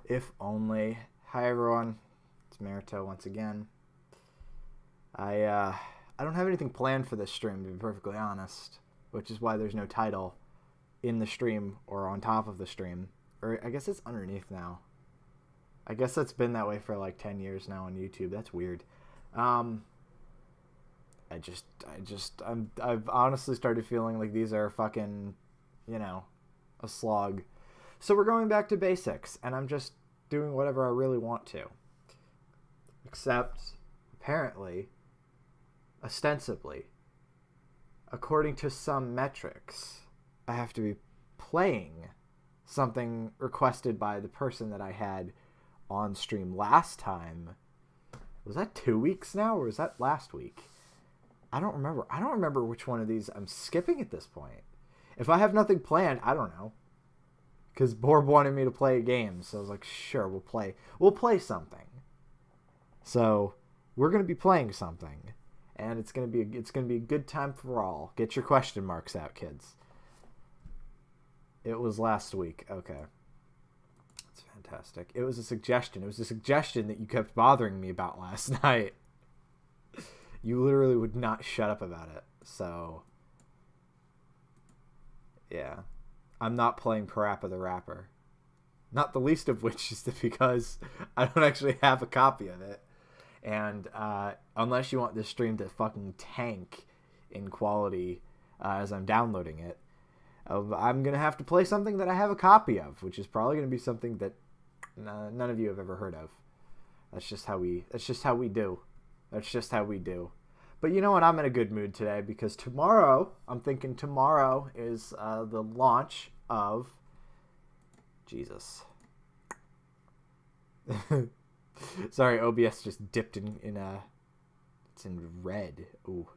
If only. Hi everyone, it's Merito once again. I don't have anything planned for this stream, to be perfectly honest, which is why there's no title in the stream or on top of the stream. Or I guess it's underneath now. I guess that's been that way for like 10 years now on YouTube. That's weird. I've honestly started feeling like these are fucking, a slog. So we're going back to basics, and I'm just doing whatever I really want to. Except, apparently, ostensibly, according to some metrics, I have to be playing something requested by the person that I had on stream last time. Was that 2 weeks now, or was that last week? I don't remember. I don't remember which one of these I'm skipping at this point. If I have nothing planned, I don't know. Because Borb wanted me to play a game, so I was like, sure, we'll play. We'll play something. So we're gonna be playing something, and it's gonna be a good time for all. Get your question marks out, kids. It was last week. Okay, that's fantastic. It was a suggestion. It was a suggestion that you kept bothering me about last night. You literally would not shut up about it. So yeah. I'm not playing Parappa the Rapper. Not the least of which is because I don't actually have a copy of it. And unless you want this stream to fucking tank in quality as I'm downloading it, I'm going to have to play something that I have a copy of, which is probably going to be something that none of you have ever heard of. That's just how we do. That's just how we do. But you know what? I'm in a good mood today because I'm thinking tomorrow is the launch of Jesus. Sorry, OBS just dipped in it's in red. Ooh.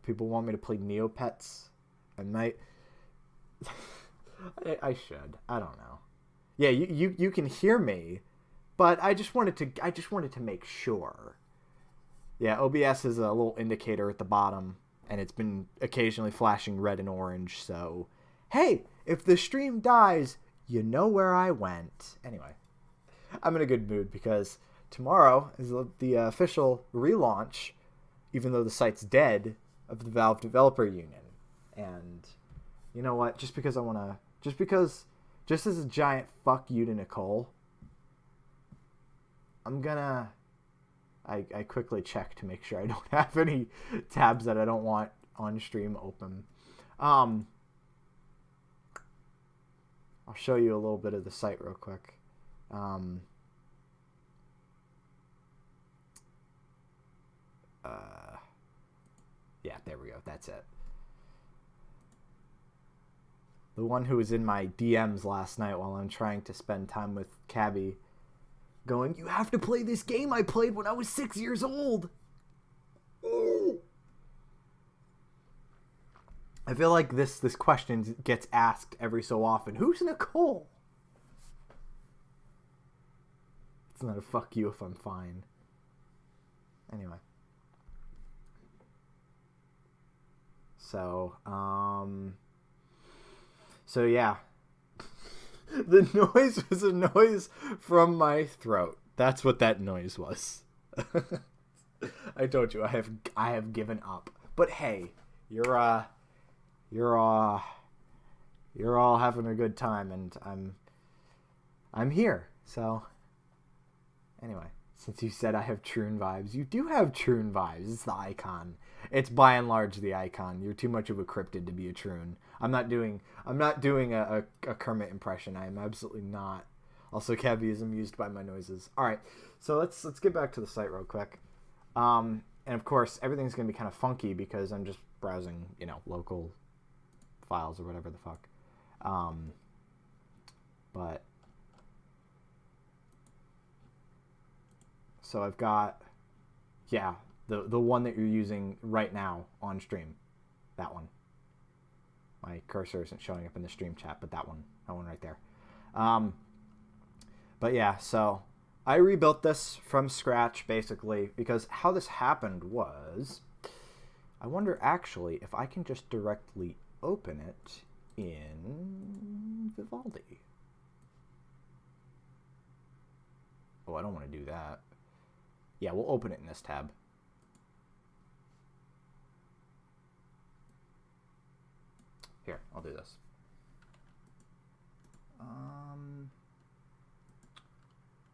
People want me to play Neopets at night. I should. I don't know. Yeah, you can hear me, but I just wanted to make sure. Yeah, OBS is a little indicator at the bottom, and it's been occasionally flashing red and orange. So, hey, if the stream dies, you know where I went. Anyway, I'm in a good mood because tomorrow is the official relaunch, even though the site's dead, of the Valve Developer Union. And you know what? Just as a giant fuck you to Nicole, I quickly check to make sure I don't have any tabs that I don't want on stream open. I'll show you a little bit of the site real quick. Yeah, there we go. That's it. The one who was in my DMs last night while I'm trying to spend time with Cabby, going, "You have to play this game I played when I was 6 years old." Ooh. I feel like this question gets asked every so often. Who's Nicole? It's not a fuck you if I'm fine. Anyway. So yeah. The noise was a noise from my throat. That's what that noise was. I told you I have given up. But hey, you're all having a good time, and I'm here. So anyway, since you said I have Troon vibes, you do have Troon vibes. It's the icon. It's by and large the icon. You're too much of a cryptid to be a Troon. I'm not doing a Kermit impression. I am absolutely not. Also, Kevy is amused by my noises. All right, so let's get back to the site real quick. And of course, everything's gonna be kind of funky because I'm just browsing, local files or whatever the fuck. But so I've got, the one that you're using right now on stream. That one. My cursor isn't showing up in the stream chat, but that one right there. But yeah, so I rebuilt this from scratch, basically, because how this happened was, I wonder actually if I can just directly open it in Vivaldi. Oh, I don't want to do that. Yeah, we'll open it in this tab. Here, I'll do this.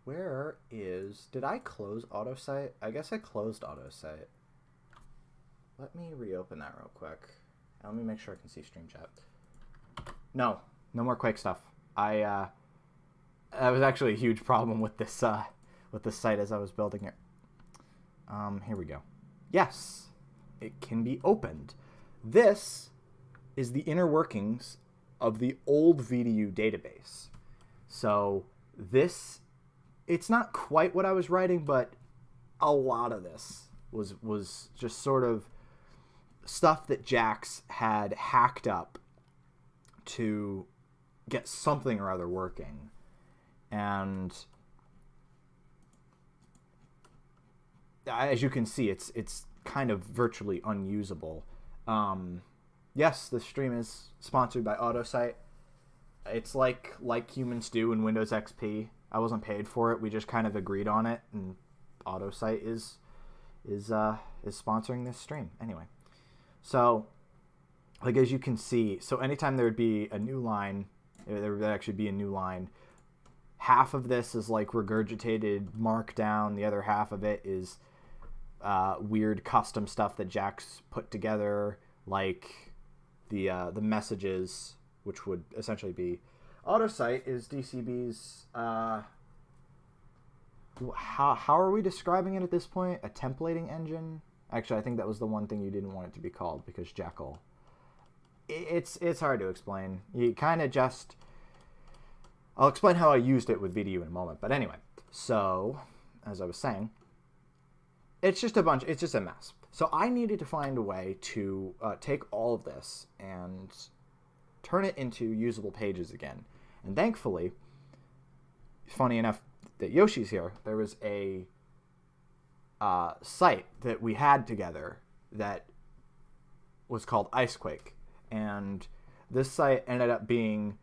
Where is... Did I close AutoSite? I guess I closed AutoSite. Let me reopen that real quick. Let me make sure I can see stream chat. No more Quake stuff. That was actually a huge problem with this site as I was building it. Here we go. Yes, it can be opened. This is the inner workings of the old VDU database. So this, it's not quite what I was writing, but a lot of this was just sort of stuff that Jax had hacked up to get something or other working. And as you can see, it's kind of virtually unusable. Yes, the stream is sponsored by AutoSite. It's like humans do in Windows XP. I wasn't paid for it. We just kind of agreed on it, and AutoSite is sponsoring this stream anyway. So, like, as you can see, so anytime there would be a new line, there would actually be a new line. Half of this is like regurgitated markdown. The other half of it is weird custom stuff that Jax put together, like the messages, which would essentially be AutoSite is DCB's. How are we describing it at this point? A templating engine? Actually, I think that was the one thing you didn't want it to be called because Jekyll. It's hard to explain. You kind of just... I'll explain how I used it with VDU in a moment. But anyway, so as I was saying, it's just a mess. So I needed to find a way to take all of this and turn it into usable pages again. And thankfully, funny enough that Yoshi's here, there was a site that we had together that was called Icequake. And this site ended up being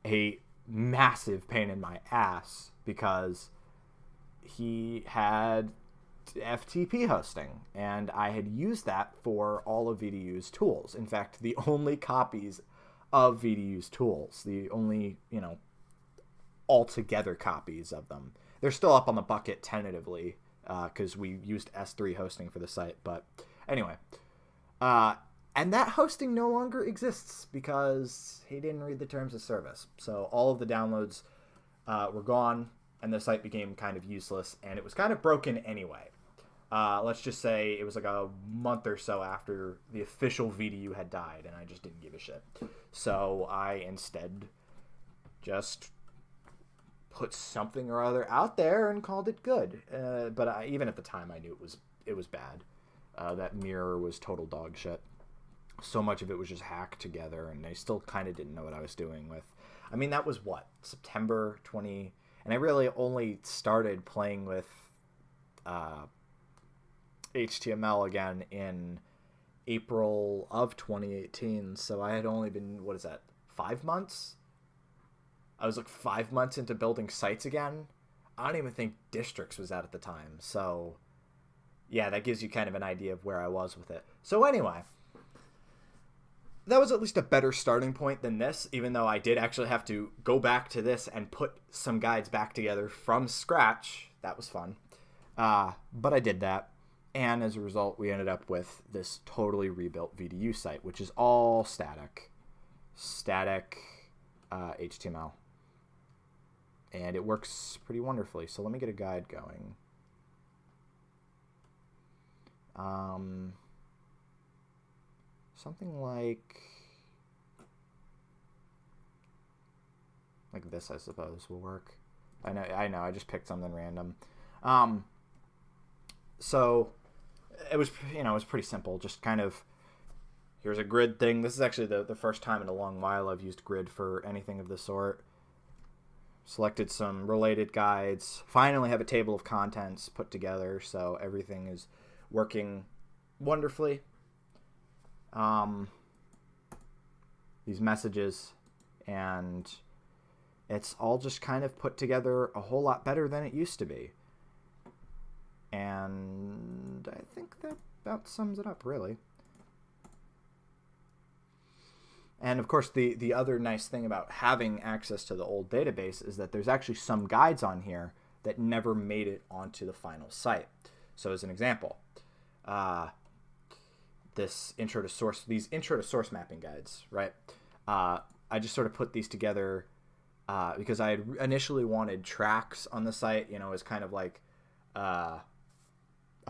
a massive pain in my ass because he had FTP hosting, and I had used that for all of VDU's tools. In fact, the only copies of VDU's tools, the only, altogether copies of them. They're still up on the bucket tentatively because we used S3 hosting for the site. But anyway, and that hosting no longer exists because he didn't read the terms of service. So all of the downloads were gone, and the site became kind of useless, and it was kind of broken anyway. Let's just say it was like a month or so after the official VDU had died, and I just didn't give a shit. So I instead just put something or other out there and called it good. But even at the time, I knew it was bad. That mirror was total dog shit. So much of it was just hacked together, and I still kind of didn't know what I was doing with. I mean, that was what, September 20, and I really only started playing with HTML again in April of 2018. So I had only been, 5 months? I was like 5 months into building sites again. I don't even think Districts was out at the time. So yeah, that gives you kind of an idea of where I was with it. So anyway, that was at least a better starting point than this, even though I did actually have to go back to this and put some guides back together from scratch. That was fun. But I did that. And as a result, we ended up with this totally rebuilt VDU site, which is all static HTML. And it works pretty wonderfully. So let me get a guide going. Something like this, I suppose, will work. I know. I just picked something random. So it was, it was pretty simple. Just kind of, Here's a grid thing. This is actually the first time in a long while I've used grid for anything of the sort. Selected some related guides. Finally have a table of contents put together, so everything is working wonderfully. These messages, and it's all just kind of put together a whole lot better than it used to be. And I think that about sums it up, really. And of course, the other nice thing about having access to the old database is that there's actually some guides on here that never made it onto the final site. So as an example, these intro to source mapping guides, right? I just sort of put these together because I had initially wanted tracks on the site, you know, as kind of like a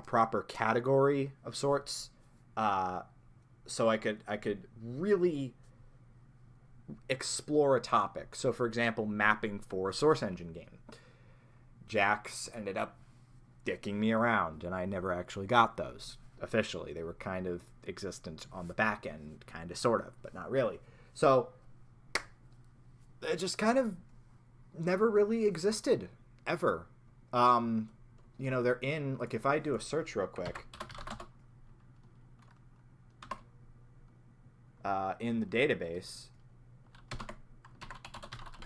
proper category of sorts, so I could really explore a topic. So for example, mapping for a source engine game. Jax ended up dicking me around, and I never actually got those officially. They were kind of existent on the back end, kind of, sort of, but not really. So it just kind of never really existed ever. You know, they're in, like, if I do a search real quick in the database.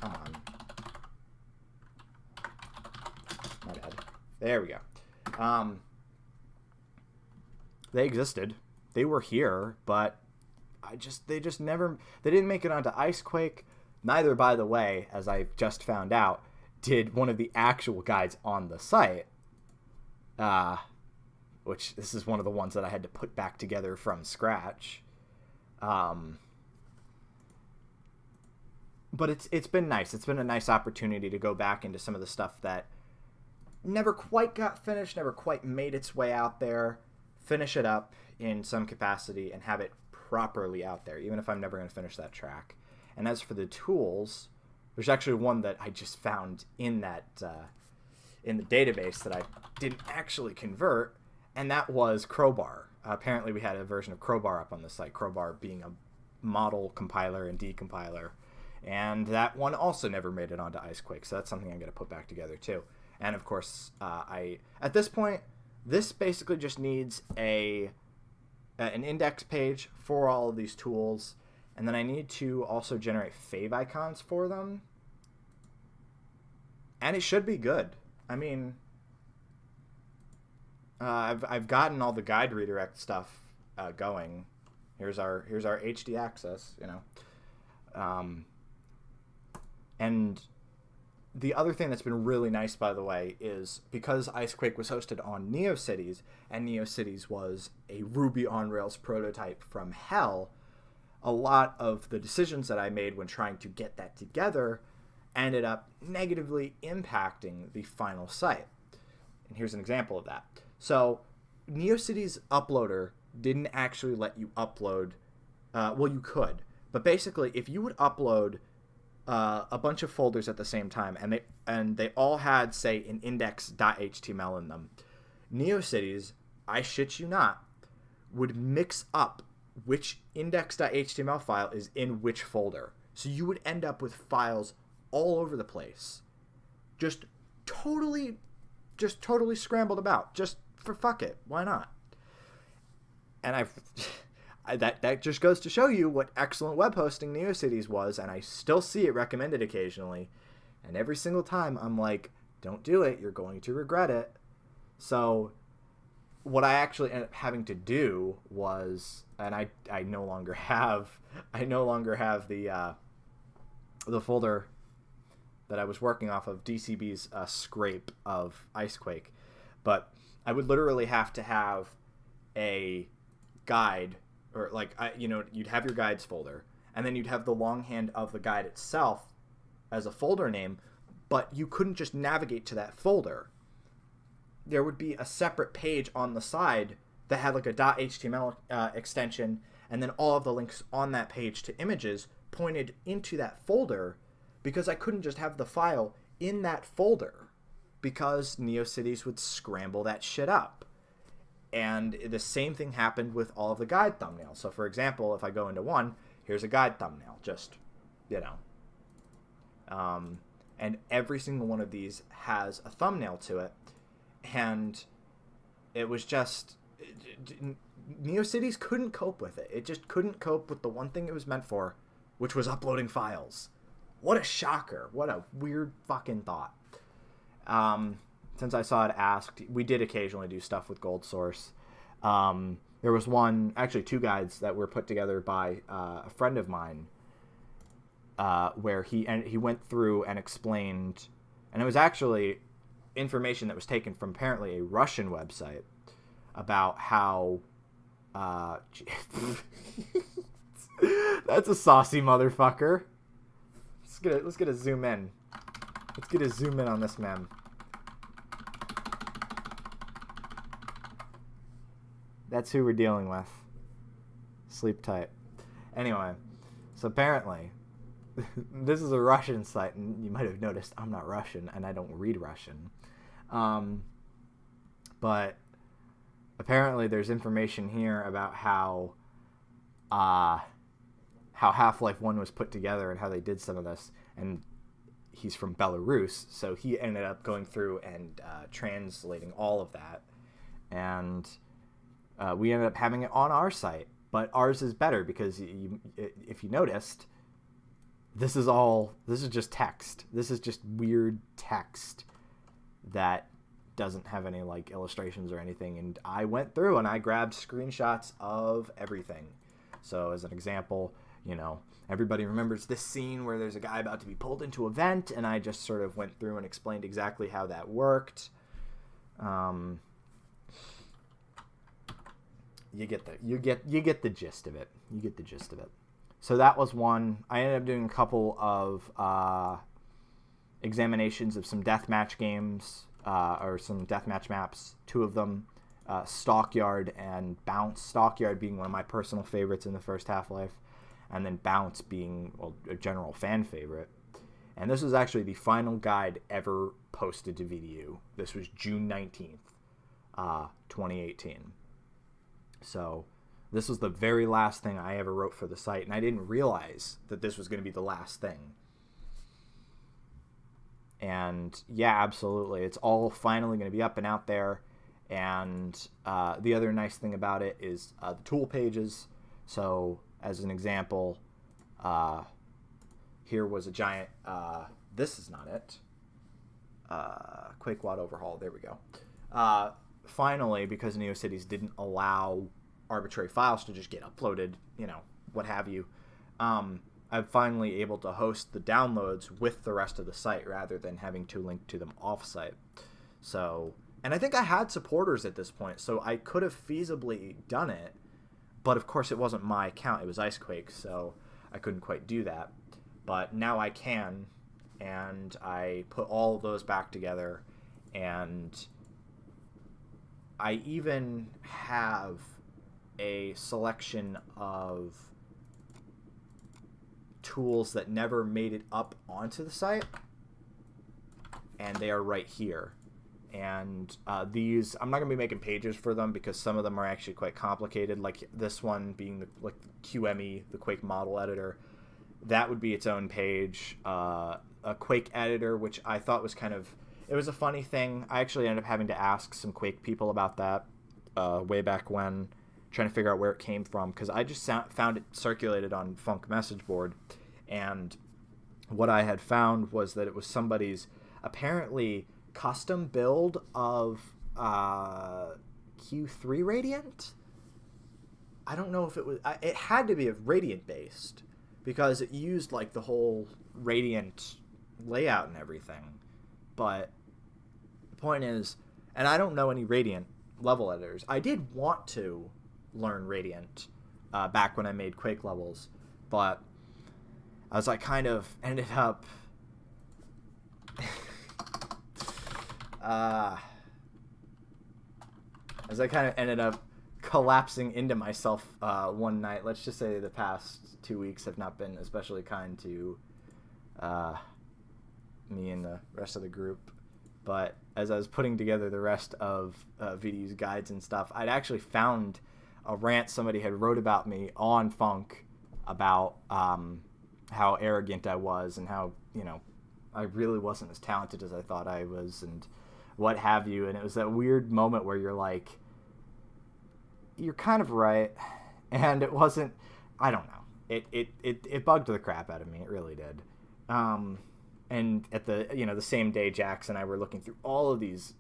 Come on. My bad. There we go. They existed. They were here, but they didn't make it onto Icequake. Neither, by the way, as I just found out, did one of the actual guides on the site. Which this is one of the ones that I had to put back together from scratch. But it's been nice. It's been a nice opportunity to go back into some of the stuff that never quite got finished, never quite made its way out there, finish it up in some capacity, and have it properly out there, even if I'm never going to finish that track. And as for the tools, there's actually one that I just found in that in the database that I didn't actually convert, and that was Crowbar. Apparently we had a version of Crowbar up on the site, Crowbar being a model compiler and decompiler. And that one also never made it onto Icequake, so that's something I'm going to put back together too. And of course, at this point, this basically just needs an index page for all of these tools, and then I need to also generate fave icons for them. And it should be good. I mean, I've gotten all the guide redirect stuff going. Here's our HD access, you know. And the other thing that's been really nice, by the way, is because Icequake was hosted on NeoCities, and NeoCities was a Ruby on Rails prototype from hell, a lot of the decisions that I made when trying to get that together ended up negatively impacting the final site. And here's an example of that. So NeoCities Uploader didn't actually let you upload, well, you could, but basically if you would upload a bunch of folders at the same time, and they all had, say, an index.html in them, NeoCities, I shit you not, would mix up which index.html file is in which folder. So you would end up with files all over the place, just totally scrambled about, just for fuck it, why not? And that just goes to show you what excellent web hosting NeoCities was, and I still see it recommended occasionally. And every single time I'm like, don't do it, you're going to regret it. So what I actually ended up having to do was, and I no longer have the folder that I was working off of, DCB's scrape of Icequake, but I would literally have to have a guide, or like, you'd have your guides folder, and then you'd have the longhand of the guide itself as a folder name, but you couldn't just navigate to that folder. There would be a separate page on the side that had like a .html extension, and then all of the links on that page to images pointed into that folder, because I couldn't just have the file in that folder, because NeoCities would scramble that shit up. And the same thing happened with all of the guide thumbnails. So, for example, if I go into one, here's a guide thumbnail, just, you know. And every single one of these has a thumbnail to it. And it was just... NeoCities couldn't cope with it. It just couldn't cope with the one thing it was meant for, which was uploading files. What a shocker. What a weird fucking thought. Since I saw it asked, we did occasionally do stuff with Gold Source. There was one, actually two guides that were put together by a friend of mine, where he went through and explained, and it was actually information that was taken from apparently a Russian website about how that's a saucy motherfucker. Let's get a zoom in. Let's get a zoom in on this man. That's who we're dealing with. Sleep tight. Anyway, so apparently, this is a Russian site, and you might have noticed I'm not Russian, and I don't read Russian. But apparently there's information here about how Half-Life 1 was put together and how they did some of this. And he's from Belarus, so he ended up going through and translating all of that. And we ended up having it on our site. But ours is better because if you noticed, this is just text. This is just weird text that doesn't have any like illustrations or anything. And I went through and I grabbed screenshots of everything. So as an example, you know, everybody remembers this scene where there's a guy about to be pulled into a vent, and I just sort of went through and explained exactly how that worked. You get the gist of it. You get the gist of it. So that was one. I ended up doing a couple of examinations of some deathmatch games, or some deathmatch maps. Two of them, Stockyard and Bounce. Stockyard being one of my personal favorites in the first Half-Life, and then Bounce being, well, a general fan favorite. And this was actually the final guide ever posted to VDU. This was June 19th, 2018. So this was the very last thing I ever wrote for the site, and I didn't realize that this was going to be the last thing. And yeah, absolutely. It's all finally going to be up and out there. And the other nice thing about it is the tool pages. So as an example, here was a giant, this is not it, Quake Quad Overhaul, there we go. Finally, because NeoCities didn't allow arbitrary files to just get uploaded, you know, what have you, I'm finally able to host the downloads with the rest of the site rather than having to link to them off-site. So, and I think I had supporters at this point, so I could have feasibly done it, but of course it wasn't my account, it was Icequake, so I couldn't quite do that. But now I can, and I put all of those back together, and I even have a selection of tools that never made it up onto the site, and they are right here. And these, I'm not going to be making pages for them because some of them are actually quite complicated, like this one being the QME, the Quake model editor. That would be its own page. A Quake editor, which I thought was kind of, it was a funny thing. I actually ended up having to ask some Quake people about that way back when, trying to figure out where it came from, because I just found it circulated on Funk message board, and what I had found was that it was somebody's apparently custom build of Q3 Radiant. I don't know if it was, it had to be a Radiant based, because it used like the whole Radiant layout and everything. But the point is, and I don't know any Radiant level editors. I did want to learn Radiant back when I made Quake levels, but as I kind of ended up collapsing into myself one night. Let's just say the past 2 weeks have not been especially kind to me and the rest of the group. But as I was putting together the rest of VDU's guides and stuff, I'd actually found a rant somebody had wrote about me on Funk about how arrogant I was and how, I really wasn't as talented as I thought I was and what have you. And it was that weird moment where you're like, you're kind of right. And it wasn't, I don't know. It bugged the crap out of me. It really did. And at the same day, Jax and I were looking through all of these,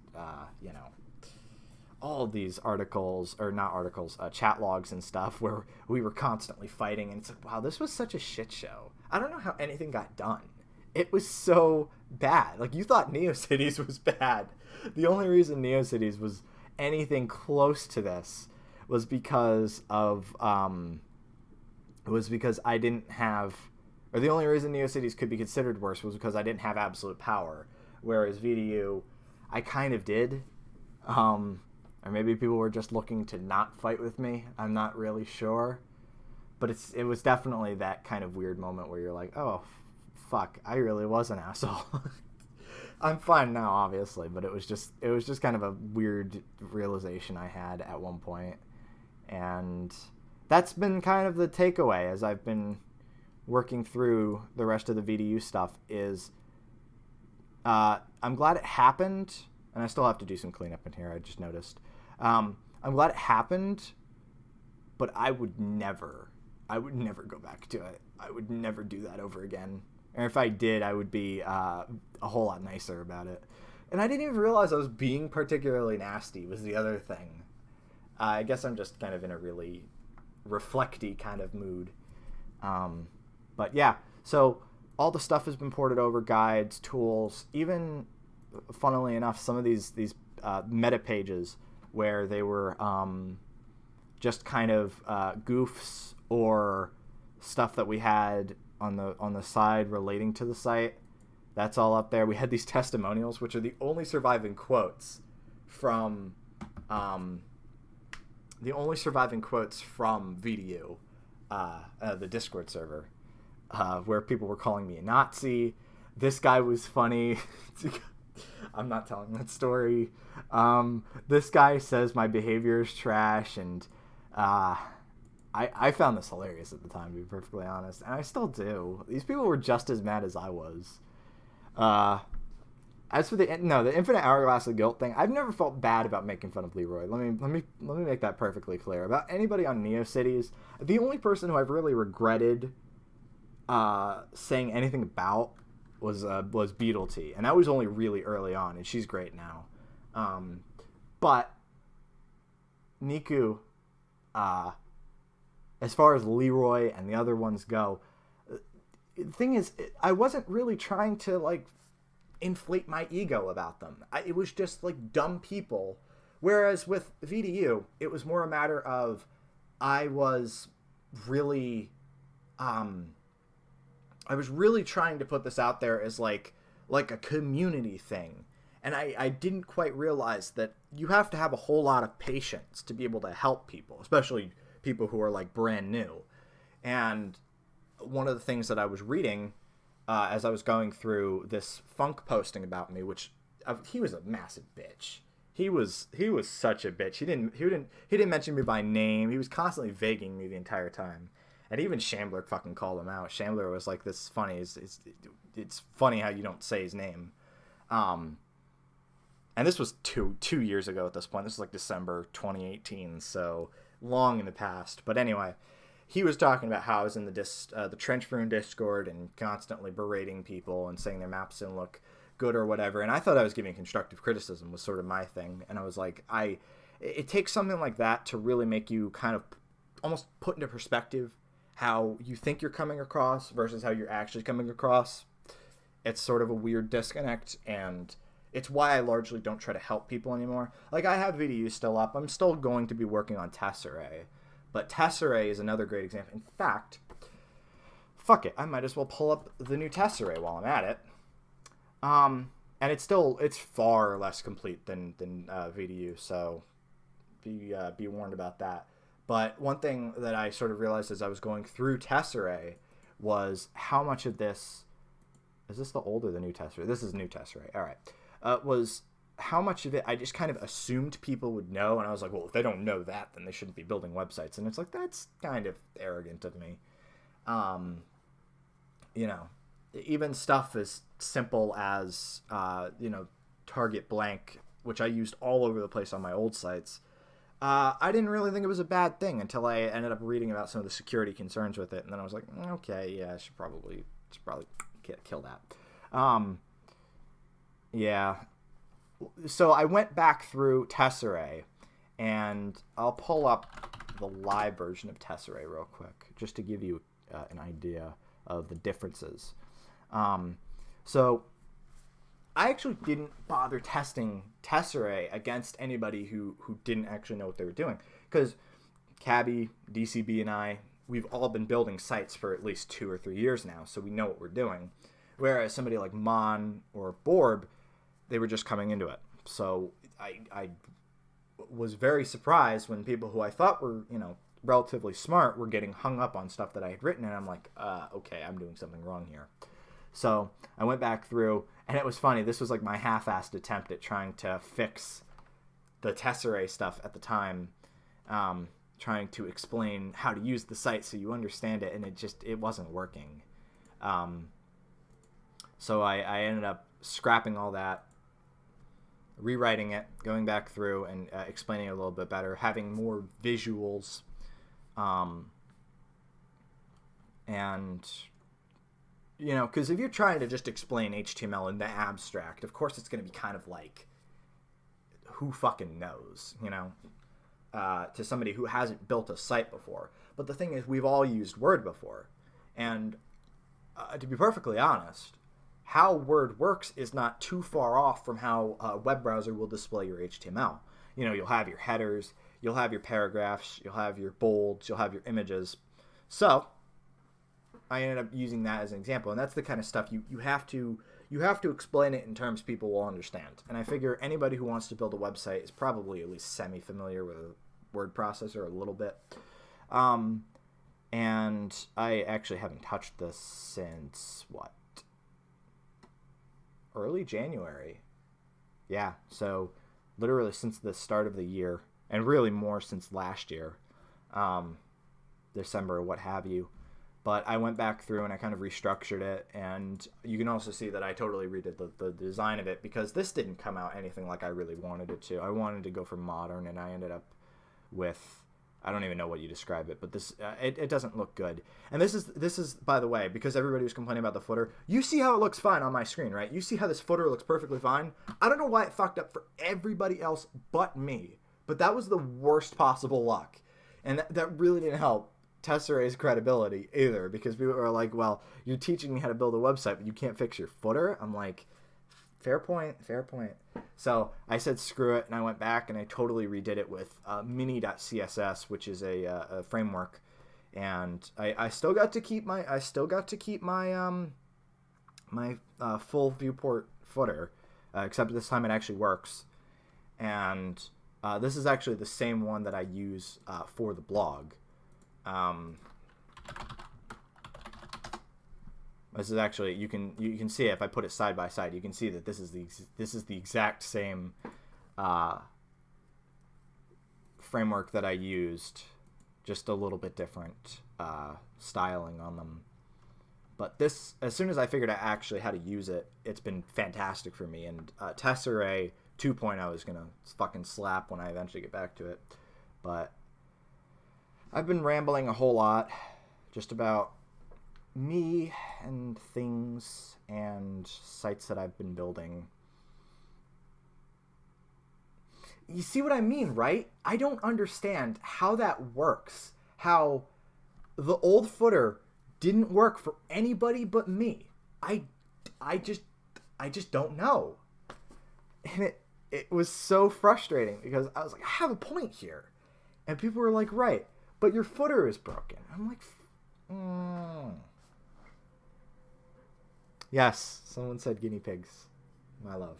all of these articles, or not articles, chat logs and stuff where we were constantly fighting. And it's like, wow, this was such a shit show. I don't know how anything got done. It was so bad. Like, you thought NeoCities was bad. The only reason NeoCities was anything close to this was because of, I didn't have, or the only reason NeoCities could be considered worse was because I didn't have absolute power. Whereas VDU, I kind of did. Or maybe people were just looking to not fight with me. I'm not really sure. But it was definitely that kind of weird moment where you're like, oh, fuck, I really was an asshole. I'm fine now, obviously, but it was just kind of a weird realization I had at one point. And that's been kind of the takeaway as I've been working through the rest of the VDU stuff is I'm glad it happened, and I still have to do some cleanup in here, I just noticed. I'm glad it happened, but I would never go back to it. I would never do that over again. Or if I did, I would be a whole lot nicer about it. And I didn't even realize I was being particularly nasty was the other thing. I guess I'm just kind of in a really reflecty kind of mood. But yeah, so all the stuff has been ported over, guides, tools, even, funnily enough, some of these meta pages where they were just kind of goofs or stuff that we had on the side relating to the site. That's all up there. We had these testimonials, which are the only surviving quotes from VDU, the Discord server, where people were calling me a Nazi. This guy was funny. I'm not telling that story. This guy says my behavior is trash, and I found this hilarious at the time, to be perfectly honest, and I still do. These people were just as mad as I was. As for the infinite hourglass of guilt thing, I've never felt bad about making fun of Leroy. Let me make that perfectly clear. About anybody on NeoCities, the only person who I've really regretted saying anything about was Beetle T, and that was only really early on, and she's great now. But Niku, as far as Leroy and the other ones go, the thing is, I wasn't really trying to inflate my ego about them. It was just dumb people. Whereas with VDU, it was more a matter of I was really trying to put this out there as like a community thing. And I didn't quite realize that you have to have a whole lot of patience to be able to help people, especially people who are brand new. And one of the things that I was reading as I was going through this Funk posting about me, which he was a massive bitch. He was such a bitch. He didn't mention me by name. He was constantly vaguing me the entire time. And even Shambler fucking called him out. Shambler was like, "This is funny. It's funny how you don't say his name." And this was two years ago at this point. This was December 2018, so long in the past. But anyway, he was talking about how I was in the Trench Rune Discord and constantly berating people and saying their maps didn't look good or whatever. And I thought I was giving constructive criticism was sort of my thing. And I was like, it takes something like that to really make you kind of almost put into perspective how you think you're coming across versus how you're actually coming across. It's sort of a weird disconnect, and it's why I largely don't try to help people anymore. I have VDU still up. I'm still going to be working on Tesserae, but Tesserae is another great example. In fact, fuck it, I might as well pull up the new Tesserae while I'm at it. And it's far less complete than VDU, so be warned about that. But one thing that I sort of realized as I was going through Tesserae was how much of this... Is this the old or the new Tesserae? This is new Tesserae. All right. was how much of it I just kind of assumed people would know, and I was like, well, if they don't know that, then they shouldn't be building websites. And it's like, that's kind of arrogant of me. You know, even stuff as simple as, you know, target blank, which I used all over the place on my old sites. I didn't really think it was a bad thing until I ended up reading about some of the security concerns with it, and then I was like, okay, yeah, I should probably kill that. Yeah. So I went back through Tesserae, and I'll pull up the live version of Tesserae real quick, just to give you an idea of the differences. So I actually didn't bother testing Tesserae against anybody who didn't actually know what they were doing, because Cabby, DCB, and I, we've all been building sites for at least 2 or 3 years now, so we know what we're doing. Whereas somebody like Mon or Borb, they were just coming into it. So I was very surprised when people who I thought were, you know, relatively smart were getting hung up on stuff that I had written, and I'm like, okay, I'm doing something wrong here. So I went back through, and it was funny. This was like my half-assed attempt at trying to fix the Tesserae stuff at the time, trying to explain how to use the site so you understand it, and it wasn't working. So I ended up scrapping all that, rewriting it, going back through and explaining it a little bit better, having more visuals, and, you know, because if you're trying to just explain HTML in the abstract, of course it's going to be kind of like, who fucking knows, you know, to somebody who hasn't built a site before. But the thing is, we've all used Word before, and to be perfectly honest, how Word works is not too far off from how a web browser will display your HTML. You know, you'll have your headers, you'll have your paragraphs, you'll have your bolds, you'll have your images. So I ended up using that as an example, and that's the kind of stuff you have to explain it in terms people will understand. And I figure anybody who wants to build a website is probably at least semi-familiar with a word processor a little bit. And I actually haven't touched this since, what? Early January. Yeah, so literally since the start of the year, and really more since last year, December, what have you. But I went back through and I kind of restructured it, and you can also see that I totally redid the design of it, because this didn't come out anything like I really wanted it to. I wanted to go for modern, and I ended up with, I don't even know what you describe it, but this it doesn't look good. And this is by the way, because everybody was complaining about the footer, you see how it looks fine on my screen, right? You see how this footer looks perfectly fine? I don't know why it fucked up for everybody else but me, but that was the worst possible luck. And that really didn't help Tesserae's credibility either, because people are like, well, you're teaching me how to build a website, but you can't fix your footer? I'm like, fair point. So I said screw it, and I went back and I totally redid it with mini.css, which is a framework, and I still got to keep my my full viewport footer, except this time it actually works. And this is actually the same one that I use for the blog. This is actually, you can see it if I put it side by side. You can see that this is the exact same framework that I used, just a little bit different styling on them. But this, as soon as I figured out actually how to use it, it's been fantastic for me. And Tesserae 2.0 is gonna fucking slap when I eventually get back to it. But I've been rambling a whole lot, just about me and things and sites that I've been building. You see what I mean, right? I don't understand how that works. How the old footer didn't work for anybody but me. I just don't know. And it was so frustrating, because I was like, I have a point here. And people were like, right, but your footer is broken. I'm like, Yes, someone said guinea pigs. My love.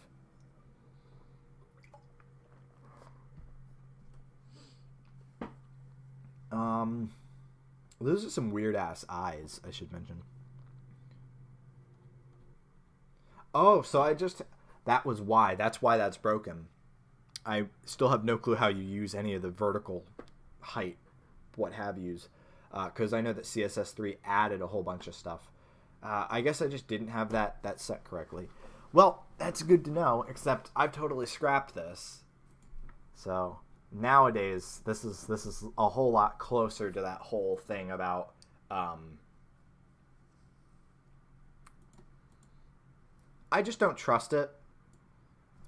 Those are some weird ass eyes, I should mention. Oh, so That was why. That's why that's broken. I still have no clue how you use any of the vertical height, what have yous, because I know that CSS3 added a whole bunch of stuff. I guess I just didn't have that set correctly. Well, that's good to know, except I've totally scrapped this. So nowadays, this is a whole lot closer to that whole thing about I just don't trust it.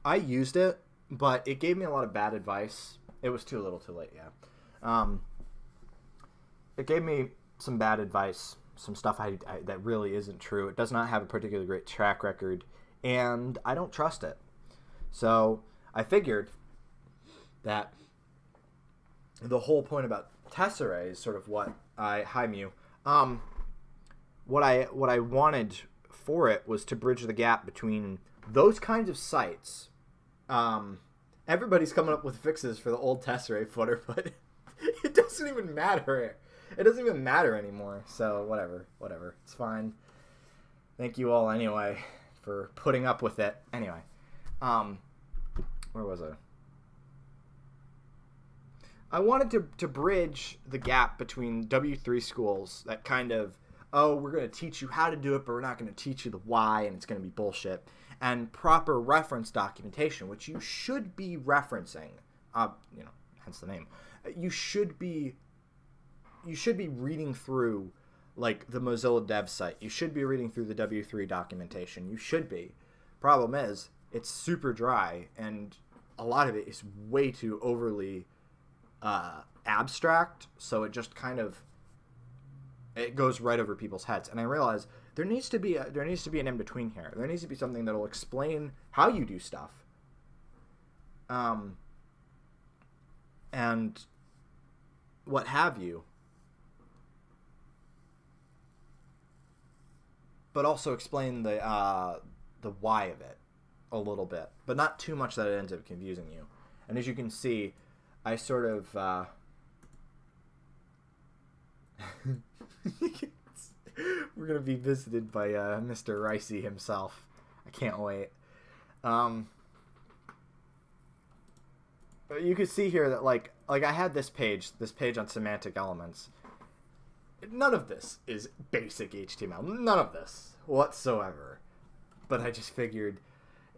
I used it, but it gave me a lot of bad advice. It was too little too late, yeah. It gave me some bad advice, some stuff that really isn't true. It does not have a particularly great track record, and I don't trust it. So I figured that the whole point about tesserae is sort of what hi Mew. What I wanted for it was to bridge the gap between those kinds of sites. Everybody's coming up with fixes for the old tesserae footer, but it doesn't even matter. It doesn't even matter anymore. So whatever. It's fine. Thank you all anyway for putting up with it. Anyway, where was I? I wanted to bridge the gap between W3 schools that kind of, oh, we're going to teach you how to do it, but we're not going to teach you the why, and it's going to be bullshit, and proper reference documentation, which you should be referencing, hence the name. You should be reading through, like, the Mozilla dev site. You should be reading through the W3 documentation. You should be. Problem is, it's super dry, and a lot of it is way too overly abstract, so it just kind of it goes right over people's heads. And I realize there needs to be an in between here. There needs to be something that'll explain how you do stuff, and what have you, but also explain the why of it a little bit, but not too much that it ends up confusing you. And as you can see, I sort of we're gonna be visited by Mr. Ricey himself. I can't wait. You can see here that like I had this page on semantic elements. None of this is basic HTML. None of this whatsoever. But I just figured,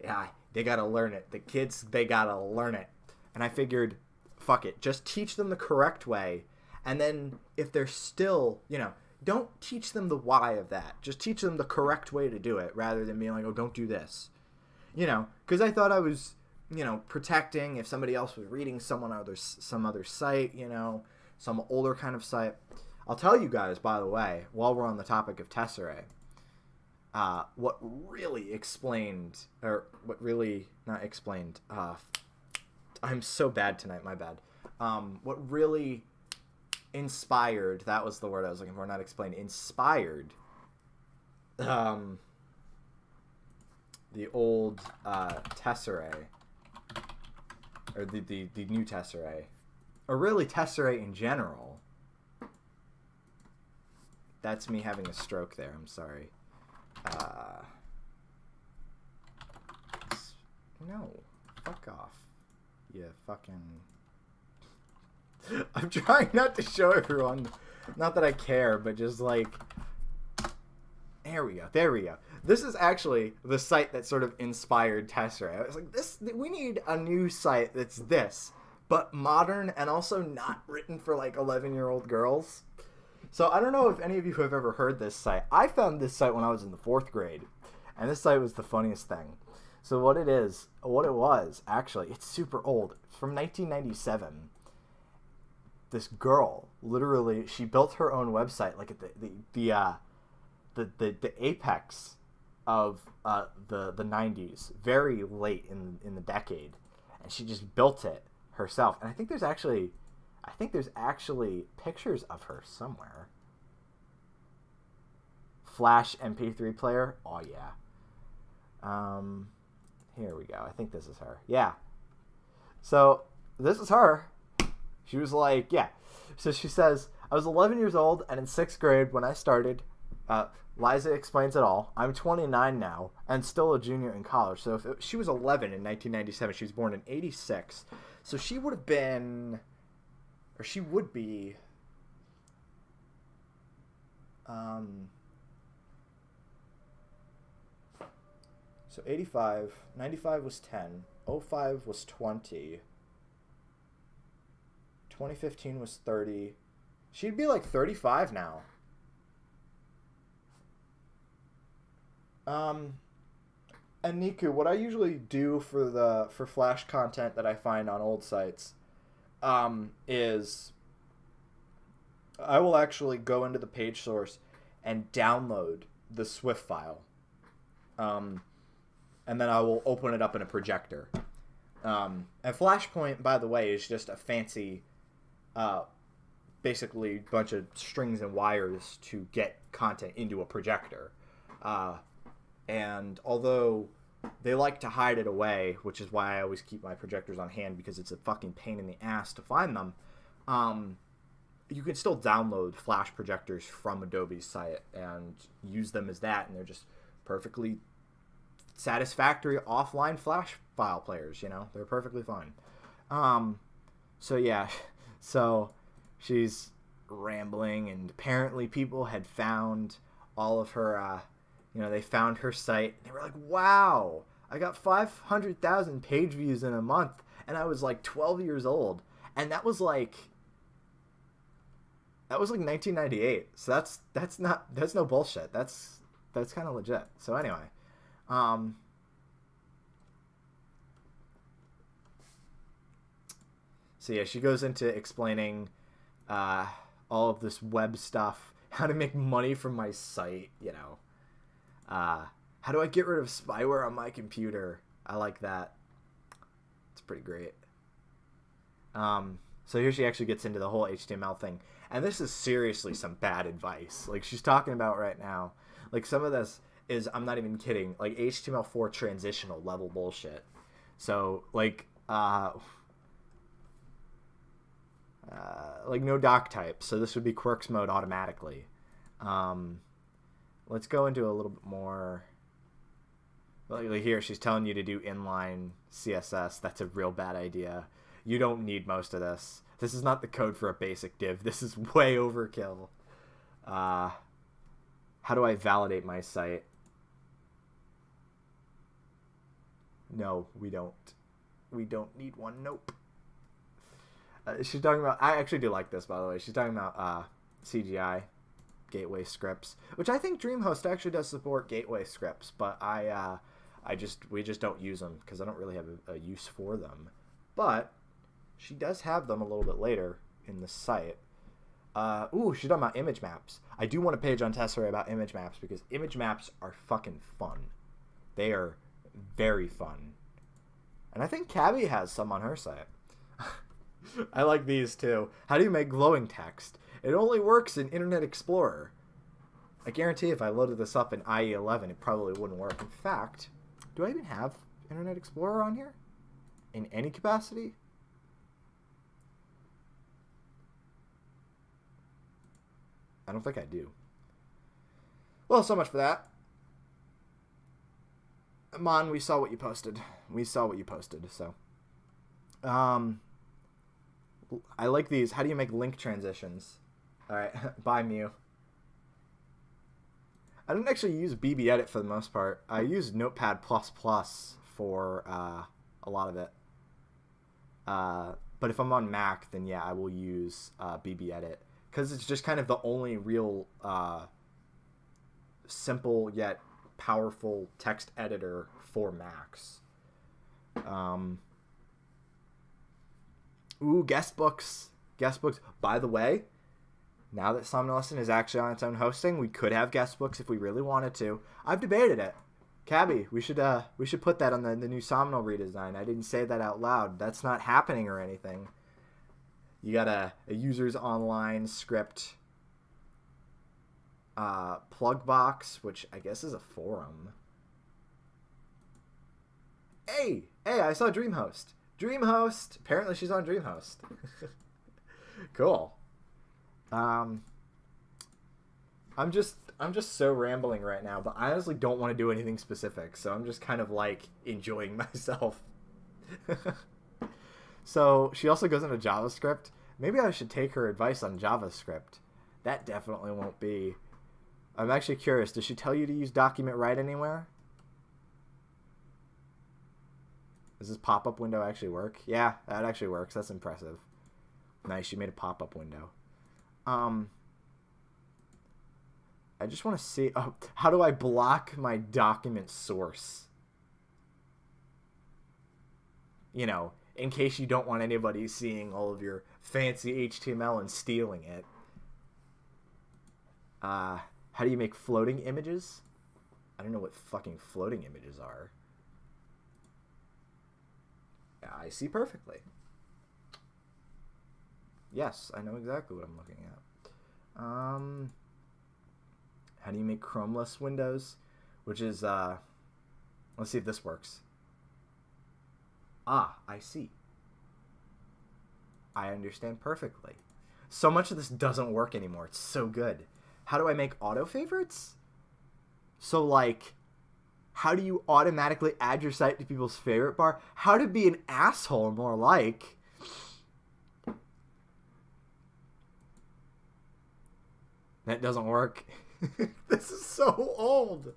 yeah, they gotta learn it. The kids, they gotta learn it. And I figured, fuck it, just teach them the correct way. And then if they're still, don't teach them the why of that. Just teach them the correct way to do it rather than being like, oh, don't do this. Because I thought I was, protecting if somebody else was reading some other site, some older kind of site. I'll tell you guys, by the way, while we're on the topic of tesserae, what really not explained, I'm so bad tonight, my bad. What really inspired, that was the word I was looking for, not explained, inspired the old tesserae, or the new tesserae, or really tesserae in general. That's me having a stroke there, I'm sorry. No, fuck off. You fucking... I'm trying not to show everyone. Not that I care, but just like... There we go. This is actually the site that sort of inspired tesserae. I was like, we need a new site that's this, but modern and also not written for like 11-year-old girls. So I don't know if any of you have ever heard this site. I found this site when I was in the 4th grade, and this site was the funniest thing. So what it was, actually, it's super old. It's from 1997. This girl, literally, she built her own website, like at the apex of the 90s, very late in the decade, and she just built it herself. And I think there's actually pictures of her somewhere. Flash MP3 player. Oh yeah. Here we go. I think this is her. Yeah. So this is her. She was like, yeah. So she says, I was 11 years old and in 6th grade when I started Liza explains it all. I'm 29 now and still a junior in college. So if she was 11 in 1997, she was born in 86. So she would have been, or she would be, so 85, 95 was 10, 05 was 20, 2015 was 30. She'd be like 35 now. And Niku, what I usually do for Flash content that I find on old sites, is I will actually go into the page source and download the Swift file. And then I will open it up in a projector. And Flashpoint, by the way, is just a fancy, basically bunch of strings and wires to get content into a projector. And although they like to hide it away, which is why I always keep my projectors on hand because it's a fucking pain in the ass to find them, you can still download Flash projectors from Adobe's site and use them as that, and they're just perfectly satisfactory offline Flash file players, you know? They're perfectly fine. So yeah, so she's rambling, and apparently people had found all of her, they found her site. They were like, wow, I got 500,000 page views in a month, and I was like 12 years old. And that was like 1998. So that's no bullshit. That's kind of legit. So anyway, so yeah, she goes into explaining all of this web stuff, how to make money from my site, how do I get rid of spyware on my computer? I like that. It's pretty great. So here she actually gets into the whole HTML thing. And this is seriously some bad advice. Like, she's talking about right now. Like, some of this is, I'm not even kidding, like HTML4 transitional level bullshit. So, like no doc type. So this would be Quirks mode automatically. Let's go into a little bit more. Like here, she's telling you to do inline CSS. That's a real bad idea. You don't need most of this. This is not the code for a basic div. This is way overkill. How do I validate my site? No, we don't. We don't need one. Nope. She's talking about... I actually do like this, by the way. She's talking about CGI. Gateway scripts, which I think DreamHost actually does support gateway scripts, but we just don't use them because I don't really have a use for them. But she does have them a little bit later in the site. She's talking about image maps. I do want a page on Tesserae about image maps because image maps are fucking fun. They are very fun. And I think Cabby has some on her site. I like these too. How do you make glowing text? It only works in Internet Explorer. I guarantee if I loaded this up in IE11, it probably wouldn't work. In fact, do I even have Internet Explorer on here? In any capacity? I don't think I do. Well, so much for that. Mon, we saw what you posted. So. I like these. How do you make link transitions? Alright, bye Mew. I didn't actually use BB Edit for the most part. I used Notepad++ for a lot of it. But if I'm on Mac, then yeah, I will use BB Edit. Because it's just kind of the only real simple yet powerful text editor for Macs. Guest books. By the way, now that Somnolescent is actually on its own hosting, we could have guest books if we really wanted to. I've debated it. Cabby, we should put that on the new Somnol redesign. I didn't say that out loud. That's not happening or anything. You got a users online script plug box, which I guess is a forum. Hey, I saw DreamHost. Apparently she's on DreamHost. Cool. I'm just so rambling right now, but I honestly don't want to do anything specific, so I'm just kind of like enjoying myself. So she also goes into JavaScript. Maybe I should take her advice on JavaScript. That definitely won't be. I'm actually curious. Does she tell you to use document write anywhere? Does this pop-up window actually work? Yeah, that actually works. That's impressive. Nice, she made a pop-up window. I just want to see... Oh, how do I block my document source? You know, in case you don't want anybody seeing all of your fancy HTML and stealing it. How do you make floating images? I don't know what fucking floating images are. I see perfectly. Yes, I know exactly what I'm looking at. How do you make chromeless windows? Which is, let's see if this works. Ah, I see. I understand perfectly. So much of this doesn't work anymore. It's so good. How do I make auto favorites? So, like, how do you automatically add your site to people's favorite bar? How to be an asshole, more like. That doesn't work. This is so old.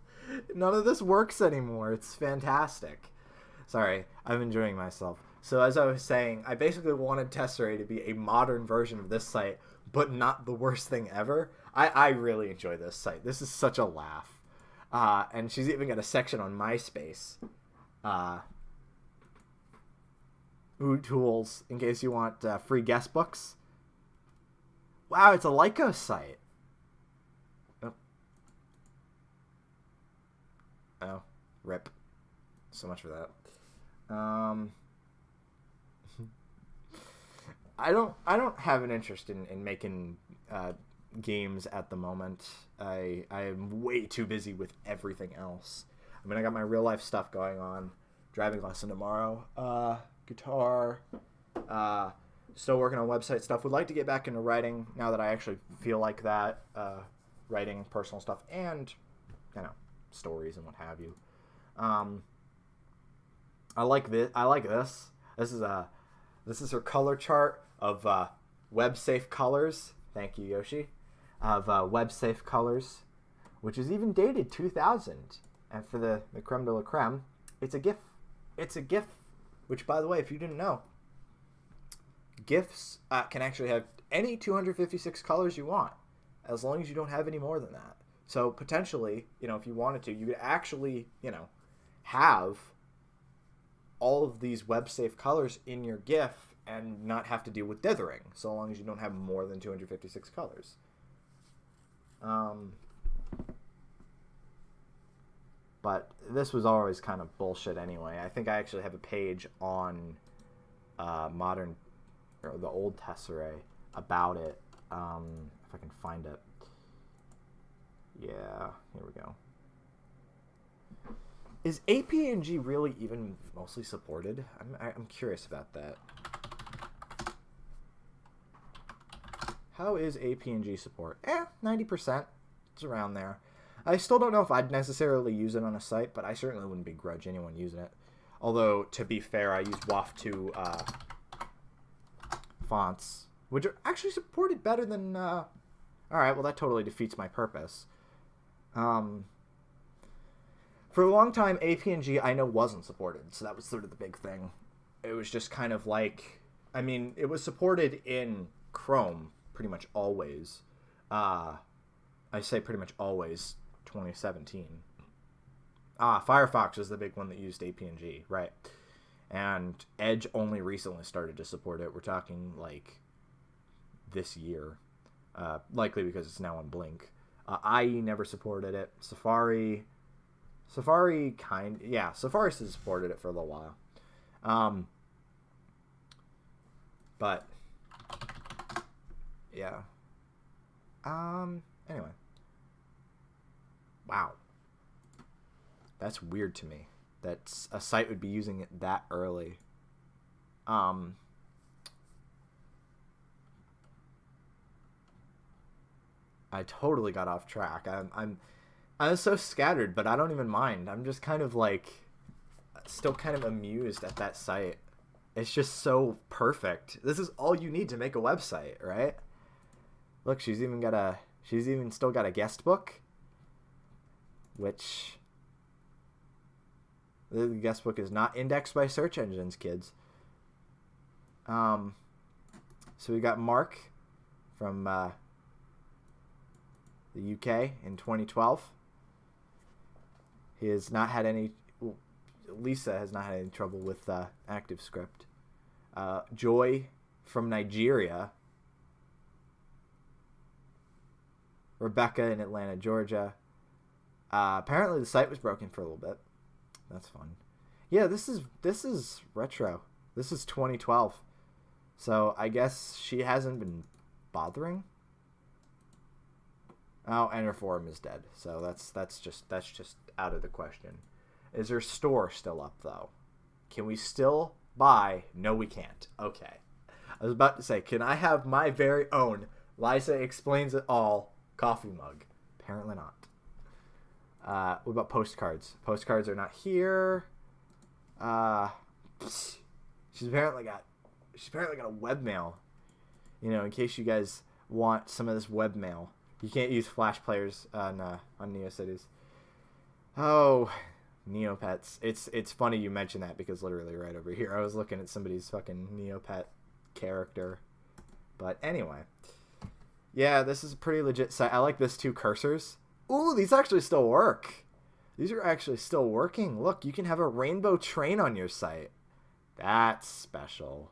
None of this works anymore. It's fantastic. Sorry, I'm enjoying myself. So as I was saying, I basically wanted Tesserae to be a modern version of this site, but not the worst thing ever. I really enjoy this site. This is such a laugh. And she's even got a section on MySpace. Tools, in case you want free guest books. Wow, it's a Lycos site. Oh, rip. So much for that. I don't have an interest in making games at the moment. I am way too busy with everything else. I mean, I got my real life stuff going on. Driving lesson tomorrow. Guitar. Still working on website stuff. Would like to get back into writing now that I actually feel like that. Writing personal stuff and, you know, stories and what have you. I like this. This is her color chart of web safe colors. Thank you, Yoshi. Of web safe colors, which is even dated 2000. And for the creme de la creme, it's a GIF. It's a GIF. Which, by the way, if you didn't know, GIFs can actually have any 256 colors you want, as long as you don't have any more than that. So potentially, you know, if you wanted to, you could actually, you know, have all of these web safe colors in your GIF and not have to deal with dithering, so long as you don't have more than 256 colors. But this was always kind of bullshit anyway. I think I actually have a page on modern, or the old Tesserae about it. If I can find it. Yeah, here we go. Is APNG really even mostly supported? I'm curious about that. How is APNG support? 90%. It's around there. I still don't know if I'd necessarily use it on a site, but I certainly wouldn't begrudge anyone using it. Although, to be fair, I use WAF2 fonts, which are actually supported better than... Alright, well that totally defeats my purpose. For a long time, APNG I know wasn't supported, so that was sort of the big thing. It was just kind of like... I mean, it was supported in Chrome pretty much always. I say pretty much always, 2017. Firefox was the big one that used APNG, right. And Edge only recently started to support it. We're talking, like, this year. Likely because it's now on Blink. IE never supported it. Safari Safari has supported it for a little while. But yeah. Anyway. Wow. That's weird to me. That a site would be using it that early. I totally got off track. I was so scattered, but I don't even mind. I'm just kind of like still kind of amused at that site. It's just so perfect. This is all you need to make a website, right? Look, she's even still got a guest book, which the guest book is not indexed by search engines, kids. So we got Mark from the UK in 2012. He has not had any. Lisa has not had any trouble with ActiveScript. Joy from Nigeria. Rebecca in Atlanta, Georgia. Apparently the site was broken for a little bit. That's fun. Yeah, this is retro. This is 2012. So I guess she hasn't been bothering. Oh, and her forum is dead. So that's just out of the question. Is her store still up though? Can we still buy? No, we can't. Okay. I was about to say, can I have my very own Liza Explains It All coffee mug? Apparently not. What about postcards? Postcards are not here. She's apparently got a webmail. You know, in case you guys want some of this webmail. You can't use Flash players on NeoCities. Oh, Neopets. It's funny you mention that because literally right over here I was looking at somebody's fucking Neopet character. But anyway. Yeah, this is a pretty legit site. I like this 2 cursors. Ooh, these actually still work. These are actually still working. Look, you can have a rainbow train on your site. That's special.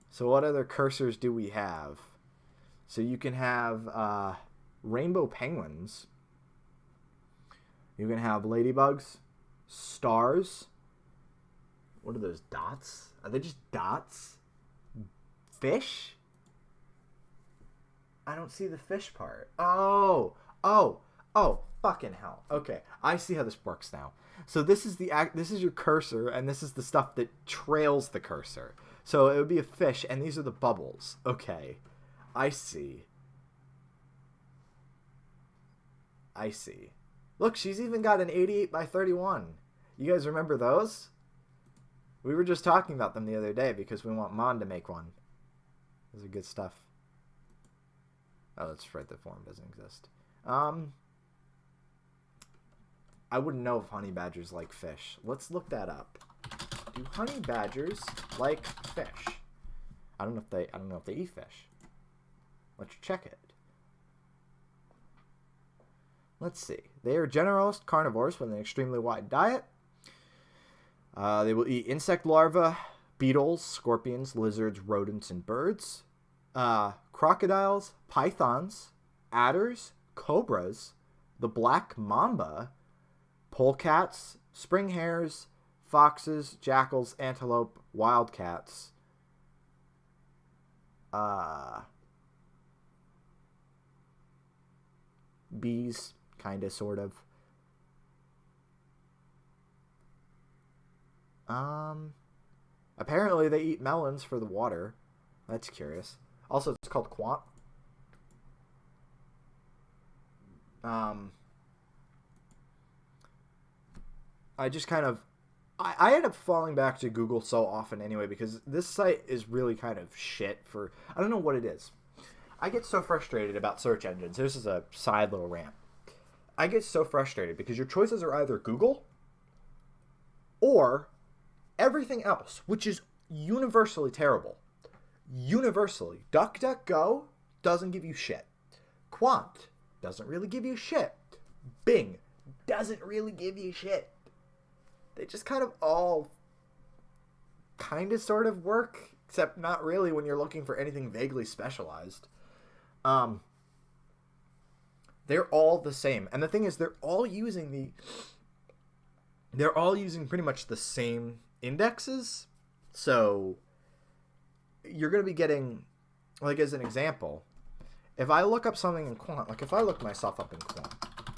So what other cursors do we have? So you can have rainbow penguins. You can have ladybugs, stars. What are those dots? Are they just dots? Fish? I don't see the fish part. Oh, fucking hell. Okay, I see how this works now. So this is your cursor, and this is the stuff that trails the cursor. So it would be a fish, and these are the bubbles. Okay, I see. Look, she's even got an 88 by 31. You guys remember those? We were just talking about them the other day because we want Mon to make one. Those are good stuff. Oh, that's right. The form doesn't exist. I wouldn't know if honey badgers like fish. Let's look that up. Do honey badgers like fish? I don't know if they eat fish. Let's check it. Let's see. They are generalist carnivores with an extremely wide diet. They will eat insect larvae, beetles, scorpions, lizards, rodents, and birds. Crocodiles, pythons, adders, cobras, the black mamba, polecats, spring hares, foxes, jackals, antelope, wildcats. Bees, kinda, sort of. Apparently they eat melons for the water. That's curious. Also, it's called quant. I just kind of... I end up falling back to Google so often anyway because this site is really kind of shit for... I don't know what it is. I get so frustrated about search engines. This is a side little rant. I get so frustrated because your choices are either Google or everything else, which is universally terrible. Universally. DuckDuckGo doesn't give you shit. Quant doesn't really give you shit. Bing doesn't really give you shit. They just kind of all kind of sort of work, except not really when you're looking for anything vaguely specialized. They're all the same. And the thing is, they're all using pretty much the same indexes. So you're going to be getting, like, as an example, if I look up something in Quant, like if I look myself up in Quant,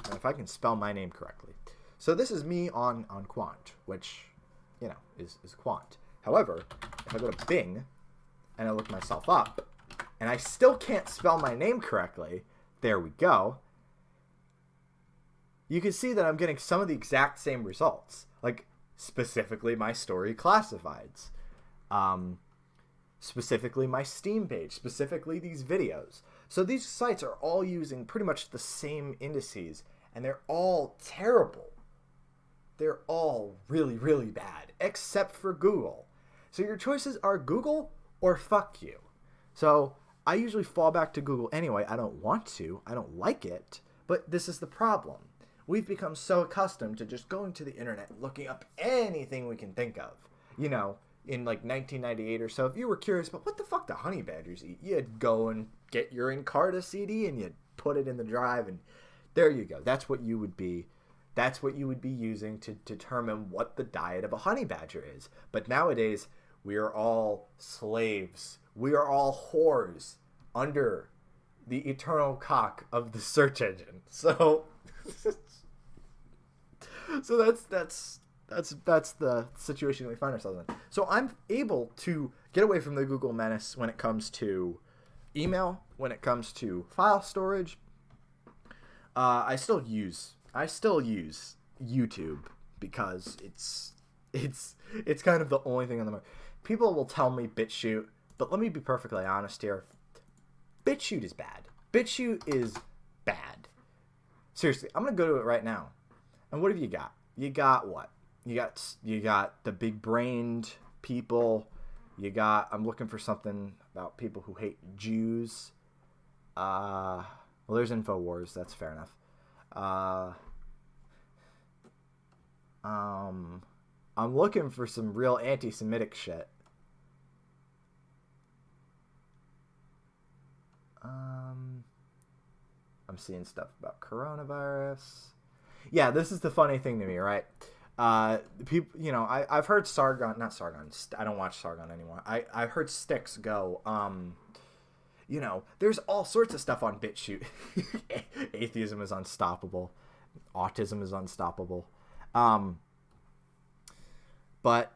and if I can spell my name correctly. So this is me on Quant, which, you know, is Quant. However, if I go to Bing and I look myself up, and I still can't spell my name correctly, there we go. You can see that I'm getting some of the exact same results. Like, specifically my story classifieds. Specifically my Steam page. Specifically these videos. So these sites are all using pretty much the same indices. And they're all terrible. They're all really, really bad. Except for Google. So your choices are Google or fuck you. So I usually fall back to Google anyway. I don't want to. I don't like it. But this is the problem. We've become so accustomed to just going to the internet and looking up anything we can think of. You know, in like 1998 or so, if you were curious about what the fuck do honey badgers eat, you'd go and get your Encarta CD and you'd put it in the drive and there you go. That's what you would be using to determine what the diet of a honey badger is. But nowadays, we are all slaves. We are all whores under the eternal cock of the search engine. So that's the situation we find ourselves in. So I'm able to get away from the Google menace when it comes to email, when it comes to file storage. I still use YouTube because it's kind of the only thing on the market. People will tell me BitChute, but let me be perfectly honest here. BitChute is bad. BitChute is bad. Seriously, I'm gonna go to it right now. And what have you got? You got what? You got the big-brained people. I'm looking for something about people who hate Jews. Well, there's InfoWars. That's fair enough. I'm looking for some real anti-Semitic shit. I'm seeing stuff about coronavirus. Yeah, this is the funny thing to me, right? People, you know, I've heard not Sargon. I don't watch Sargon anymore. I heard Styx go. You know, there's all sorts of stuff on BitChute. Atheism is unstoppable. Autism is unstoppable. But,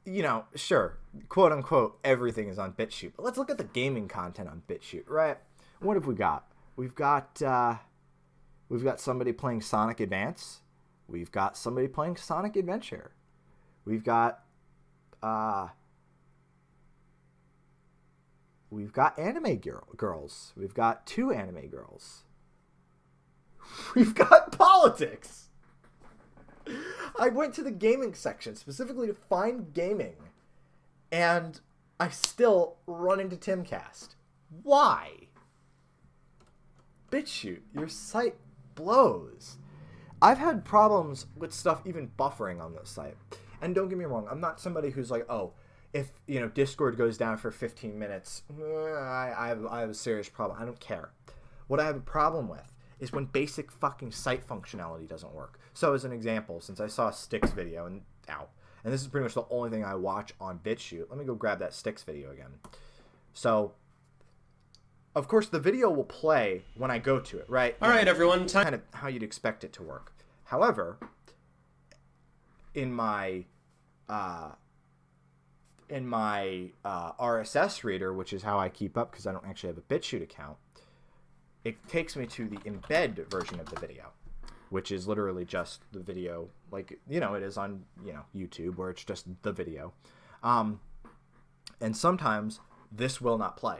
you know, sure, quote unquote, everything is on BitChute. But let's look at the gaming content on BitChute, right? What have we got? We've got somebody playing Sonic Advance. We've got somebody playing Sonic Adventure. We've got anime girls. We've got 2 anime girls. We've got politics. I went to the gaming section specifically to find gaming, and I still run into Timcast. Why? BitChute, your site blows. I've had problems with stuff even buffering on this site. And don't get me wrong, I'm not somebody who's like, oh, if, you know, Discord goes down for 15 minutes, I have a serious problem. I don't care. What I have a problem with is when basic fucking site functionality doesn't work. So as an example, since I saw a Styx video and this is pretty much the only thing I watch on BitChute, let me go grab that Styx video again. So, of course, the video will play when I go to it, right? All right, everyone. Kind of how you'd expect it to work. However, in my RSS reader, which is how I keep up because I don't actually have a BitChute account, it takes me to the embed version of the video, which is literally just the video, like, you know, it is on, you know, YouTube, where it's just the video. And sometimes this will not play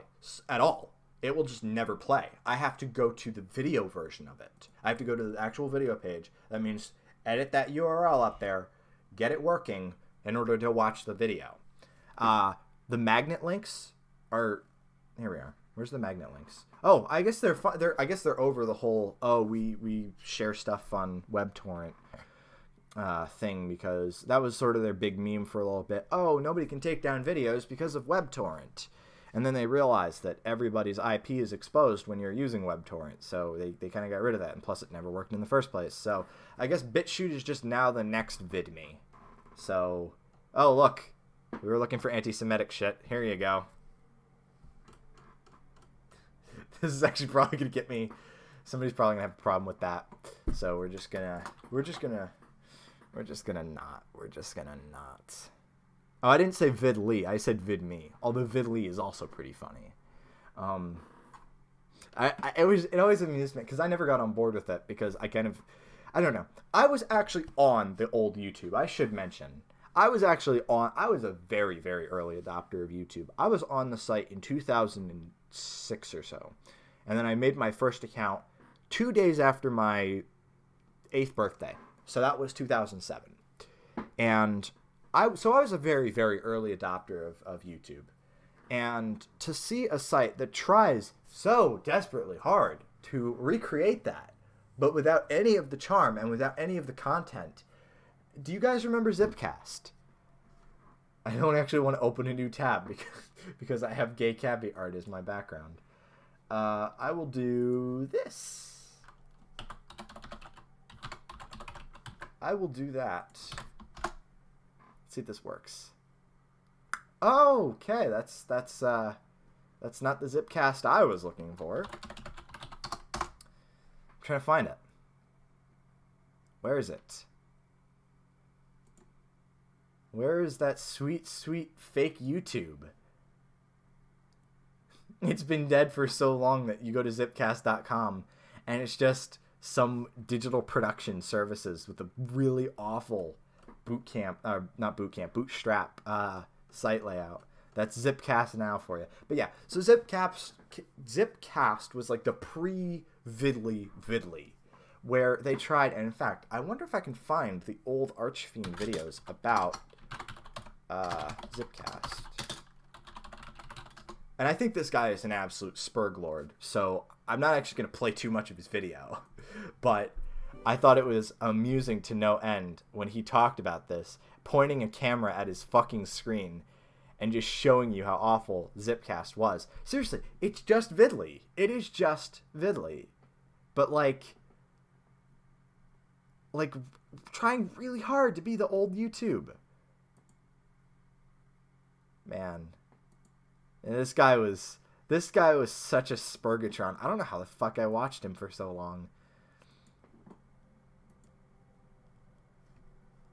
at all. It will just never play. I have to go to the video version of it. I have to go to the actual video page. That means edit that URL up there, get it working in order to watch the video. The magnet links are, here we are. Where's the magnet links? Oh, I guess they're over the whole, oh, we share stuff on WebTorrent thing, because that was sort of their big meme for a little bit. Oh, nobody can take down videos because of WebTorrent. And then they realized that everybody's IP is exposed when you're using WebTorrent, so they kind of got rid of that, and plus it never worked in the first place. So I guess BitChute is just now the next VidMe. So, oh look, we were looking for anti-Semitic shit. Here you go. This is actually probably gonna get me. Somebody's probably gonna have a problem with that. So we're just gonna not. Oh, I didn't say VidLee. I said VidMe. Although VidLee is also pretty funny. It always amused me because I never got on board with it because I don't know. I was actually on the old YouTube. I should mention. I was a very, very early adopter of YouTube. I was on the site in 2006 or so. And then I made my first account 2 days after my 8th birthday. So that was 2007. And I was a very, very early adopter of YouTube. And to see a site that tries so desperately hard to recreate that, but without any of the charm and without any of the content. Do you guys remember Zipcast? I don't actually want to open a new tab because I have gay cabbie art as my background. I will do this. I will do that. Let's see if this works. Okay, that's not the Zipcast I was looking for. I'm trying to find it. Where is it? Where is that sweet, sweet fake YouTube? It's been dead for so long that you go to zipcast.com and it's just digital production services with a really awful bootstrap site layout. That's Zipcast now for you. But yeah, so Zipcast was like the pre-Vidly, where they tried, and in fact, I wonder if I can find the old Archfiend videos about Zipcast. And I think this guy is an absolute spurg lord, so I'm not actually going to play too much of his video. But I thought it was amusing to no end when he talked about this, pointing a camera at his fucking screen and just showing you how awful Zipcast was. Seriously, it's just Vidly. It is just Vidly. But like trying really hard to be the old YouTube. Man. And this guy was such a Spurgatron. I don't know how the fuck I watched him for so long.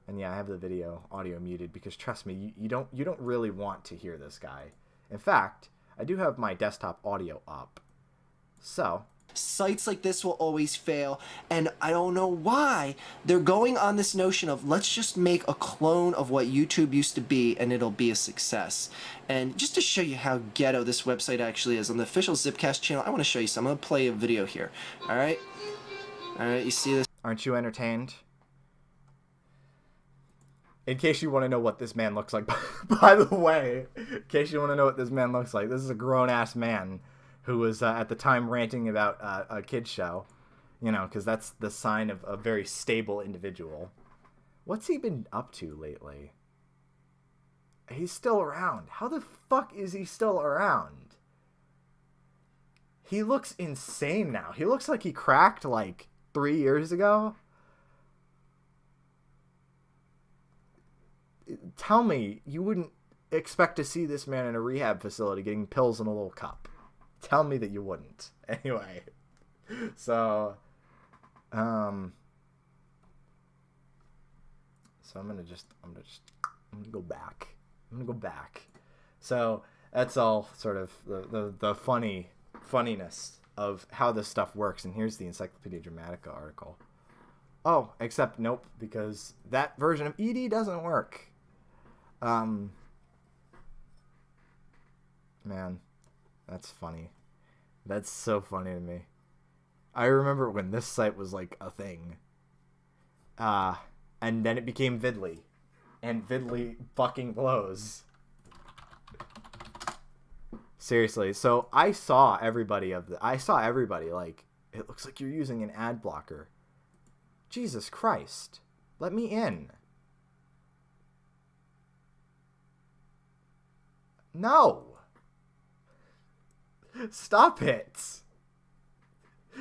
And yeah, I have the audio muted because trust me, you don't really want to hear this guy. In fact, I do have my desktop audio up. So, sites like this will always fail, and I don't know why. They're going on this notion of let's just make a clone of what YouTube used to be and it'll be a success. And just to show you how ghetto this website actually is, on the official Zipcast channel, I want to show you some. I'm going to play a video here. Alright, you see this? Aren't you entertained? In case you want to know what this man looks like, by the way, in case you want to know what this man looks like, this is a grown-ass man who was at the time ranting about a kid's show, you know, because that's the sign of a very stable individual. What's he been up to lately? He's still around. How the fuck is he still around? He looks insane now. He looks like he cracked like 3 years ago. Tell me you wouldn't expect to see this man in a rehab facility getting pills in a little cup. Tell me that you wouldn't. Anyway, so I'm gonna go back. So that's all sort of the funniness of how this stuff works. And here's the Encyclopedia Dramatica article. Oh, except nope, because that version of ED doesn't work. Man, that's funny. That's so funny to me. I remember when this site was like a thing. And then it became Vidly. And Vidly fucking blows. Seriously. So I saw everybody like, it looks like you're using an ad blocker. Jesus Christ. Let me in. No. Stop it.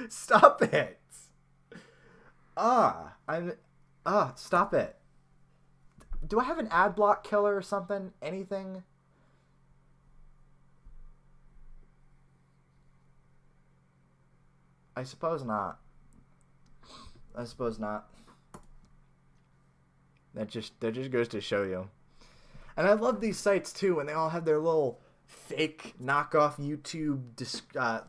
Stop it. Stop it. Do I have an ad block killer or something? Anything? I suppose not. That just goes to show you. And I love these sites too when they all have their little fake knockoff YouTube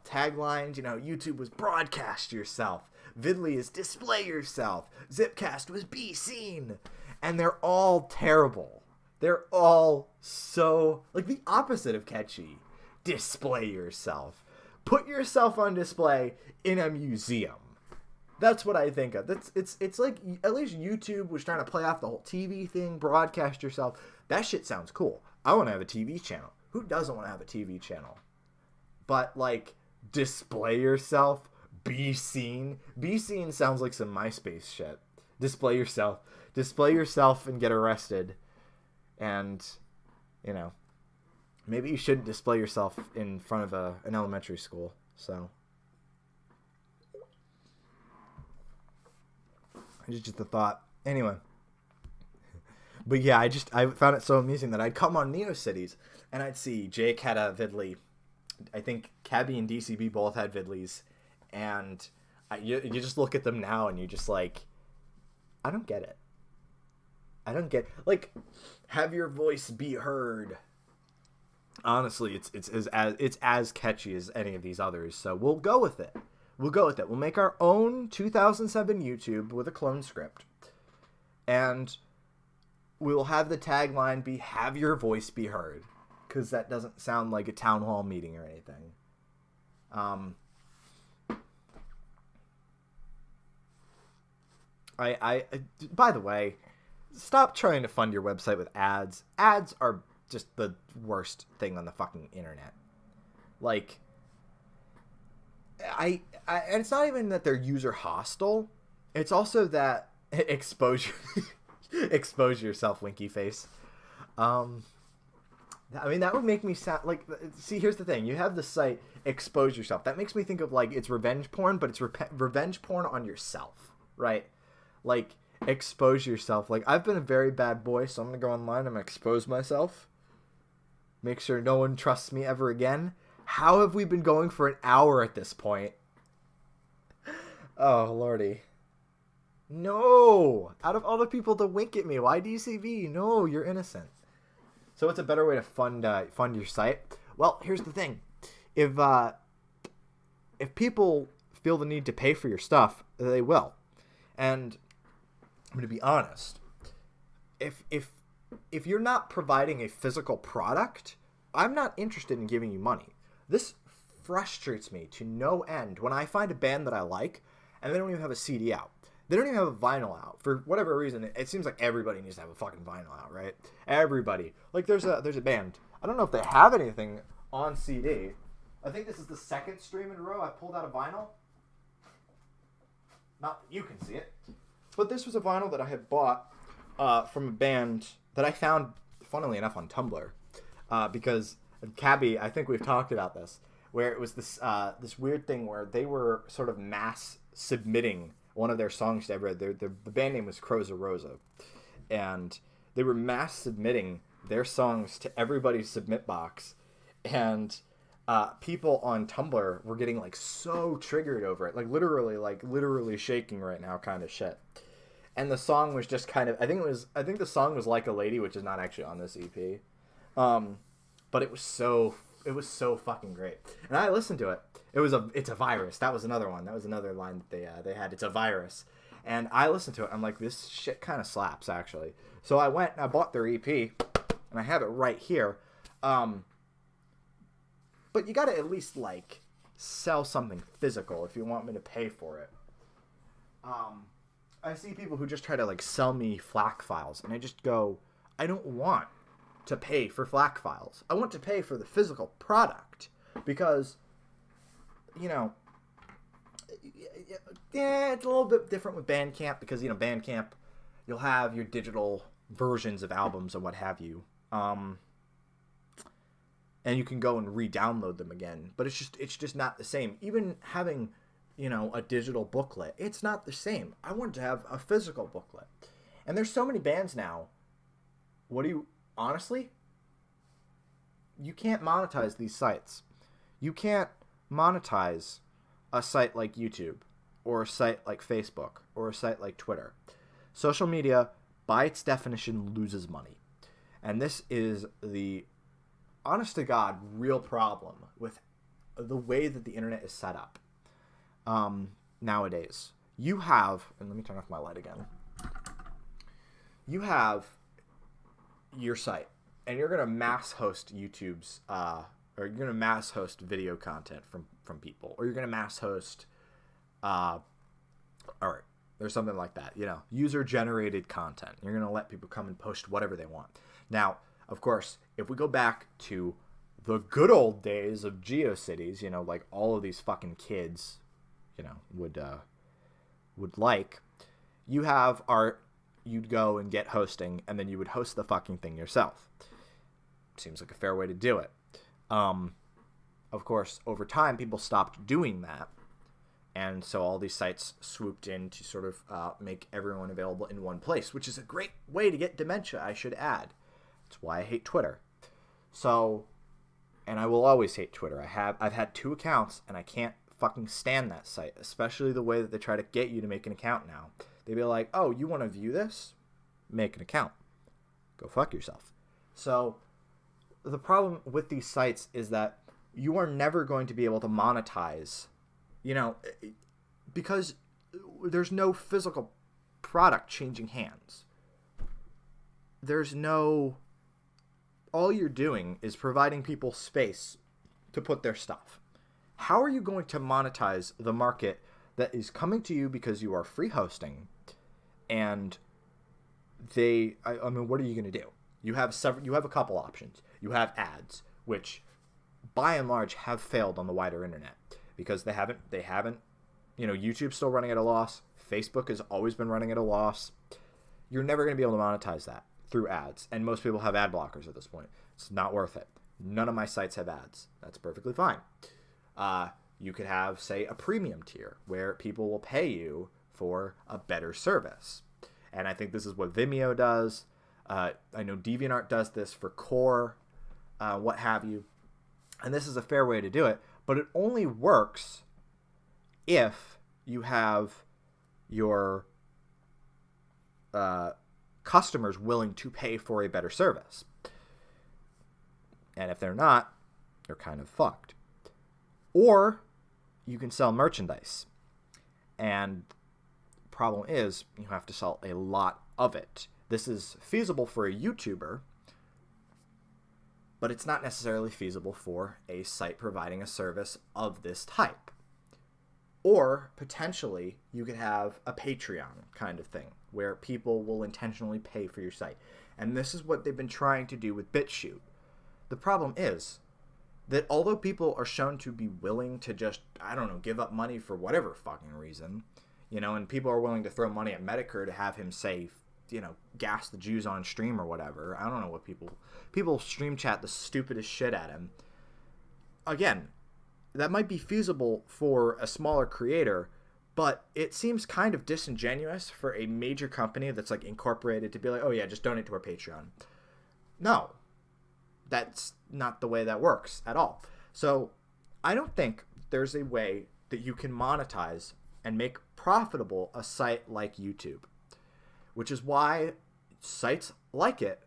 taglines. You know, YouTube was broadcast yourself. Vidly is display yourself. Zipcast was be seen. And they're all terrible. They're all so, like, the opposite of catchy. Display yourself. Put yourself on display in a museum. That's what I think of. It's like, at least YouTube was trying to play off the whole TV thing, broadcast yourself. That shit sounds cool. I want to have a TV channel. Who doesn't want to have a TV channel? But, like, display yourself, be seen. Be seen sounds like some MySpace shit. Display yourself. Display yourself and get arrested. And, you know, maybe you shouldn't display yourself in front of an elementary school. So, it's just a thought. Anyway. But yeah, I found it so amusing that I'd come on NeoCities and I'd see Jake had a Vidly. I think Cabby and DCB both had Vidleys. And you just look at them now and you just like, I don't get it. I don't get, like, have your voice be heard. Honestly, it's as catchy as any of these others, so we'll go with it. We'll make our own 2007 YouTube with a clone script. And we'll have the tagline be, have your voice be heard. Because that doesn't sound like a town hall meeting or anything. By the way, stop trying to fund your website with ads. Ads are just the worst thing on the fucking internet. Like, and it's not even that they're user hostile. It's also that expose yourself, winky face. I mean, that would make me sound like, see, here's the thing. You have the site expose yourself. That makes me think of, like, it's revenge porn, but it's revenge porn on yourself, right? Like, expose yourself. Like, I've been a very bad boy, so I'm going to go online. I'm going to expose myself. Make sure no one trusts me ever again. How have we been going for an hour at this point? Oh, lordy. No! Out of all the people to wink at me, why DCV? No, you're innocent. So what's a better way to fund your site? Well, here's the thing. If people feel the need to pay for your stuff, they will. And I'm going to be honest. If you're not providing a physical product, I'm not interested in giving you money. This frustrates me to no end when I find a band that I like and they don't even have a CD out. They don't even have a vinyl out. For whatever reason, it seems like everybody needs to have a fucking vinyl out, right? Everybody. Like, there's a band. I don't know if they have anything on CD. I think this is the second stream in a row I pulled out a vinyl. Not that you can see it. But this was a vinyl that I had bought from a band that I found, funnily enough, on Tumblr. Because Cabby, I think we've talked about this, where it was this weird thing where they were sort of mass submitting one of their songs to everybody. The band name was Croza Rosa. And they were mass submitting their songs to everybody's submit box. And people on Tumblr were getting, like, so triggered over it. Like, literally shaking right now kind of shit. And the song was just kind of, I think the song was Like a Lady, which is not actually on this EP. But it was so fucking great. And I listened to it. It's a virus. That was another one. That was another line that they had. It's a virus. And I listened to it. I'm like, this shit kind of slaps, actually. So I went and I bought their EP, and I have it right here. But you got to at least, like, sell something physical if you want me to pay for it. I see people who just try to, like, sell me FLAC files, and I just go, I don't want to pay for FLAC files. I want to pay for the physical product, because, you know, yeah, it's a little bit different with Bandcamp, because, you know, Bandcamp, you'll have your digital versions of albums and what have you, and you can go and re-download them again, but it's just not the same. Even having, you know, a digital booklet, it's not the same. I wanted to have a physical booklet. And there's so many bands now. Honestly, you can't monetize these sites. You can't monetize a site like YouTube, or a site like Facebook, or a site like Twitter. Social media, by its definition, loses money. And this is the honest to God, real problem with the way that the internet is set up nowadays. You have, and let me turn off my light again. You have your site, and you're going to mass host YouTube's, or you're going to mass host video content from people, or you're going to mass host, all right, there's something like that, you know, user-generated content. You're going to let people come and post whatever they want. Now, of course, if we go back to the good old days of GeoCities, you know, like all of these fucking kids, you know, would like, you'd go and get hosting, and then you would host the fucking thing yourself. Seems like a fair way to do it. Of course, over time, people stopped doing that, and so all these sites swooped in to sort of make everyone available in one place, which is a great way to get dementia, I should add. That's why I hate Twitter. So, and I will always hate Twitter. I've had 2 accounts, and I can't fucking stand that site, especially the way that they try to get you to make an account now. They'd be like, oh, you want to view this? Make an account. Go fuck yourself. So the problem with these sites is that you are never going to be able to monetize, you know, because there's no physical product changing hands. There's no... All you're doing is providing people space to put their stuff. How are you going to monetize the market that is coming to you because you are free hosting, and I mean, what are you going to do? You have a couple options. You have ads, which by and large have failed on the wider internet because they haven't, you know, YouTube's still running at a loss. Facebook has always been running at a loss. You're never going to be able to monetize that through ads, and most people have ad blockers at this point. It's not worth it. None of my sites have ads. That's perfectly fine. You could have, say, a premium tier where people will pay you for a better service. And I think this is what Vimeo does. I know DeviantArt does this for Core, what have you. And this is a fair way to do it, but it only works if you have your customers willing to pay for a better service. And if they're not, you're kind of fucked. Or you can sell merchandise. And the problem is you have to sell a lot of it. This is feasible for a YouTuber, but it's not necessarily feasible for a site providing a service of this type. Or potentially you could have a Patreon kind of thing where people will intentionally pay for your site. And this is what they've been trying to do with BitChute. The problem is that although people are shown to be willing to just, I don't know, give up money for whatever fucking reason, you know, and people are willing to throw money at Medicare to have him say, you know, gas the Jews on stream or whatever. I don't know what people stream chat the stupidest shit at him. Again, that might be feasible for a smaller creator, but it seems kind of disingenuous for a major company that's like incorporated to be like, oh yeah, just donate to our Patreon. No, that's not the way that works at all. So I don't think there's a way that you can monetize and make profitable a site like YouTube, which is why sites like it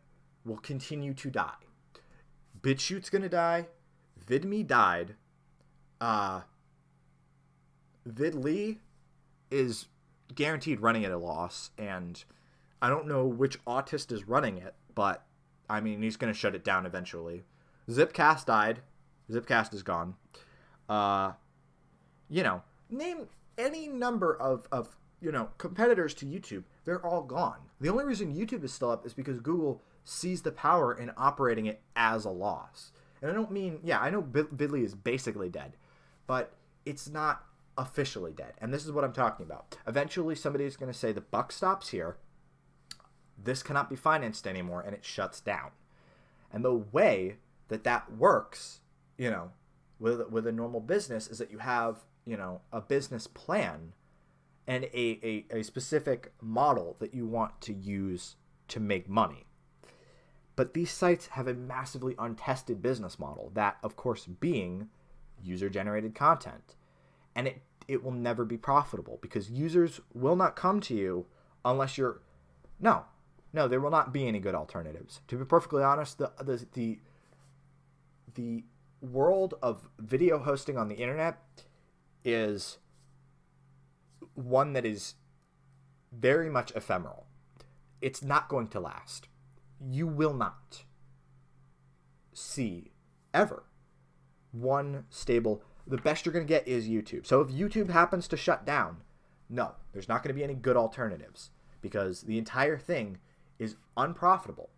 will continue to die. BitChute's gonna die. VidMe died. Vidly is guaranteed running at a loss, and I don't know which autist is running it, but I mean, he's going to shut it down eventually. Zipcast died. Zipcast is gone. You know, name any number of you know, competitors to YouTube. They're all gone. The only reason YouTube is still up is because Google sees the power in operating it as a loss. And I don't mean, yeah, I know Vidly is basically dead, but it's not officially dead. And this is what I'm talking about. Eventually, somebody is going to say the buck stops here. This cannot be financed anymore, and it shuts down. And the way that that works, you know, with a normal business is that you have, you know, a business plan and a specific model that you want to use to make money. But these sites have a massively untested business model, that, of course, being user-generated content. And it will never be profitable because users will not come to you unless you're... No, there will not be any good alternatives. To be perfectly honest, the the world of video hosting on the internet is one that is very much ephemeral. It's not going to last. You will not see ever one stable. The best you're going to get is YouTube. So if YouTube happens to shut down, no, there's not going to be any good alternatives because the entire thing is unprofitable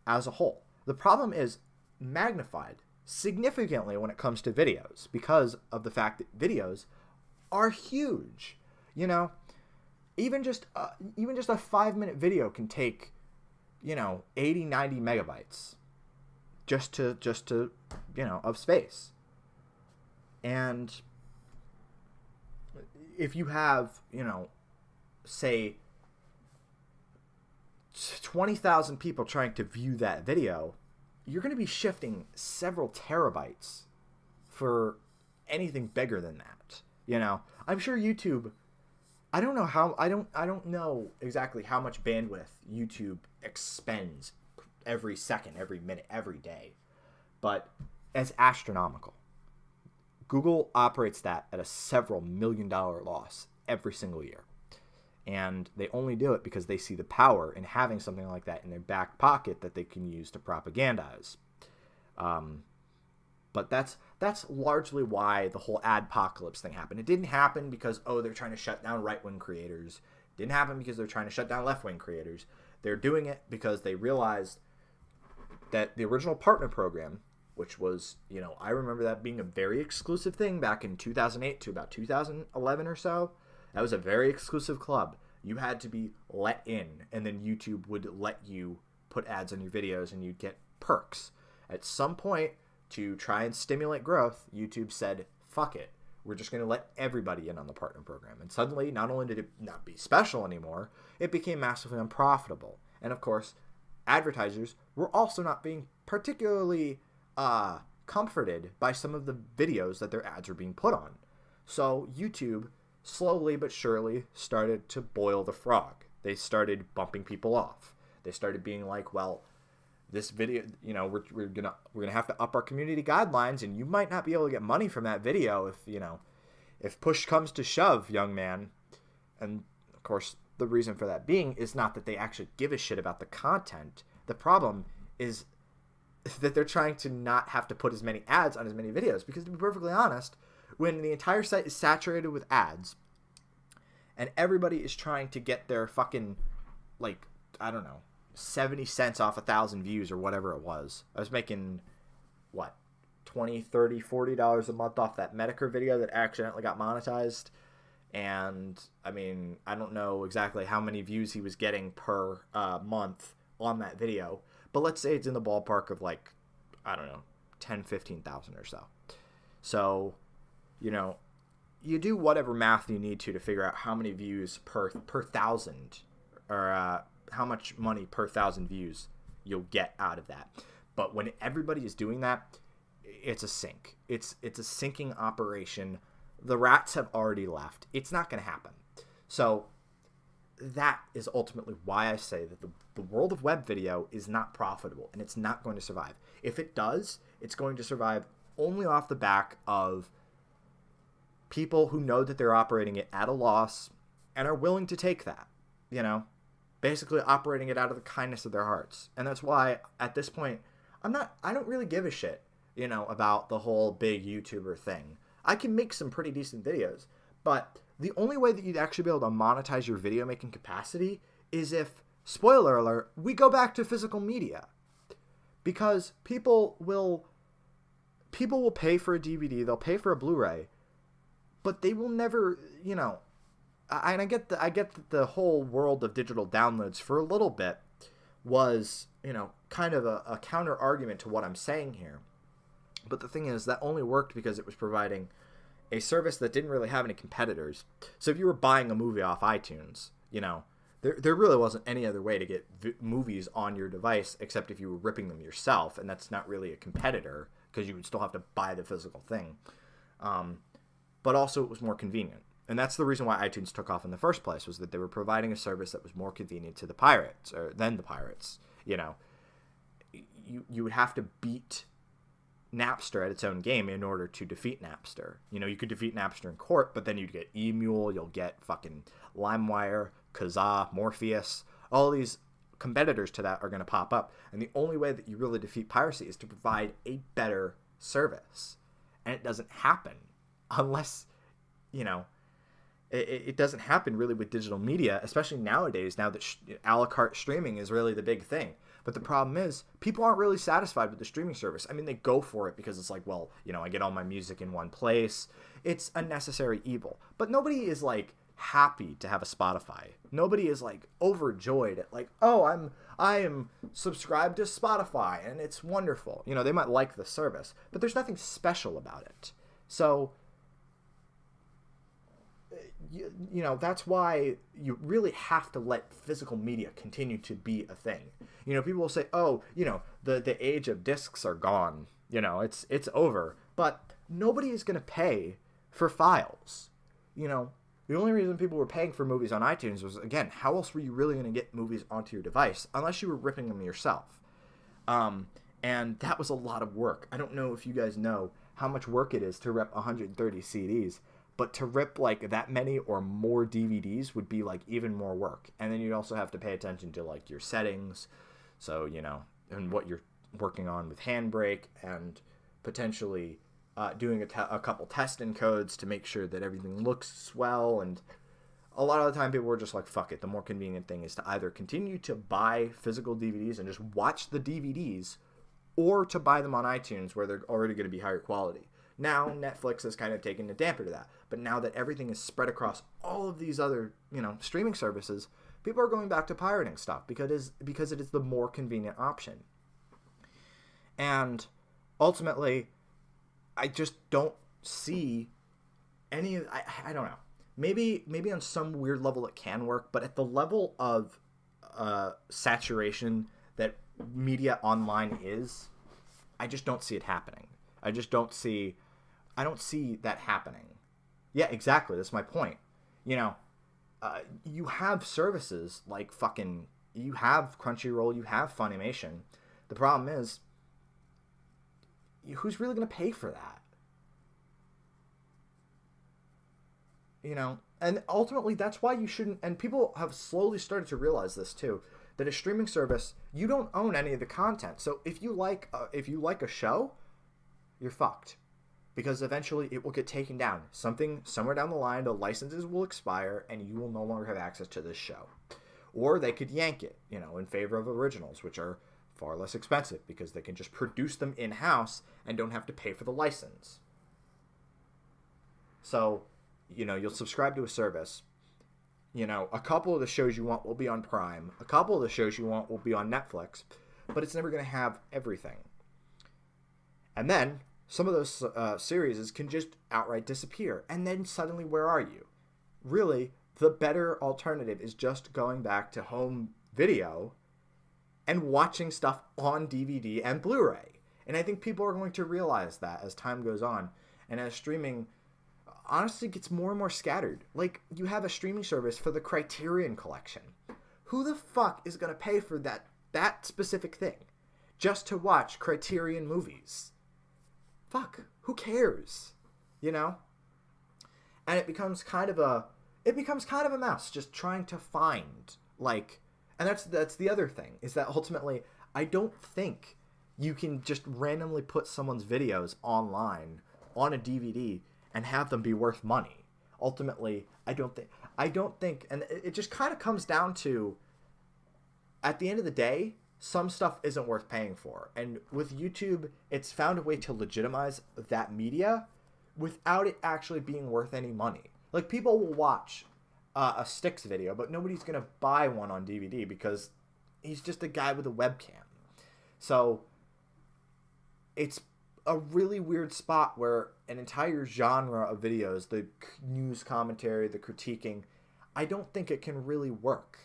as a whole. The problem is magnified significantly when it comes to videos because of the fact that videos are huge. You know, even just a 5-minute video can take, 80, 90 megabytes just to of space. And if you have, say 20,000 people trying to view that video, you're going to be shifting several terabytes for anything bigger than that. I'm sure YouTube, I don't know exactly how much bandwidth YouTube expends every second, every minute, every day, but it's astronomical. Google operates that at a several $million loss every single year. And they only do it because they see the power in having something like that in their back pocket that they can use to propagandize. But that's largely why the whole adpocalypse thing happened. It didn't happen because, they're trying to shut down right-wing creators. It didn't happen because they're trying to shut down left-wing creators. They're doing it because they realized that the original partner program, which was, I remember that being a very exclusive thing back in 2008 to about 2011 or so. That was a very exclusive club. You had to be let in, and then YouTube would let you put ads on your videos, and you'd get perks. At some point, to try and stimulate growth, YouTube said, fuck it. We're just going to let everybody in on the partner program. And suddenly, not only did it not be special anymore, it became massively unprofitable. And of course, advertisers were also not being particularly comforted by some of the videos that their ads were being put on. So YouTube slowly but surely started to boil the frog. They started bumping people off. They started being like, well, this video, we're gonna have to up our community guidelines, and you might not be able to get money from that video if push comes to shove, young man. And of course, the reason for that being is not that they actually give a shit about the content. The problem is that they're trying to not have to put as many ads on as many videos, because to be perfectly honest, when the entire site is saturated with ads and everybody is trying to get their fucking, 70 cents off 1,000 views or whatever it was. I was making, $20, $30, $40 a month off that Medicare video that accidentally got monetized. And, I don't know exactly how many views he was getting per month on that video. But let's say it's in the ballpark of 10, 15,000 or so. So, you do whatever math you need to figure out how many views per thousand, or how much money per 1,000 views you'll get out of that. But when everybody is doing that, it's a sink. It's a sinking operation. The rats have already left. It's not going to happen. So that is ultimately why I say that the world of web video is not profitable, and it's not going to survive. If it does, it's going to survive only off the back of people who know that they're operating it at a loss and are willing to take that, basically operating it out of the kindness of their hearts. And that's why at this point, I don't really give a shit, about the whole big YouTuber thing. I can make some pretty decent videos, but the only way that you'd actually be able to monetize your video making capacity is if, spoiler alert, we go back to physical media. Because people will pay for a DVD, they'll pay for a Blu-ray, but they will never, and I get that the whole world of digital downloads for a little bit was, kind of a counter argument to what I'm saying here. But the thing is, that only worked because it was providing a service that didn't really have any competitors. So if you were buying a movie off iTunes, there really wasn't any other way to get movies on your device except if you were ripping them yourself, and that's not really a competitor because you would still have to buy the physical thing. But also it was more convenient. And that's the reason why iTunes took off in the first place, was that they were providing a service that was more convenient to the pirates, or than the pirates. You would have to beat Napster at its own game in order to defeat Napster. You know, you could defeat Napster in court, but then you'd get Emule, you'll get fucking LimeWire, Kazaa, Morpheus. All these competitors to that are going to pop up. And the only way that you really defeat piracy is to provide a better service. And it doesn't happen unless, you know, it doesn't happen really with digital media, especially nowadays, now that a la carte streaming is really the big thing. But the problem is, people aren't really satisfied with the streaming service. I mean, they go for it because it's like, well, you know, I get all my music in one place. It's a necessary evil. But nobody is, like, happy to have a Spotify. Nobody is, like, overjoyed at, like, oh, I am subscribed to Spotify, and it's wonderful. You know, they might like the service, but there's nothing special about it. So, you know, that's why you really have to let physical media continue to be a thing. You know, people will say, oh, you know, the age of discs are gone. You know, it's over. But nobody is going to pay for files. You know, the only reason people were paying for movies on iTunes was, again, how else were you really going to get movies onto your device unless you were ripping them yourself? And that was a lot of work. I don't know if you guys know how much work it is to rip 130 CDs. But to rip, like, that many or more DVDs would be, like, even more work. And then you'd also have to pay attention to, like, your settings. So, you know, and what you're working on with Handbrake, and potentially doing a couple test encodes to make sure that everything looks well. And a lot of the time people were just like, fuck it. The more convenient thing is to either continue to buy physical DVDs and just watch the DVDs, or to buy them on iTunes where they're already going to be higher quality. Now, Netflix has kind of taken a damper to that. But now that everything is spread across all of these other, you know, streaming services, people are going back to pirating stuff because it is the more convenient option. And ultimately, I just don't see any of... I don't know. Maybe on some weird level it can work, but at the level of saturation that media online is, I just don't see it happening. I don't see that happening. Yeah, exactly. That's my point. You know, you have services like you have Crunchyroll, you have Funimation. The problem is, who's really going to pay for that? You know, and ultimately that's why you shouldn't, and people have slowly started to realize this too, that a streaming service, you don't own any of the content. So if you like a show, you're fucked. Because eventually it will get taken down. Somewhere down the line, the licenses will expire and you will no longer have access to this show. Or they could yank it, you know, in favor of originals, which are far less expensive because they can just produce them in-house and don't have to pay for the license. So, you know, you'll subscribe to a service. You know, a couple of the shows you want will be on Prime. A couple of the shows you want will be on Netflix. But it's never going to have everything. And then some of those series can just outright disappear. And then suddenly, where are you? Really, the better alternative is just going back to home video and watching stuff on DVD and Blu-ray. And I think people are going to realize that as time goes on. And as streaming honestly gets more and more scattered. Like, you have a streaming service for the Criterion Collection. Who the fuck is going to pay for that specific thing? Just to watch Criterion movies? Fuck, who cares? You know? And it becomes kind of a mess just trying to find, like, and that's the other thing, is that ultimately I don't think you can just randomly put someone's videos online on a DVD and have them be worth money. Ultimately, I don't think, and it just kind of comes down to, at the end of the day, some stuff isn't worth paying for. And with YouTube, it's found a way to legitimize that media without it actually being worth any money. Like, people will watch a Styx video, but nobody's going to buy one on DVD because he's just a guy with a webcam. So it's a really weird spot where an entire genre of videos, the news commentary, the critiquing, I don't think it can really work.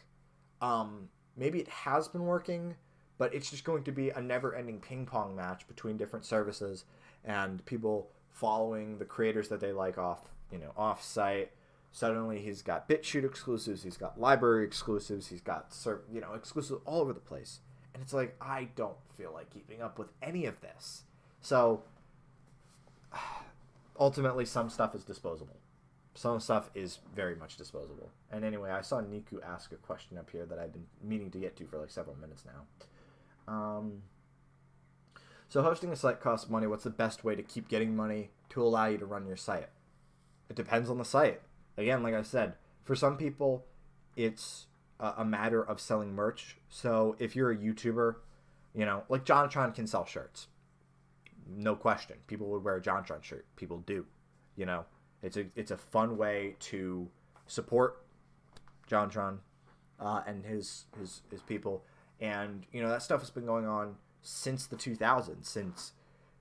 Maybe it has been working, but it's just going to be a never-ending ping-pong match between different services and people following the creators that they like off-site. Suddenly he's got BitChute exclusives, he's got library exclusives, he's got exclusives all over the place. And it's like, I don't feel like keeping up with any of this. So ultimately some stuff is disposable. Some stuff is very much disposable. And anyway, I saw Niku ask a question up here that I've been meaning to get to for like several minutes now. So hosting a site costs money. What's the best way to keep getting money to allow you to run your site? It depends on the site. Again, like I said, for some people, it's a matter of selling merch. So if you're a YouTuber, you know, like JonTron can sell shirts. No question. People would wear a JonTron shirt. People do. You know, it's a fun way to support JonTron and his people. And, you know, that stuff has been going on since the 2000s, since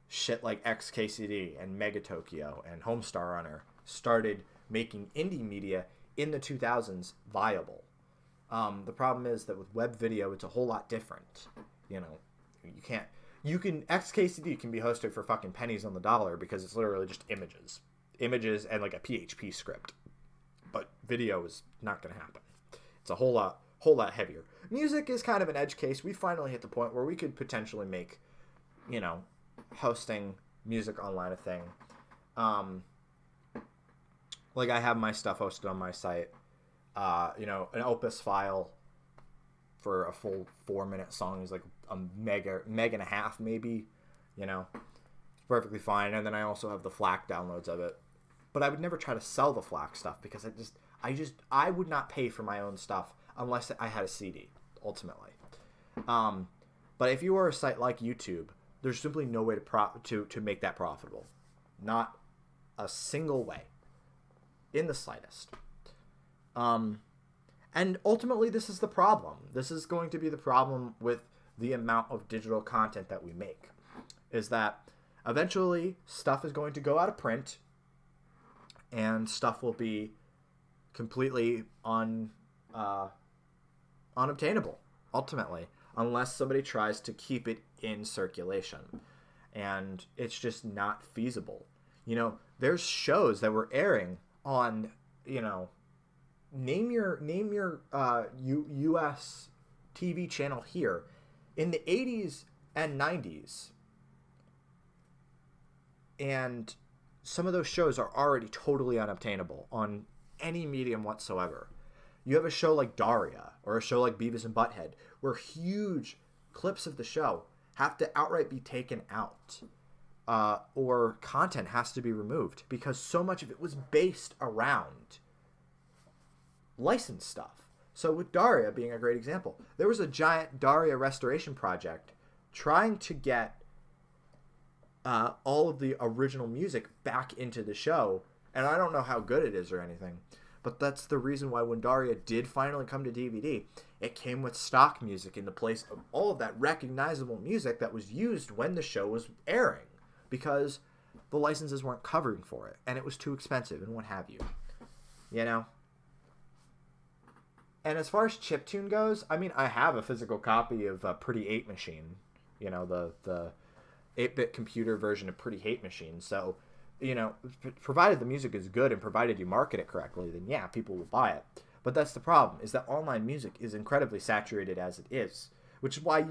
shit like XKCD and Mega Tokyo and Homestar Runner started making indie media in the 2000s viable. The problem is that with web video, it's a whole lot different. You know, XKCD can be hosted for fucking pennies on the dollar because it's literally just images and like a PHP script. But video is not going to happen. It's a whole lot heavier. Music is kind of an edge case. We finally hit the point where we could potentially make, you know, hosting music online a thing. Like I have my stuff hosted on my site. You know, an Opus file for a full 4-minute song is like a mega and a half, maybe. You know, it's perfectly fine. And then I also have the FLAC downloads of it. But I would never try to sell the FLAC stuff because I would not pay for my own stuff unless I had a CD, ultimately. But if you are a site like YouTube, there's simply no way to make that profitable. Not a single way. In the slightest. And ultimately, this is the problem. This is going to be the problem with the amount of digital content that we make. Is that eventually stuff is going to go out of print and stuff will be completely unobtainable, ultimately, unless somebody tries to keep it in circulation. And it's just not feasible. You know, there's shows that were airing on, you know, name your U.S. TV channel here in the 80s and 90s. And some of those shows are already totally unobtainable on any medium whatsoever. You have a show like Daria or a show like Beavis and Butthead where huge clips of the show have to outright be taken out. Or content has to be removed because so much of it was based around licensed stuff. So with Daria being a great example, there was a giant Daria restoration project trying to get all of the original music back into the show. And I don't know how good it is or anything, but that's the reason why when Daria did finally come to DVD, it came with stock music in the place of all of that recognizable music that was used when the show was airing. Because the licenses weren't covering for it, and it was too expensive, and what have you. You know? And as far as chiptune goes, I mean, I have a physical copy of Pretty Hate Machine. You know, the 8-bit computer version of Pretty Hate Machine. So, you know, provided the music is good and provided you market it correctly, then yeah, people will buy it. But that's the problem, is that online music is incredibly saturated as it is. Which is why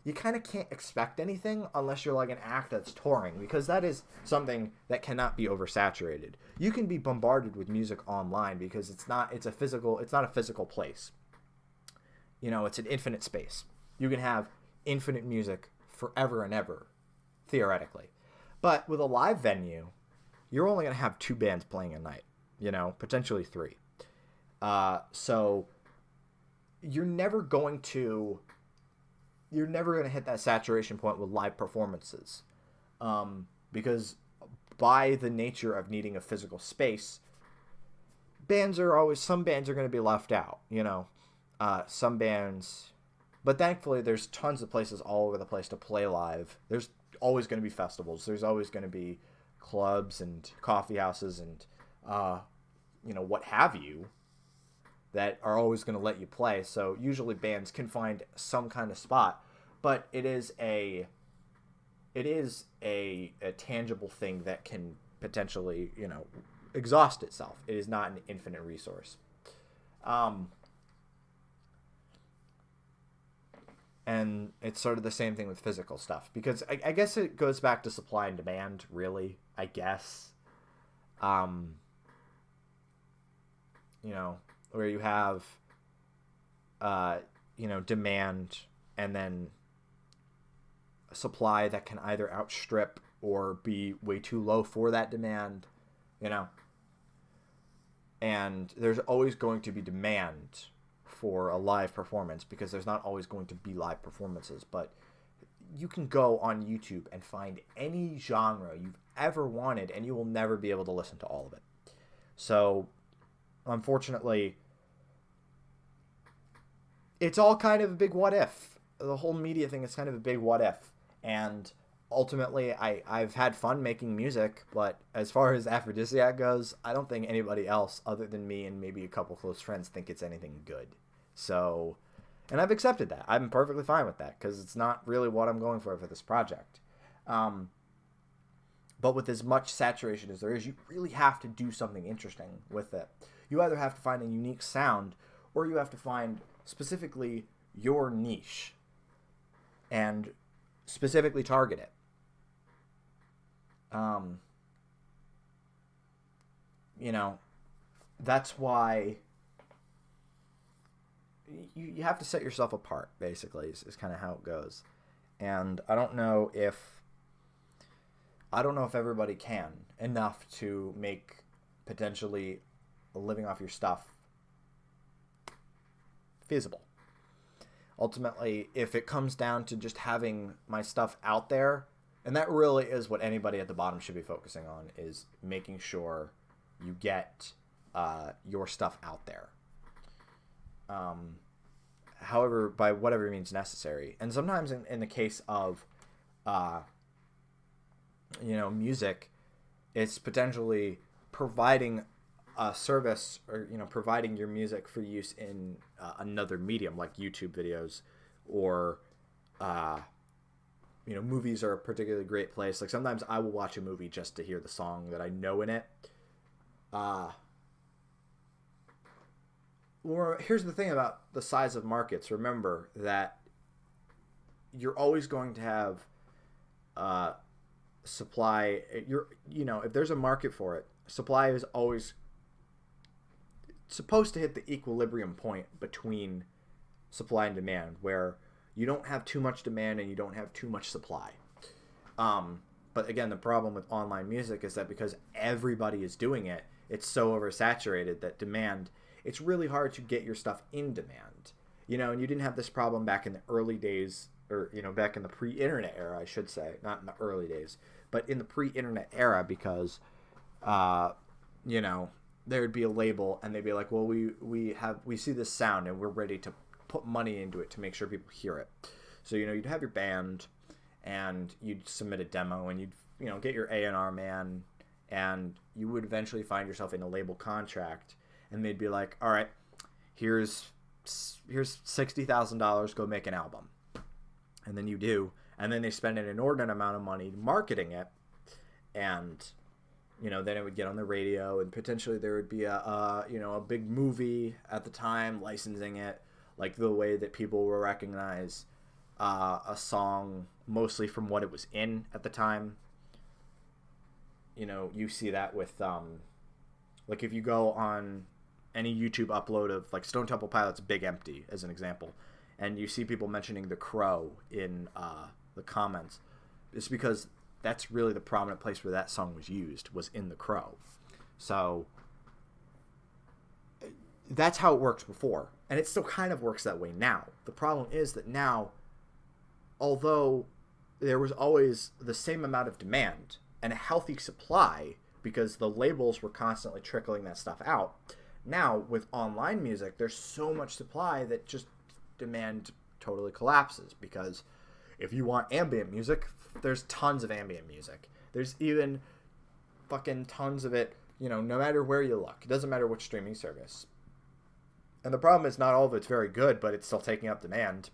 you kind of can't expect anything unless you're like an act that's touring, because that is something that cannot be oversaturated. You can be bombarded with music online because it's not a physical place. You know, it's an infinite space. You can have infinite music forever and ever, theoretically. But with a live venue, you're only going to have 2 bands playing a night, you know, potentially 3. So you're never going to hit that saturation point with live performances, because by the nature of needing a physical space, some bands are going to be left out, you know, some bands, but thankfully there's tons of places all over the place to play live. There's always going to be festivals. There's always going to be clubs and coffee houses and, you know, what have you, that are always going to let you play. So usually bands can find some kind of spot, but it is a tangible thing that can potentially, you know, exhaust itself. It is not an infinite resource. And it's sort of the same thing with physical stuff, because I guess it goes back to supply and demand, really, I guess. You know, where you have, you know, demand and then supply that can either outstrip or be way too low for that demand, you know. And there's always going to be demand for a live performance, because there's not always going to be live performances. But you can go on YouTube and find any genre you've ever wanted, and you will never be able to listen to all of it. So, unfortunately, it's all kind of a big what if. The whole media thing is kind of a big what if. And ultimately, I've had fun making music, but as far as Aphrodisiac goes, I don't think anybody else other than me and maybe a couple close friends think it's anything good. So, and I've accepted that. I'm perfectly fine with that, because it's not really what I'm going for this project. But with as much saturation as there is, you really have to do something interesting with it. You either have to find a unique sound, or you have to find specifically your niche and specifically target it. You know, that's why you have to set yourself apart, basically, is kind of how it goes. And I don't know if everybody can enough to make potentially a living off your stuff feasible. Ultimately, if it comes down to just having my stuff out there, and that really is what anybody at the bottom should be focusing on, is making sure you get your stuff out there. However, by whatever means necessary. And sometimes in the case of, you know, music, it's potentially providing a service, or, you know, providing your music for use in another medium, like YouTube videos, or, you know, movies are a particularly great place. Like, sometimes I will watch a movie just to hear the song that I know in it. Or here's the thing about the size of markets. Remember that you're always going to have supply. You know, if there's a market for it, supply is always supposed to hit the equilibrium point between supply and demand, where you don't have too much demand and you don't have too much supply. But again, the problem with online music is that because everybody is doing it, it's so oversaturated that demand, it's really hard to get your stuff in demand. You know, and you didn't have this problem back in the early days, or, you know, back in the pre-internet era, I should say, not in the early days, but in the pre-internet era, because, you know, there would be a label and they'd be like, well, we see this sound and we're ready to put money into it to make sure people hear it. So, you know, you'd have your band and you'd submit a demo and you'd, you know, get your A&R man, and you would eventually find yourself in a label contract, and they'd be like, all right, here's $60,000, go make an album. And then you do, and then they spend an inordinate amount of money marketing it, and, you know, then it would get on the radio, and potentially there would be a big movie at the time licensing it, like the way that people will recognize a song mostly from what it was in at the time. You know, you see that with, like, if you go on any YouTube upload of, like, Stone Temple Pilots' Big Empty, as an example, and you see people mentioning The Crow in the comments, it's because that's really the prominent place where that song was used, was in The Crow. So that's how it worked before, and it still kind of works that way now. The problem is that now, although there was always the same amount of demand and a healthy supply, because the labels were constantly trickling that stuff out, now with online music, there's so much supply that just demand totally collapses. Because if you want ambient music, there's tons of ambient music. There's even fucking tons of it, you know, no matter where you look. It doesn't matter which streaming service. And the problem is not all of it's very good, but it's still taking up demand.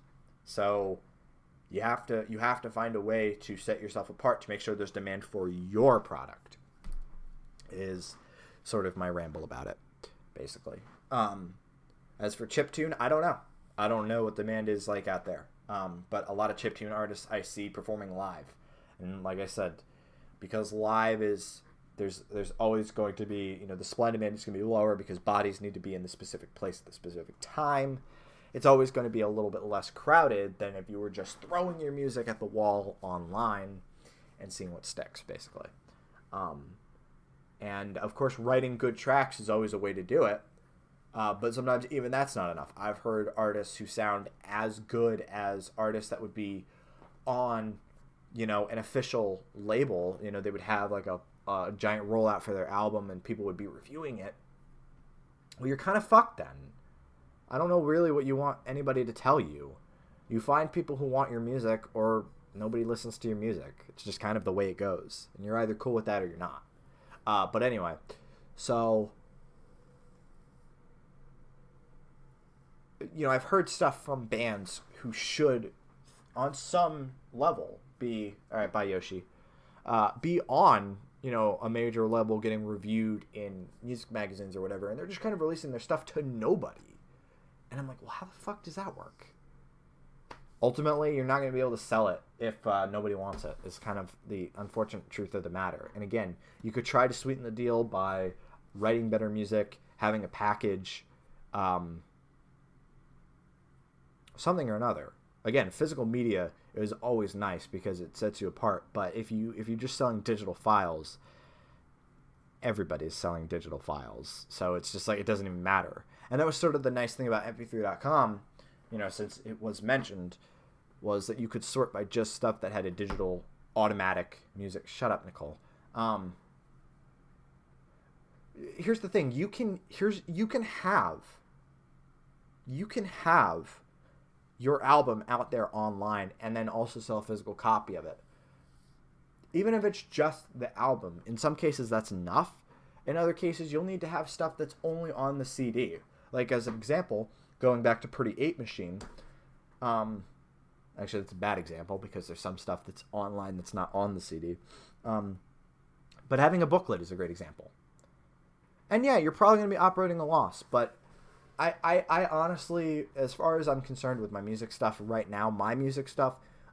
So you have to find a way to set yourself apart to make sure there's demand for your product, is sort of my ramble about it, basically. As for chiptune, I don't know. I don't know what demand is like out there. But a lot of chiptune artists I see performing live. And like I said, because live is, there's always going to be, you know, the supply and demand is going to be lower because bodies need to be in the specific place at the specific time. It's always going to be a little bit less crowded than if you were just throwing your music at the wall online and seeing what sticks, basically. And of course, writing good tracks is always a way to do it. But sometimes even that's not enough. I've heard artists who sound as good as artists that would be on, you know, an official label. You know, they would have like a giant rollout for their album and people would be reviewing it. Well, you're kind of fucked then. I don't know really what you want anybody to tell you. You find people who want your music or nobody listens to your music. It's just kind of the way it goes. And you're either cool with that or you're not. But anyway, so, you know, I've heard stuff from bands who should, on some level, be, all right, bye Yoshi, be on, you know, a major level, getting reviewed in music magazines or whatever, and they're just kind of releasing their stuff to nobody. And I'm like, well, how the fuck does that work? Ultimately, you're not going to be able to sell it if nobody wants it. It's kind of the unfortunate truth of the matter. And again, you could try to sweeten the deal by writing better music, having a package, something or another. Again, physical media is always nice because it sets you apart. But if you're just selling digital files, everybody's selling digital files. So it's just like, it doesn't even matter. And that was sort of the nice thing about mp3.com, you know, since it was mentioned, was that you could sort by just stuff that had a digital automatic music. Shut up, Nicole. Here's the thing. You can have your album out there online and then also sell a physical copy of it. Even if it's just the album. In some cases, that's enough. In other cases, you'll need to have stuff that's only on the CD. Like, as an example, going back to Pretty 8 Machine, actually, that's a bad example because there's some stuff that's online that's not on the CD. But having a booklet is a great example. And yeah, you're probably going to be operating a loss, but I honestly, as far as I'm concerned with my music stuff right now,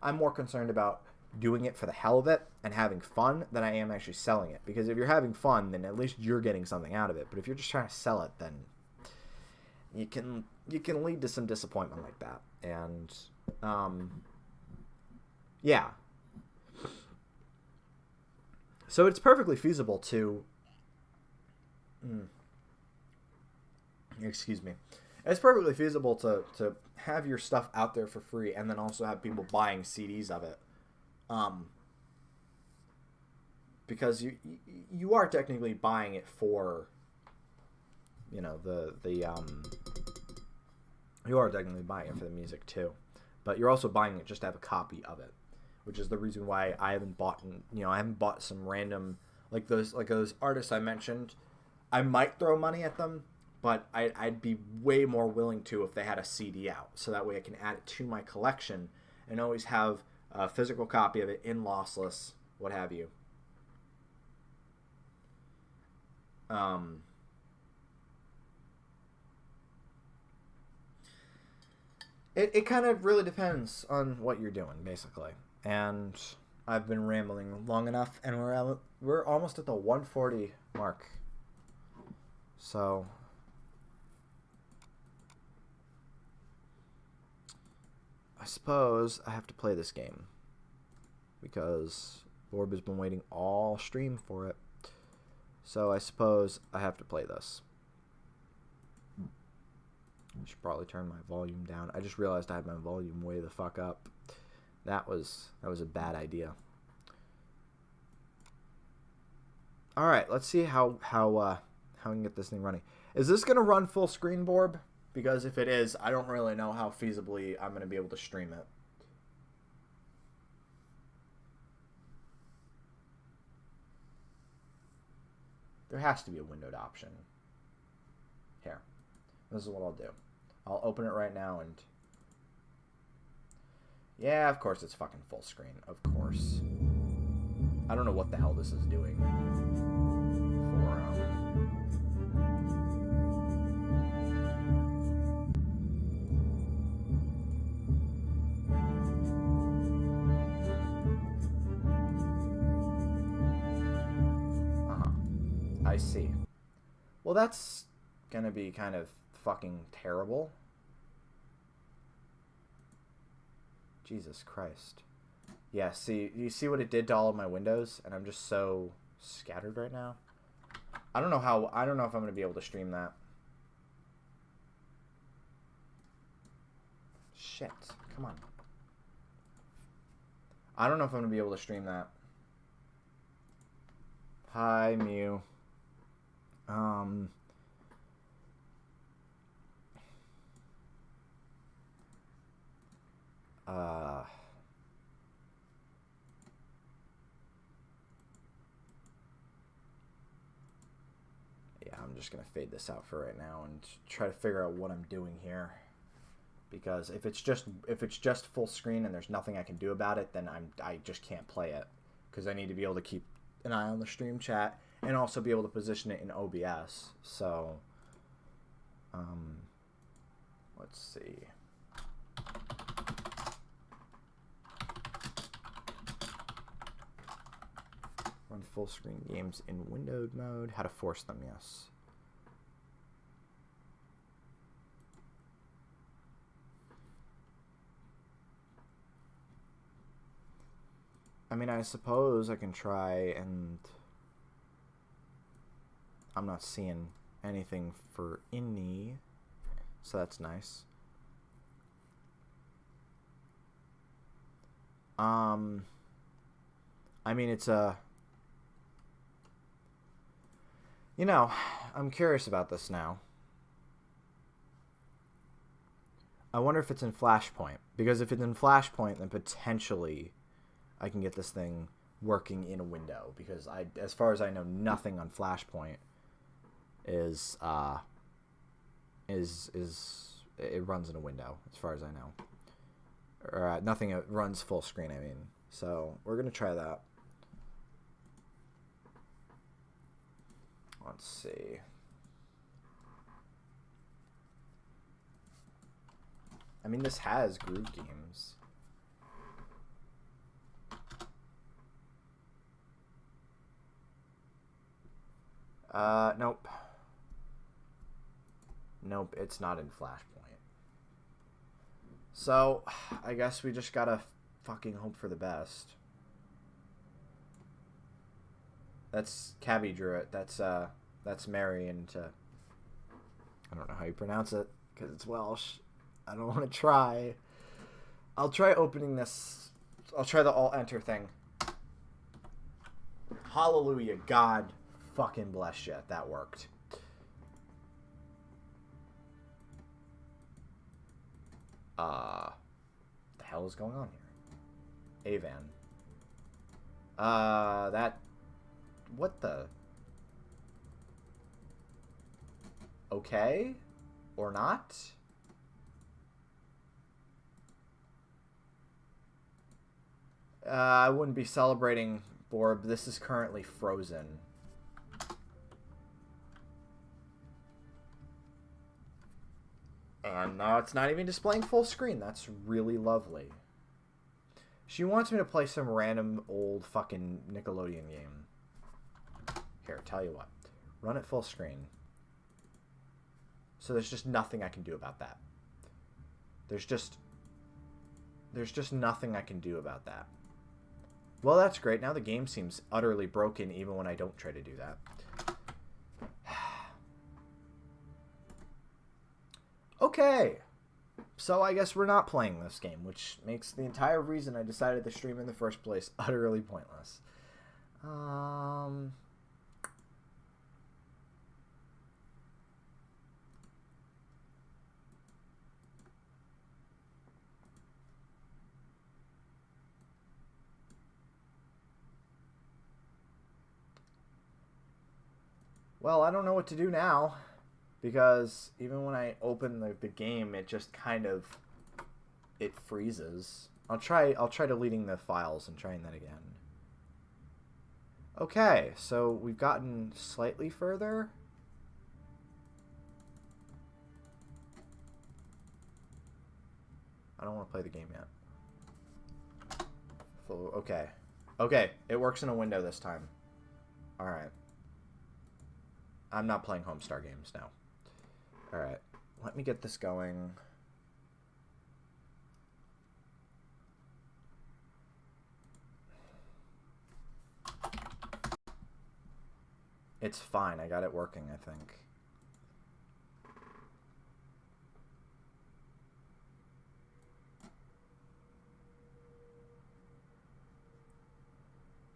I'm more concerned about doing it for the hell of it and having fun than I am actually selling it. Because if you're having fun, then at least you're getting something out of it. But if you're just trying to sell it, then you can lead to some disappointment like that. And yeah. So it's perfectly feasible to excuse me. It's perfectly feasible to have your stuff out there for free and then also have people buying CDs of it. Because you are technically buying it for, you know, you are technically buying it for the music too, but you're also buying it just to have a copy of it, which is the reason why I haven't bought some random, like those artists I mentioned. I might throw money at them, but I'd be way more willing to if they had a CD out, so that way I can add it to my collection and always have a physical copy of it in lossless, what have you. It kind of really depends on what you're doing, basically. And I've been rambling long enough, and we're almost at the 140 mark. So I suppose I have to play this game because Orb has been waiting all stream for it. So I suppose I have to play this. I should probably turn my volume down. I just realized I had my volume way the fuck up. That was a bad idea. All right, let's see how we can get this thing running. Is this gonna run full screen, Borb? Because if it is, I don't really know how feasibly I'm gonna be able to stream it. There has to be a windowed option. Here. This is what I'll do. I'll open it right now and... Yeah, of course it's fucking full screen. Of course. I don't know what the hell this is doing. I see. Well, that's gonna be kind of fucking terrible. Jesus Christ. Yeah, see, you see what it did to all of my windows, and I'm just so scattered right now. I don't know if I'm gonna be able to stream that. Shit, come on. I don't know if I'm gonna be able to stream that. Hi, Mew. Yeah, I'm just gonna fade this out for right now and try to figure out what I'm doing here. Because if it's just full screen and there's nothing I can do about it, then I just can't play it. Because I need to be able to keep an eye on the stream chat and also be able to position it in OBS. So, let's see. Run full screen games in windowed mode. How to force them, yes. I mean, I suppose I can try and... I'm not seeing anything for any, so that's nice. I mean, it's a... You know, I'm curious about this now. I wonder if it's in Flashpoint. Because if it's in Flashpoint, then potentially I can get this thing working in a window. Because as far as I know, nothing on Flashpoint is it runs in a window, as far as I know. Or nothing runs full screen, I mean. So we're going to try that. Let's see. I mean, this has Groove Games. Nope. Nope, it's not in Flashpoint. So, I guess we just gotta fucking hope for the best. That's Cabby drew it. That's Mary and I don't know how you pronounce it because it's Welsh. I don't want to try. I'll try opening this. I'll try the alt enter thing. Hallelujah, God fucking bless you. That worked. The hell is going on here? Avan. That. What the? Okay? Or not? I wouldn't be celebrating, Borb. This is currently frozen. And now it's not even displaying full screen. That's really lovely. She wants me to play some random old fucking Nickelodeon game. Here, tell you what. Run it full screen. So there's just nothing I can do about that. There's just nothing I can do about that. Well, that's great. Now the game seems utterly broken even when I don't try to do that. Okay. So I guess we're not playing this game, which makes the entire reason I decided to stream in the first place utterly pointless. Well, I don't know what to do now, because even when I open the game, it just kind of, it freezes. I'll try deleting the files and trying that again. Okay, so we've gotten slightly further. I don't want to play the game yet. Okay. Okay, it works in a window this time. Alright. I'm not playing Homestar games now. Alright, let me get this going. It's fine, I got it working, I think.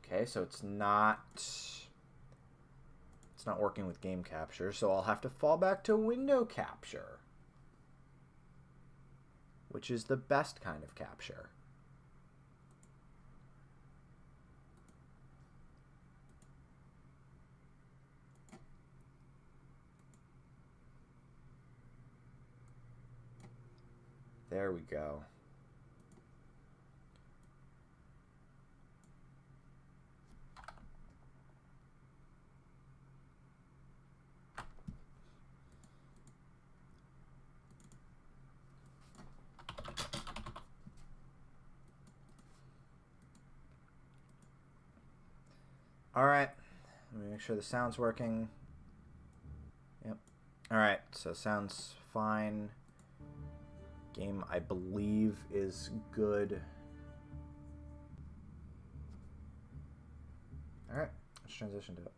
Okay, so it's not working with game capture, so I'll have to fall back to window capture, which is the best kind of capture. There we go. Alright, let me make sure the sound's working. Yep. Alright, so sound's fine. Game, I believe, is good. Alright, let's transition to it.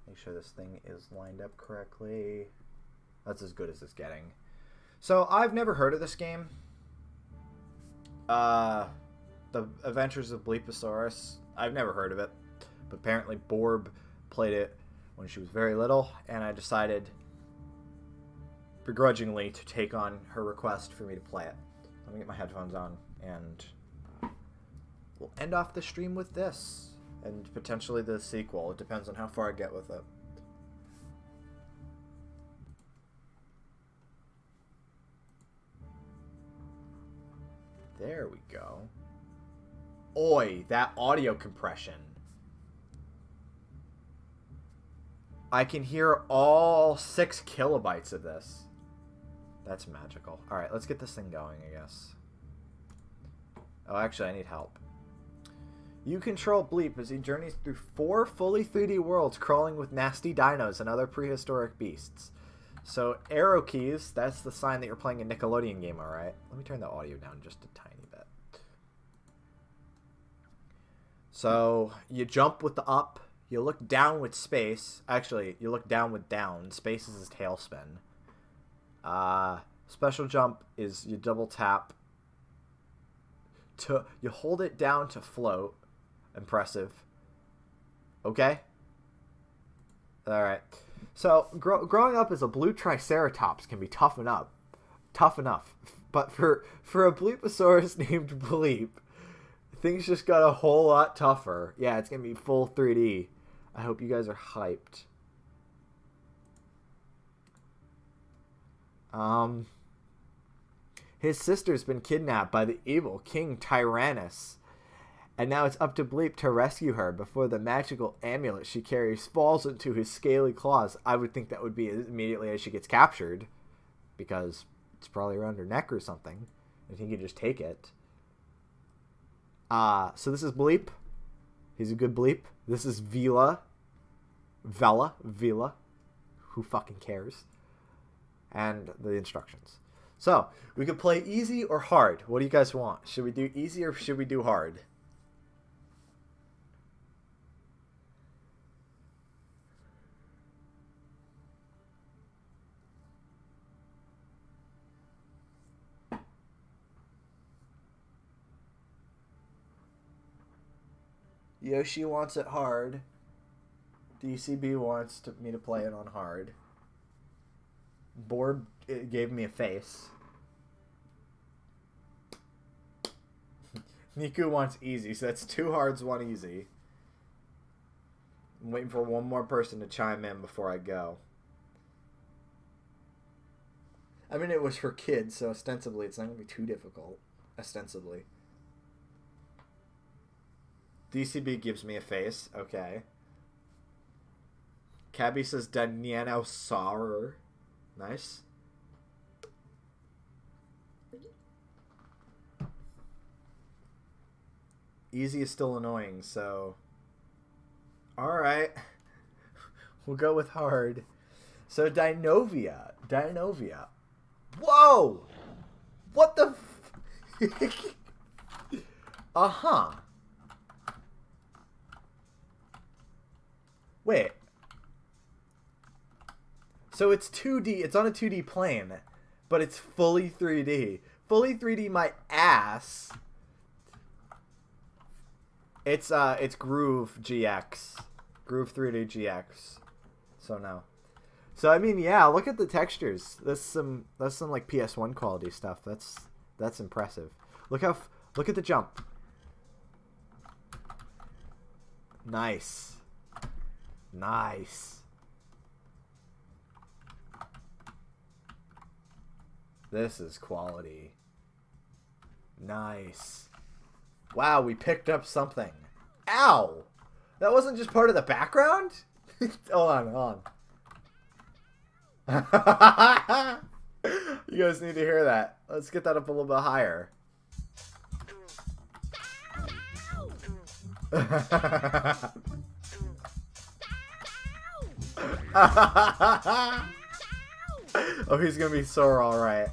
Make sure this thing is lined up correctly. That's as good as it's getting. So, I've never heard of this game. The Adventures of Bleeposaurus, I've never heard of it. But apparently Borb played it when she was very little, and I decided begrudgingly to take on her request for me to play it. Let me get my headphones on, and we'll end off the stream with this, and potentially the sequel. It depends on how far I get with it. There we go. Oi, that audio compression. I can hear all 6 kilobytes of this. That's magical. Alright, let's get this thing going, I guess. Oh, actually, I need help. You control Bleep as he journeys through 4 fully 3D worlds crawling with nasty dinos and other prehistoric beasts. So, arrow keys, that's the sign that you're playing a Nickelodeon game, alright? Let me turn the audio down just a tiny bit. So, you jump with the up. You look down with space. Actually, you look down with down. Space is his tailspin. Special jump is you double tap. You hold it down to float. Impressive. Okay? Alright. So, growing up as a blue triceratops can be tough enough. Tough enough. But for a Bleeposaurus named Bleep, things just got a whole lot tougher. Yeah, it's going to be full 3D. I hope you guys are hyped. His sister's been kidnapped by the evil King Tyrannus. And now it's up to Bleep to rescue her before the magical amulet she carries falls into his scaly claws. I would think that would be immediately as she gets captured, because it's probably around her neck or something, and he can just take it. So this is Bleep. He's a good Bleep. This is Vila. Who fucking cares? And the instructions. So, we could play easy or hard. What do you guys want? Should we do easy or should we do hard? Yoshi wants it hard. DCB wants me to play it on hard. Borb gave me a face. Niku wants easy, so that's 2 hards, 1 easy. I'm waiting for one more person to chime in before I go. I mean, it was for kids, so ostensibly it's not going to be too difficult. Ostensibly. DCB gives me a face. Okay. Cabby says Danianosaur. Nice. Easy is still annoying, so... Alright. We'll go with hard. So Dinovia. Whoa! What the uh-huh. Wait. So it's 2D. It's on a 2D plane, but it's fully 3D. Fully 3D my ass. It's Groove GX. Groove 3D GX. So no. So I mean, yeah, look at the textures. That's some like PS1 quality stuff. That's impressive. Look at the jump. Nice. Nice. This is quality. Nice. Wow, we picked up something. Ow! That wasn't just part of the background? Hold on. You guys need to hear that. Let's get that up a little bit higher. Oh, he's gonna be sore, alright.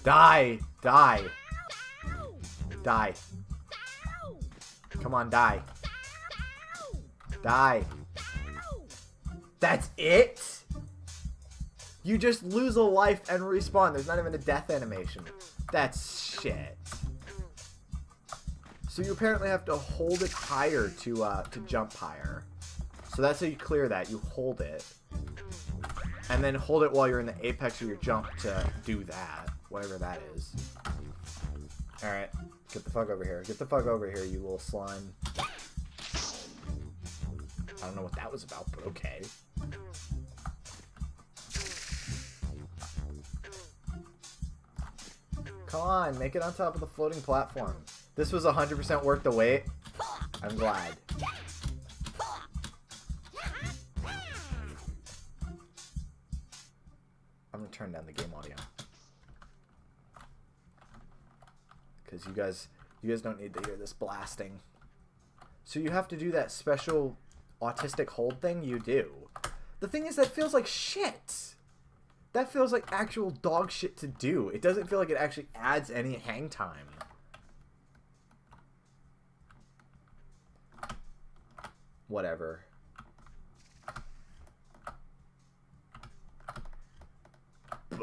Die! Come on, die. That's it? You just lose a life and respawn. There's not even a death animation. That's shit. So you apparently have to hold it higher to jump higher. So that's how you clear that. You hold it. And then hold it while you're in the apex of your jump to do that. Whatever that is. Alright. Get the fuck over here. Get the fuck over here, you little slime. I don't know what that was about, but okay. Come on, make it on top of the floating platform. This was 100% worth the wait. I'm glad. I'm gonna turn down the game audio. Because you guys don't need to hear this blasting. So you have to do that special autistic hold thing? You do. The thing is, that feels like shit. That feels like actual dog shit to do. It doesn't feel like it actually adds any hang time. Whatever.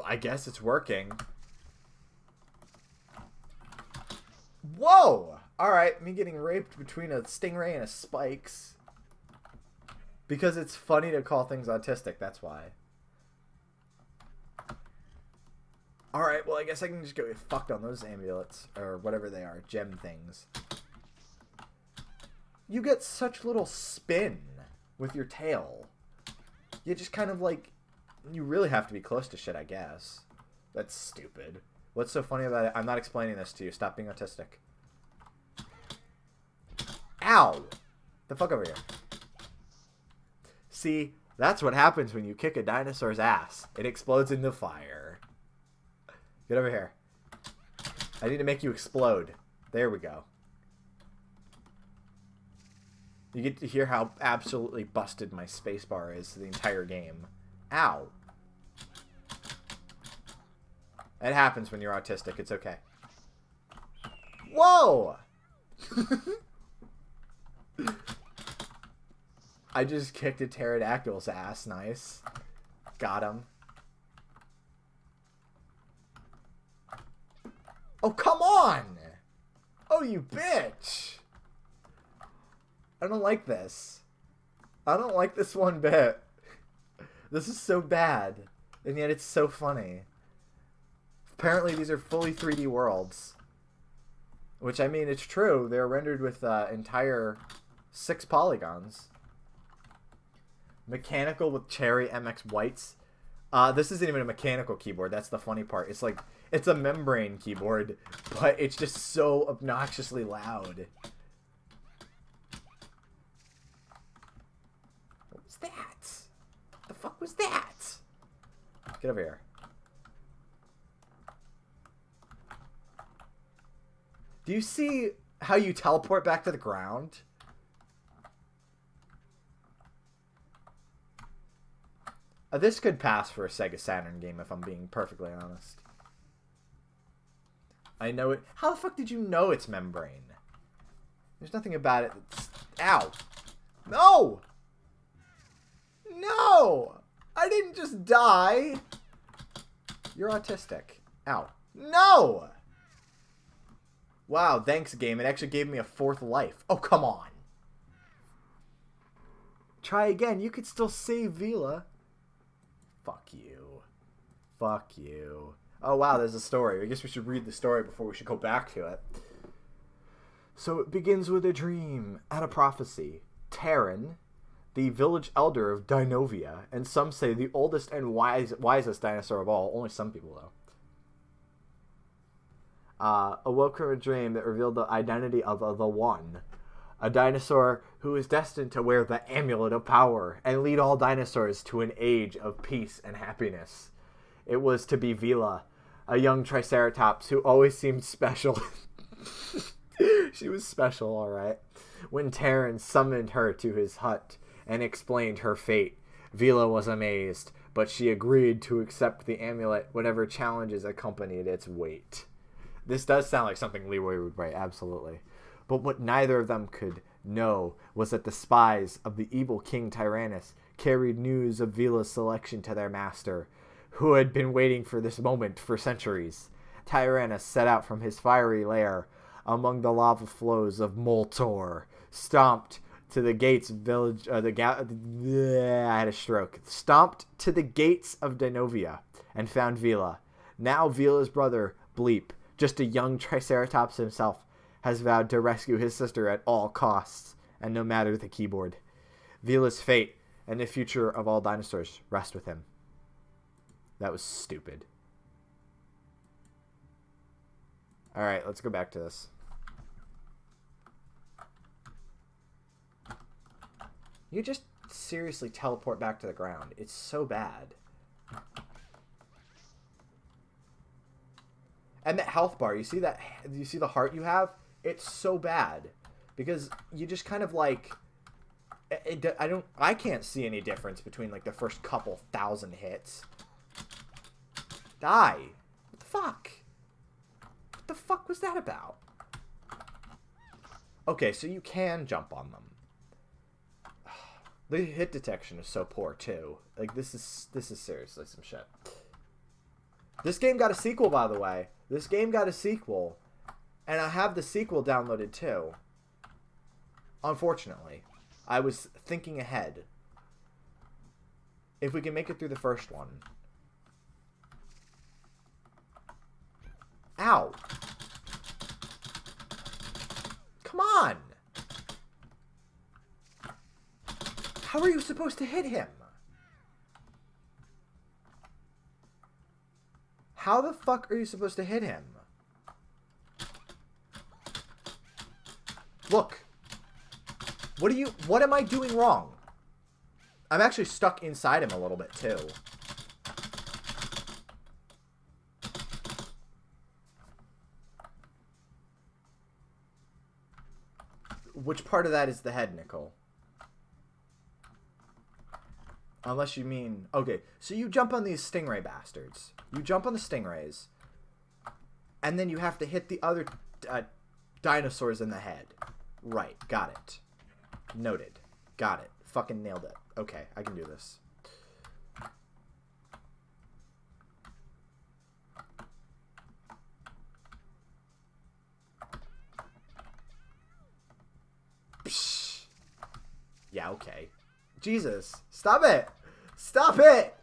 I guess it's working. Whoa! Alright, me getting raped between a stingray and a spikes. Because it's funny to call things autistic, that's why. Alright, well I guess I can just go get fucked on those amulets. Or whatever they are, gem things. You get such little spin with your tail. You just kind of like... You really have to be close to shit, I guess. That's stupid. What's so funny about it? I'm not explaining this to you. Stop being autistic. Ow! The fuck over here. See, that's what happens when you kick a dinosaur's ass. It explodes into fire. Get over here. I need to make you explode. There we go. You get to hear how absolutely busted my spacebar is the entire game. Ow. It happens when you're autistic. It's okay. Whoa! I just kicked a pterodactyl's ass. Nice. Got him. Oh, come on! Oh, you bitch! I don't like this. I don't like this one bit. This is so bad, and yet it's so funny. Apparently these are fully 3D worlds. Which, I mean, it's true. They're rendered with entire 6 polygons. Mechanical with Cherry MX whites. This isn't even a mechanical keyboard. That's the funny part. It's like, it's a membrane keyboard, but it's just so obnoxiously loud. What was that? What the fuck was that? Get over here. Do you see how you teleport back to the ground? This could pass for a Sega Saturn game if I'm being perfectly honest. I know it. How the fuck did you know it's membrane? There's nothing about it that's... Ow! No! No! I didn't just die! You're autistic. Ow. No! Wow, thanks, game. It actually gave me a 4th life. Oh, come on. Try again. You could still save Vila. Fuck you. Fuck you. Oh, wow, there's a story. I guess we should read the story before we should go back to it. So it begins with a dream and a prophecy. Terran, the village elder of Dinovia, and some say the oldest and wisest dinosaur of all, only some people though, awoke from a dream that revealed the identity of the One, a dinosaur who is destined to wear the amulet of power and lead all dinosaurs to an age of peace and happiness. It was to be Vila, a young Triceratops who always seemed special. She was special, alright. When Terran summoned her to his hut and explained her fate, Vila was amazed, but she agreed to accept the amulet whatever challenges accompanied its weight. This does sound like something Leroy would write, absolutely. But what neither of them could know was that the spies of the evil King Tyrannus carried news of Vila's selection to their master, who had been waiting for this moment for centuries. Tyrannus set out from his fiery lair among the lava flows of Moltor, stomped to the gates village. I had a stroke. Stomped to the gates of Dinovia and found Vila. Now Vila's brother Bleep, just a young Triceratops himself, has vowed to rescue his sister at all costs, and no matter the keyboard. Vila's fate and the future of all dinosaurs rest with him. That was stupid. Alright, let's go back to this. You just seriously teleport back to the ground. It's so bad. And that health bar, you see that? You see the heart you have? It's so bad. Because you just kind of like... I can't see any difference between like the first couple thousand hits. Die. What the fuck? What the fuck was that about? Okay, so you can jump on them. The hit detection is so poor too. Like this is seriously some shit. This game got a sequel, by the way. This game got a sequel, and I have the sequel downloaded too. Unfortunately, I was thinking ahead. If we can make it through the first one. Ow. Come on. How are you supposed to hit him? How the fuck are you supposed to hit him? Look. What am I doing wrong? I'm actually stuck inside him a little bit too. Which part of that is the head, Nicole? Unless you mean... Okay, so you jump on these stingray bastards. You jump on the stingrays. And then you have to hit the other dinosaurs in the head. Right, got it. Noted. Got it. Fucking nailed it. Okay, I can do this. Psh. Yeah, okay. Jesus, stop it! Stop it!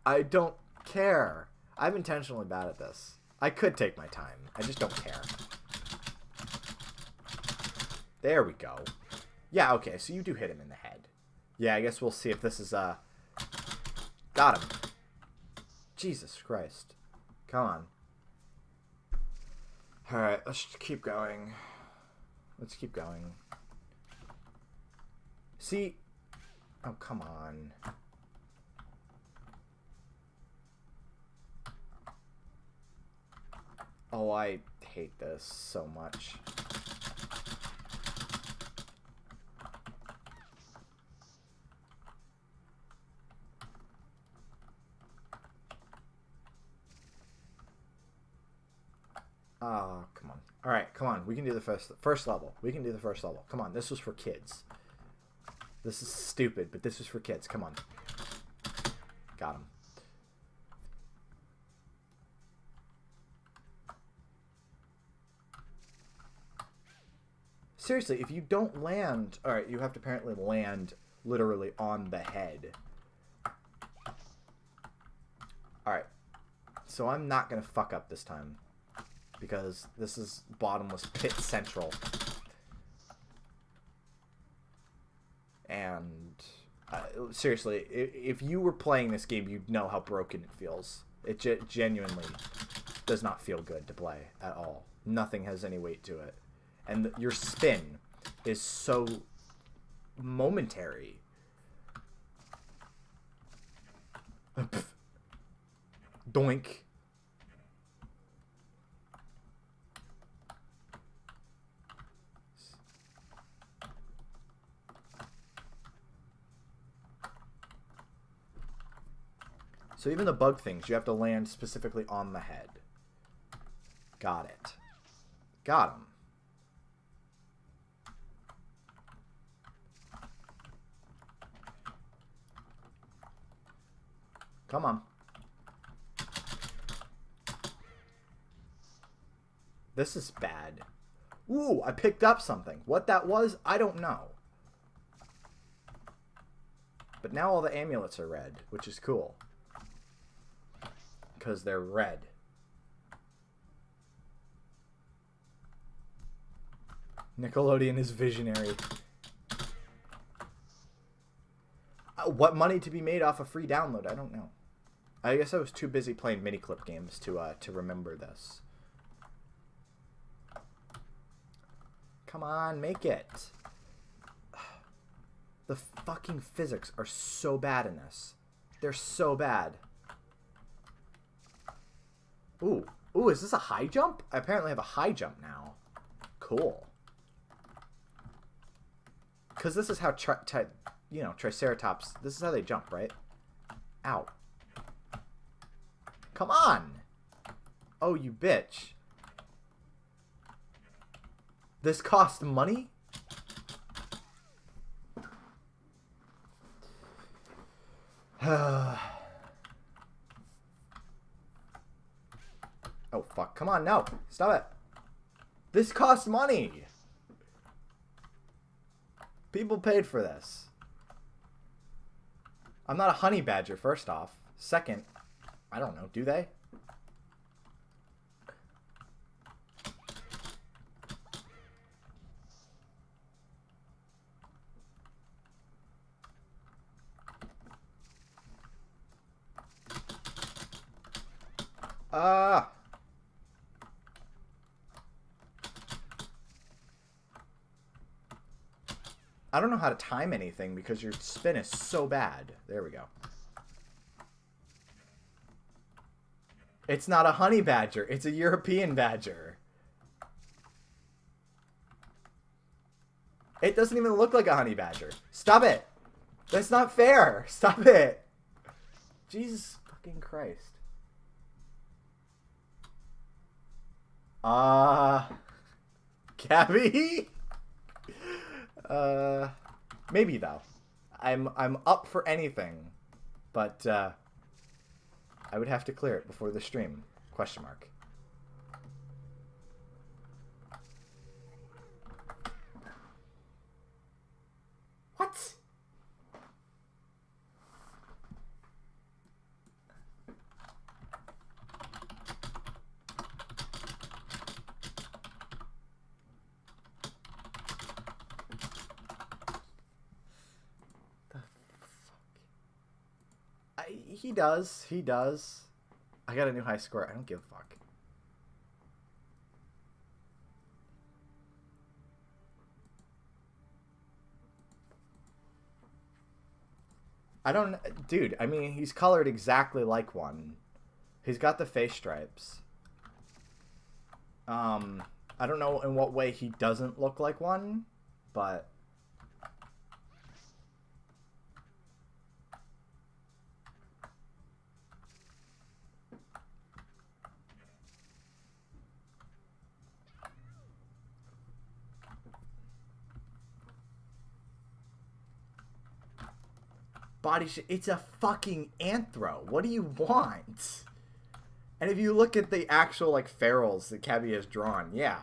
I don't care. I'm intentionally bad at this. I could take my time. I just don't care. There we go. Yeah, okay, so you do hit him in the head. Yeah, I guess we'll see if this is, Got him. Jesus Christ. Come on. Alright, let's just keep going. Let's keep going. See? Oh, come on. Oh, I hate this so much. Oh, come on. All right, come on. We can do the first level. We can do the first level. Come on. This was for kids. This is stupid, but this was for kids. Come on. Got him. Seriously, if you don't land... Alright, you have to apparently land literally on the head. Alright. So I'm not going to fuck up this time. Because this is bottomless pit central. And... seriously, if you were playing this game, you'd know how broken it feels. It genuinely does not feel good to play at all. Nothing has any weight to it. And your spin is so momentary. Doink. So even the bug things, you have to land specifically on the head. Got it. Got him. Come on. This is bad. Ooh, I picked up something. What that was, I don't know. But now all the amulets are red, which is cool. Because they're red. Nickelodeon is visionary. What money to be made off a free download? I don't know. I guess I was too busy playing mini-clip games to remember this. Come on, make it. The fucking physics are so bad in this. They're so bad. Ooh. Ooh, is this a high jump? I apparently have a high jump now. Cool. Because this is how, you know, Triceratops, this is how they jump, right? Ow. Come on! Oh, you bitch. This costs money? Oh, fuck. Come on, no. Stop it. This costs money. People paid for this. I'm not a honey badger, first off. Second, I don't know. Do they? I don't know how to time anything because your spin is so bad. There we go. It's not a honey badger. It's a European badger. It doesn't even look like a honey badger. Stop it. That's not fair. Stop it. Jesus fucking Christ. Gabby? Maybe though. I'm up for anything, but I would have to clear it before the stream. Question mark. What? He does. He does. I got a new high score. I don't give a fuck. I don't... Dude, I mean, he's colored exactly like one. He's got the face stripes. I don't know in what way he doesn't look like one, but... It's a fucking anthro. What do you want? And if you look at the actual, like, ferals that Cabby has drawn, yeah.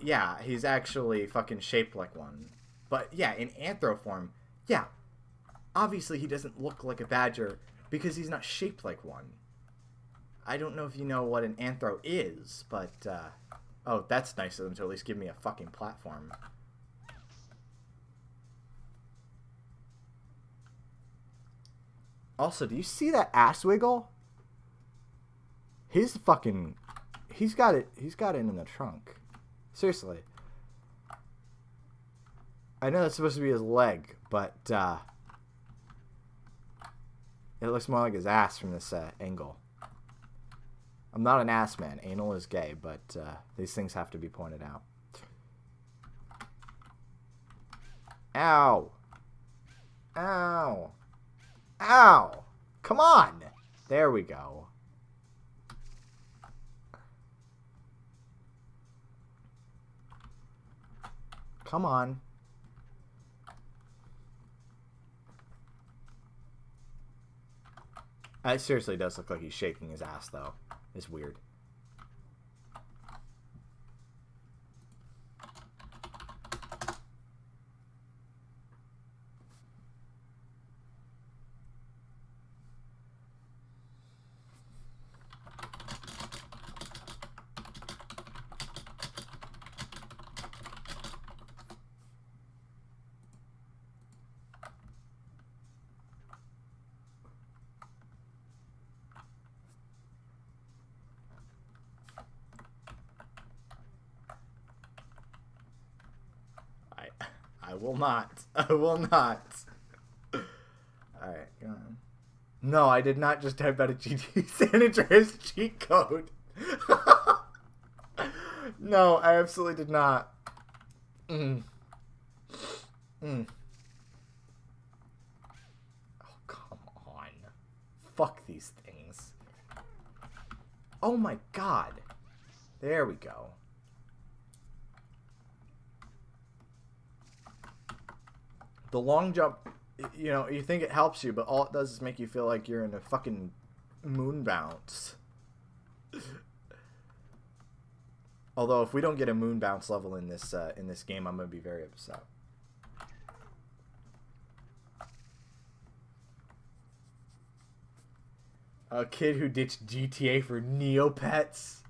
Yeah, he's actually fucking shaped like one. But, yeah, in anthro form, yeah. Obviously, he doesn't look like a badger because he's not shaped like one. I don't know if you know what an anthro is, but, oh, that's nice of them to at least give me a fucking platform. Also, do you see that ass wiggle? He's fucking... He's got it in the trunk. Seriously. I know that's supposed to be his leg, but, it looks more like his ass from this, angle. I'm not an ass man. Anal is gay, but, these things have to be pointed out. Ow. Ow. Ow! Come on! There we go. Come on. It seriously does look like he's shaking his ass, though. It's weird. I will not. I will not. Alright, go on. No, I did not just type out a GT San Andreas cheat code. No, I absolutely did not. Oh, come on. Fuck these things. Oh my god. There we go. The long jump, you know, you think it helps you, but all it does is make you feel like you're in a fucking moon bounce. Although, if we don't get a moon bounce level in this game, I'm gonna be very upset. A kid who ditched GTA for Neopets.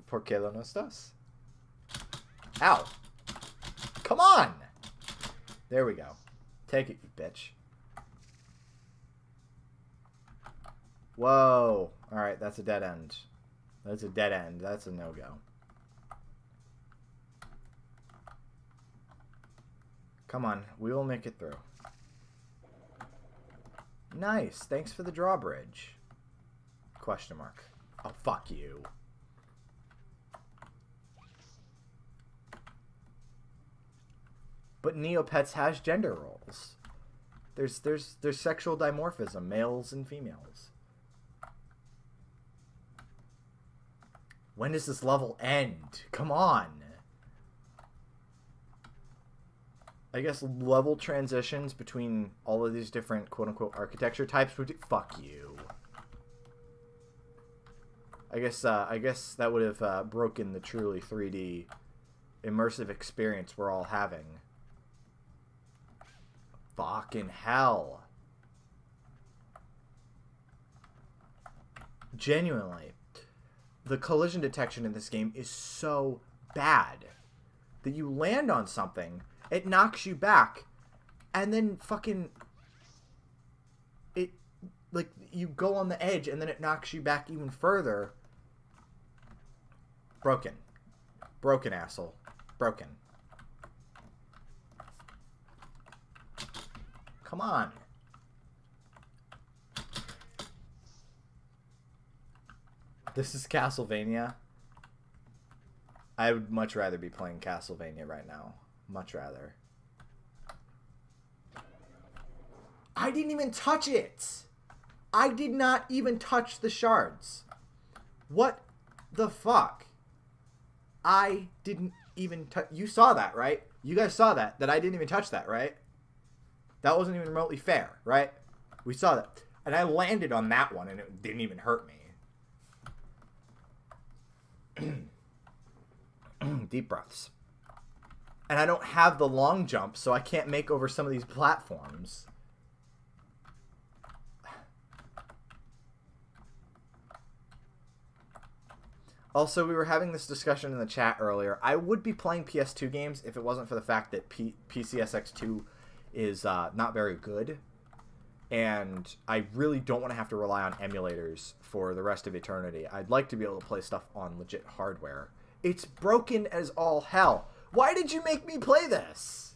¿Por qué lo no estás? Ow. Come on! There we go. Take it, you bitch. Whoa. Alright, that's a dead end. That's a dead end. That's a no-go. Come on. We will make it through. Nice. Thanks for the drawbridge. Question mark. Oh, fuck you. But Neopets has gender roles. There's sexual dimorphism, males and females. When does this level end? Come on. I guess level transitions between all of these different quote-unquote architecture types would... Fuck you. I guess that would have broken the truly 3D immersive experience we're all having. Fucking hell. Genuinely, the collision detection in this game is so bad that you land on something, it knocks you back, and then fucking it, like, you go on the edge and then it knocks you back even further. Broken. Broken, asshole. Broken. Come on. This is Castlevania. I would much rather be playing Castlevania right now. Much rather. I didn't even touch it. I did not even touch the shards. What the fuck? I didn't even touch... You saw that, right? You guys saw that I didn't even touch that, right? That wasn't even remotely fair, right? We saw that. And I landed on that one, and it didn't even hurt me. Deep breaths. And I don't have the long jump, so I can't make over some of these platforms. Also, we were having this discussion in the chat earlier. I would be playing PS2 games if it wasn't for the fact that PCSX2 is not very good. And I really don't want to have to rely on emulators for the rest of eternity. I'd like to be able to play stuff on legit hardware. It's broken as all hell. Why did you make me play this?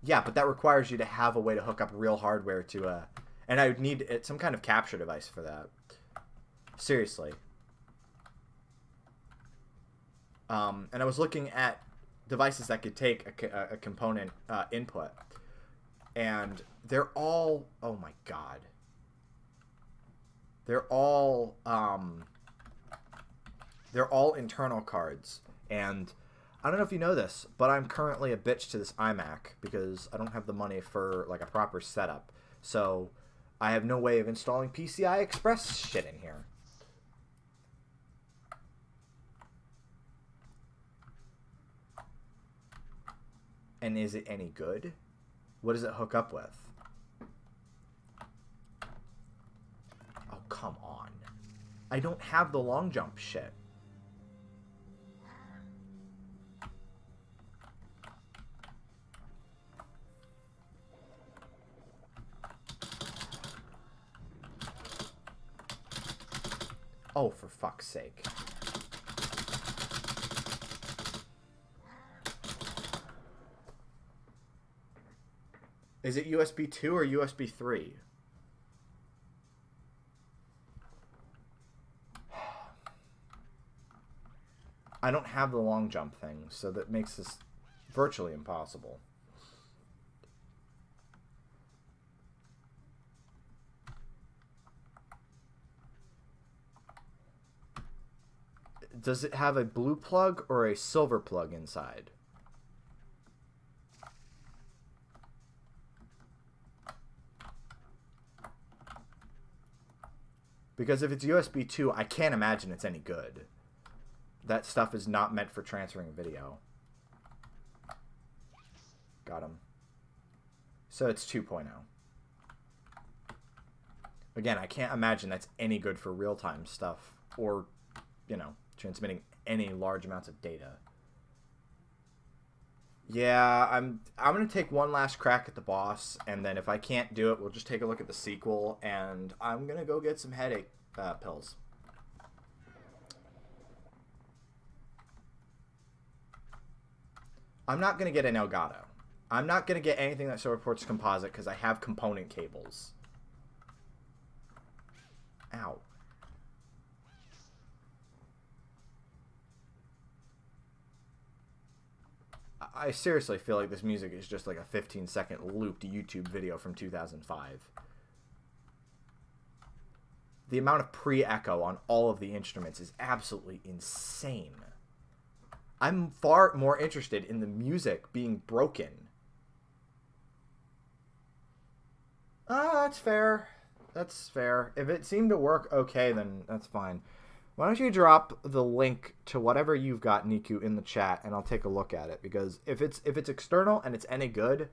Yeah, but that requires you to have a way to hook up real hardware to and I would need some kind of capture device for that. Seriously. And I was looking at devices that could take a component input. And they're all... Oh my god. They're all internal cards. And I don't know if you know this, but I'm currently a bitch to this iMac because I don't have the money for like a proper setup. So I have no way of installing PCI Express shit in here. And is it any good? What does it hook up with? Oh, come on. I don't have the long jump shit. Oh, for fuck's sake. Is it USB 2 or USB 3? I don't have the long jump thing, so that makes this virtually impossible. Does it have a blue plug or a silver plug inside? Because if it's USB 2, I can't imagine it's any good. That stuff is not meant for transferring video. Got him. So it's 2.0. Again, I can't imagine that's any good for real-time stuff or, you know, transmitting any large amounts of data. Yeah, I'm going to take one last crack at the boss, and then if I can't do it, we'll just take a look at the sequel, and I'm going to go get some headache pills. I'm not going to get an Elgato. I'm not going to get anything that supports composite because I have component cables. Ow. I seriously feel like this music is just like a 15-second looped YouTube video from 2005. The amount of pre-echo on all of the instruments is absolutely insane. I'm far more interested in the music being broken. That's fair. That's fair. If it seemed to work okay, then that's fine. Why don't you drop the link to whatever you've got, Niku, in the chat, and I'll take a look at it. Because if it's external and it's any good,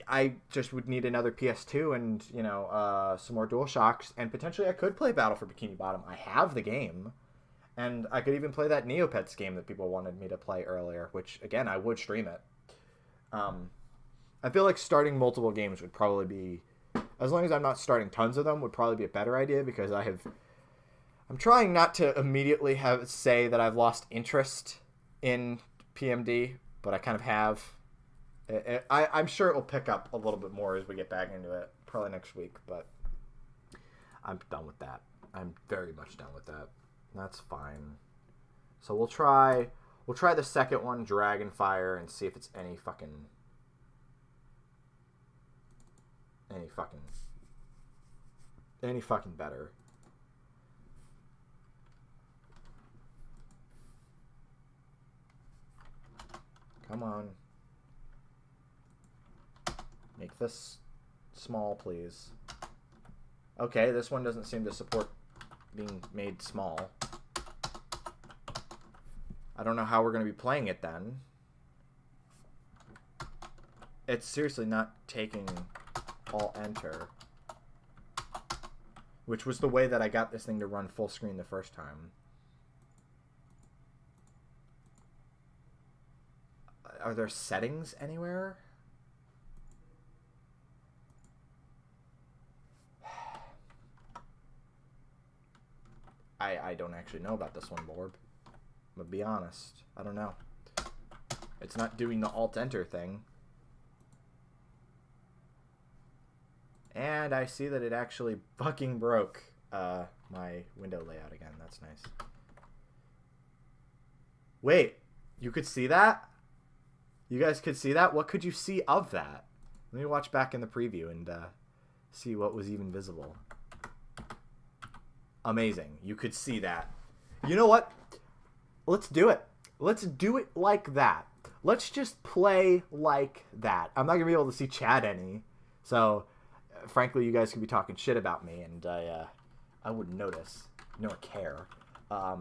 I just would need another PS2 and, you know, some more DualShocks, and potentially I could play Battle for Bikini Bottom. I have the game, and I could even play that Neopets game that people wanted me to play earlier, which, again, I would stream it. I feel like starting multiple games would probably be, as long as I'm not starting tons of them, would probably be a better idea, because I'm trying not to immediately say that I've lost interest in PMD, but I kind of have. I'm sure it will pick up a little bit more as we get back into it, probably next week, but I'm done with that. I'm very much done with that. That's fine. So we'll try the second one, Dragonfire, and see if it's any fucking better. Come on. Make this small, please. Okay, this one doesn't seem to support being made small. I don't know how we're going to be playing it then. It's seriously not taking Alt Enter, which was the way that I got this thing to run full screen the first time. Are there settings anywhere? I don't actually know about this one, Borb. I'm gonna be honest. I don't know. It's not doing the Alt-Enter thing. And I see that it actually fucking broke my window layout again. That's nice. Wait, you could see that? You guys could see that? What could you see of that? Let me watch back in the preview and see what was even visible. Amazing. You could see that. You know what? Let's do it. Let's do it like that. Let's just play like that. I'm not going to be able to see Chad any. So, frankly, you guys could be talking shit about me, and I wouldn't notice nor care. But,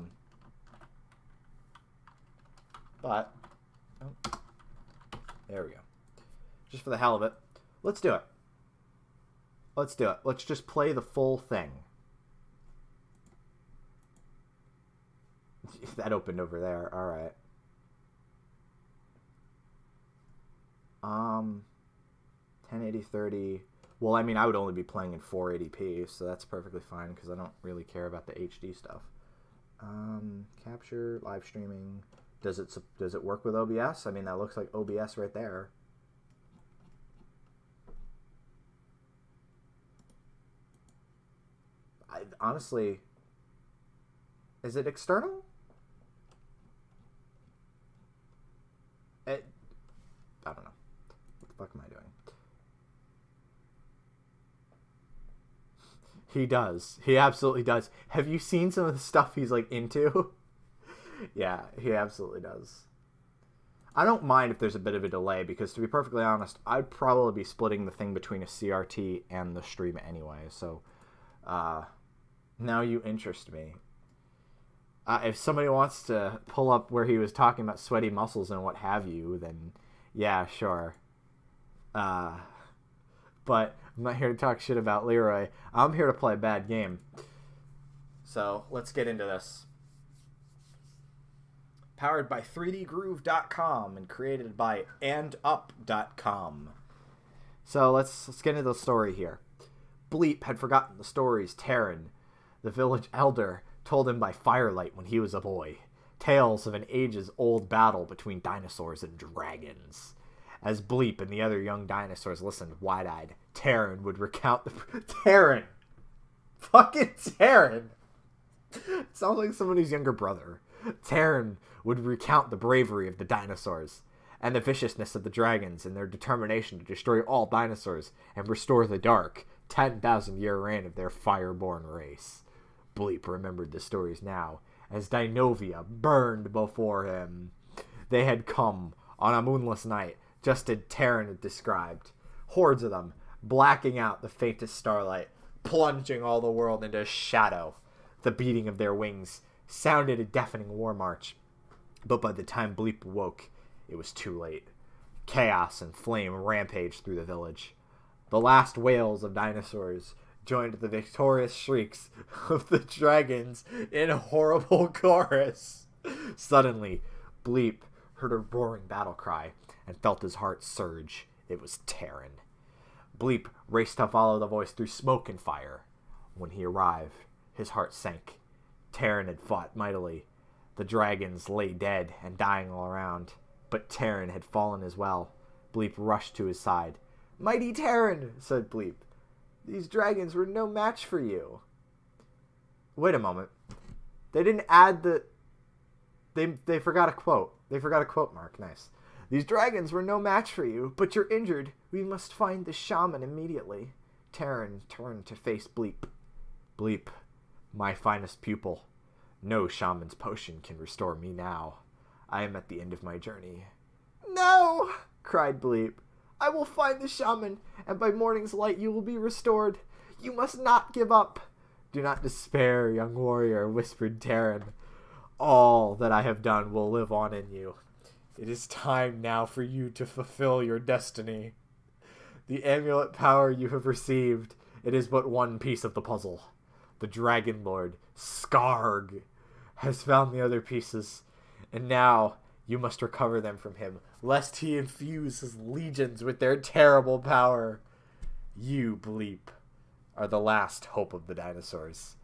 oh, there we go. Just for the hell of it. Let's do it. Let's do it. Let's just play the full thing. That opened over there. All right. 1080 30. Well, I mean, I would only be playing in 480p, so that's perfectly fine because I don't really care about the HD stuff. Capture, live streaming. Does it work with OBS? I mean, that looks like OBS right there. Honestly, is it external? I don't know. What the fuck am I doing? He does. He absolutely does. Have you seen some of the stuff he's like into? Yeah, he absolutely does. I don't mind if there's a bit of a delay because, to be perfectly honest, I'd probably be splitting the thing between a CRT and the stream anyway. So, now you interest me. If somebody wants to pull up where he was talking about sweaty muscles and what have you, then yeah, sure. But I'm not here to talk shit about Leroy. I'm here to play a bad game. So let's get into this. Powered by 3dgroove.com and created by andup.com. So let's get into the story here. Bleep had forgotten the stories Terran, the village elder, told him by firelight when he was a boy. Tales of an ages-old battle between dinosaurs and dragons. As Bleep and the other young dinosaurs listened wide-eyed, Terran would recount the... Terran! Fucking Terran! Sounds like somebody's younger brother. Terran would recount the bravery of the dinosaurs and the viciousness of the dragons and their determination to destroy all dinosaurs and restore the dark, 10,000-year reign of their fireborn race. Bleep remembered the stories now, as Dinovia burned before him. They had come on a moonless night, just as Terran had described. Hordes of them, blacking out the faintest starlight, plunging all the world into shadow. The beating of their wings sounded a deafening war march. But by the time Bleep awoke, it was too late. Chaos and flame rampaged through the village. The last wails of dinosaurs joined the victorious shrieks of the dragons in a horrible chorus. Suddenly, Bleep heard a roaring battle cry and felt his heart surge. It was Terran. Bleep raced to follow the voice through smoke and fire. When he arrived, his heart sank. Terran had fought mightily. The dragons lay dead and dying all around, but Terran had fallen as well. Bleep rushed to his side. "Mighty Terran," said Bleep. "These dragons were no match for you." Wait a moment. They didn't add the... They forgot a quote. They forgot a quote mark. Nice. "These dragons were no match for you, but you're injured. We must find the shaman immediately." Terran turned to face Bleep. "Bleep, my finest pupil. No shaman's potion can restore me now. I am at the end of my journey." "No!" cried Bleep. "I will find the shaman, and by morning's light you will be restored. You must not give up." "Do not despair, young warrior," whispered Terran. "All that I have done will live on in you. It is time now for you to fulfill your destiny. The amulet power you have received, it is but one piece of the puzzle. The Dragon Lord, Skarg, has found the other pieces, and now you must recover them from him, lest he infuse his legions with their terrible power. You, Bleep, are the last hope of the dinosaurs."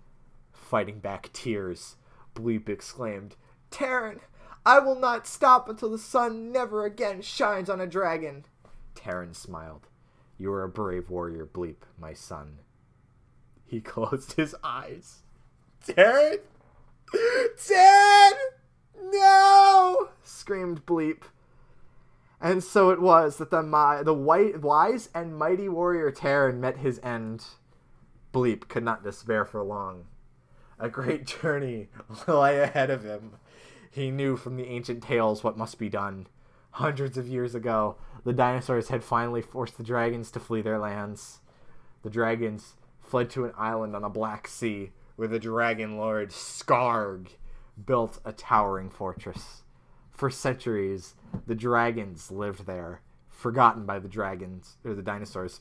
Fighting back tears, Bleep exclaimed, "Terran, I will not stop until the sun never again shines on a dragon." Terran smiled. "You are a brave warrior, Bleep, my son." He closed his eyes. "Terran! Terran! No!" screamed Bleep. And so it was that the wise and mighty warrior Terran met his end. Bleep could not despair for long. A great journey lay ahead of him. He knew from the ancient tales what must be done. Hundreds of years ago, the dinosaurs had finally forced the dragons to flee their lands. The dragons fled to an island on a black sea, where the Dragon Lord Skarg built a towering fortress. For centuries, the dragons lived there, forgotten by the dinosaurs,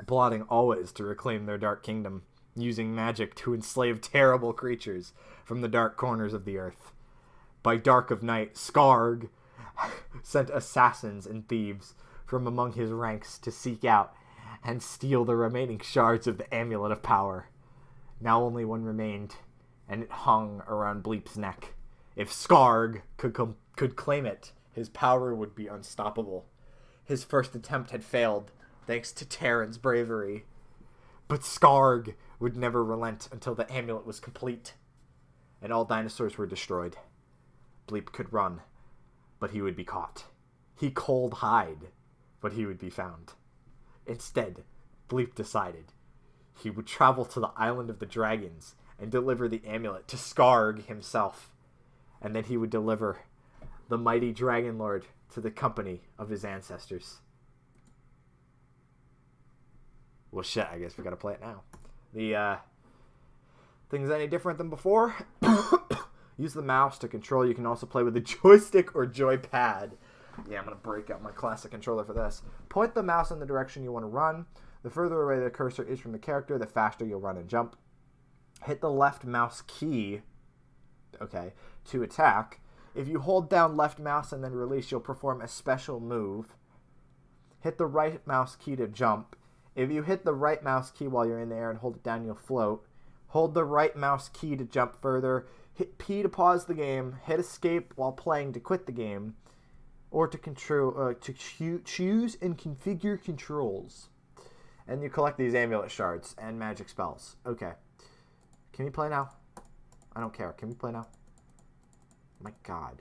plotting always to reclaim their dark kingdom, using magic to enslave terrible creatures from the dark corners of the earth. By dark of night, Skarg sent assassins and thieves from among his ranks to seek out and steal the remaining shards of the Amulet of Power. Now only one remained, and it hung around Bleep's neck. If Skarg could claim it, his power would be unstoppable. His first attempt had failed, thanks to Terran's bravery. But Skarg would never relent until the amulet was complete, and all dinosaurs were destroyed. Bleep could run, but he would be caught. He could hide, but he would be found. Instead, Bleep decided he would travel to the island of the dragons and deliver the amulet to Skarg himself, and then he would deliver the mighty Dragon Lord to the company of his ancestors. Well, shit, I guess we gotta play it now. The thing's any different than before? Use the mouse to control. You can also play with the joystick or joypad. Yeah, I'm gonna break out my classic controller for this. Point the mouse in the direction you want to run. The further away the cursor is from the character, the faster you'll run and jump. Hit the left mouse key, okay, to attack. If you hold down left mouse and then release, you'll perform a special move. Hit the right mouse key to jump. If you hit the right mouse key while you're in the air and hold it down, you'll float. Hold the right mouse key to jump further. Hit P to pause the game. Hit escape while playing to quit the game. Or to choose and configure controls. And you collect these amulet shards and magic spells. Okay. Can we play now? I don't care. Can we play now? My God.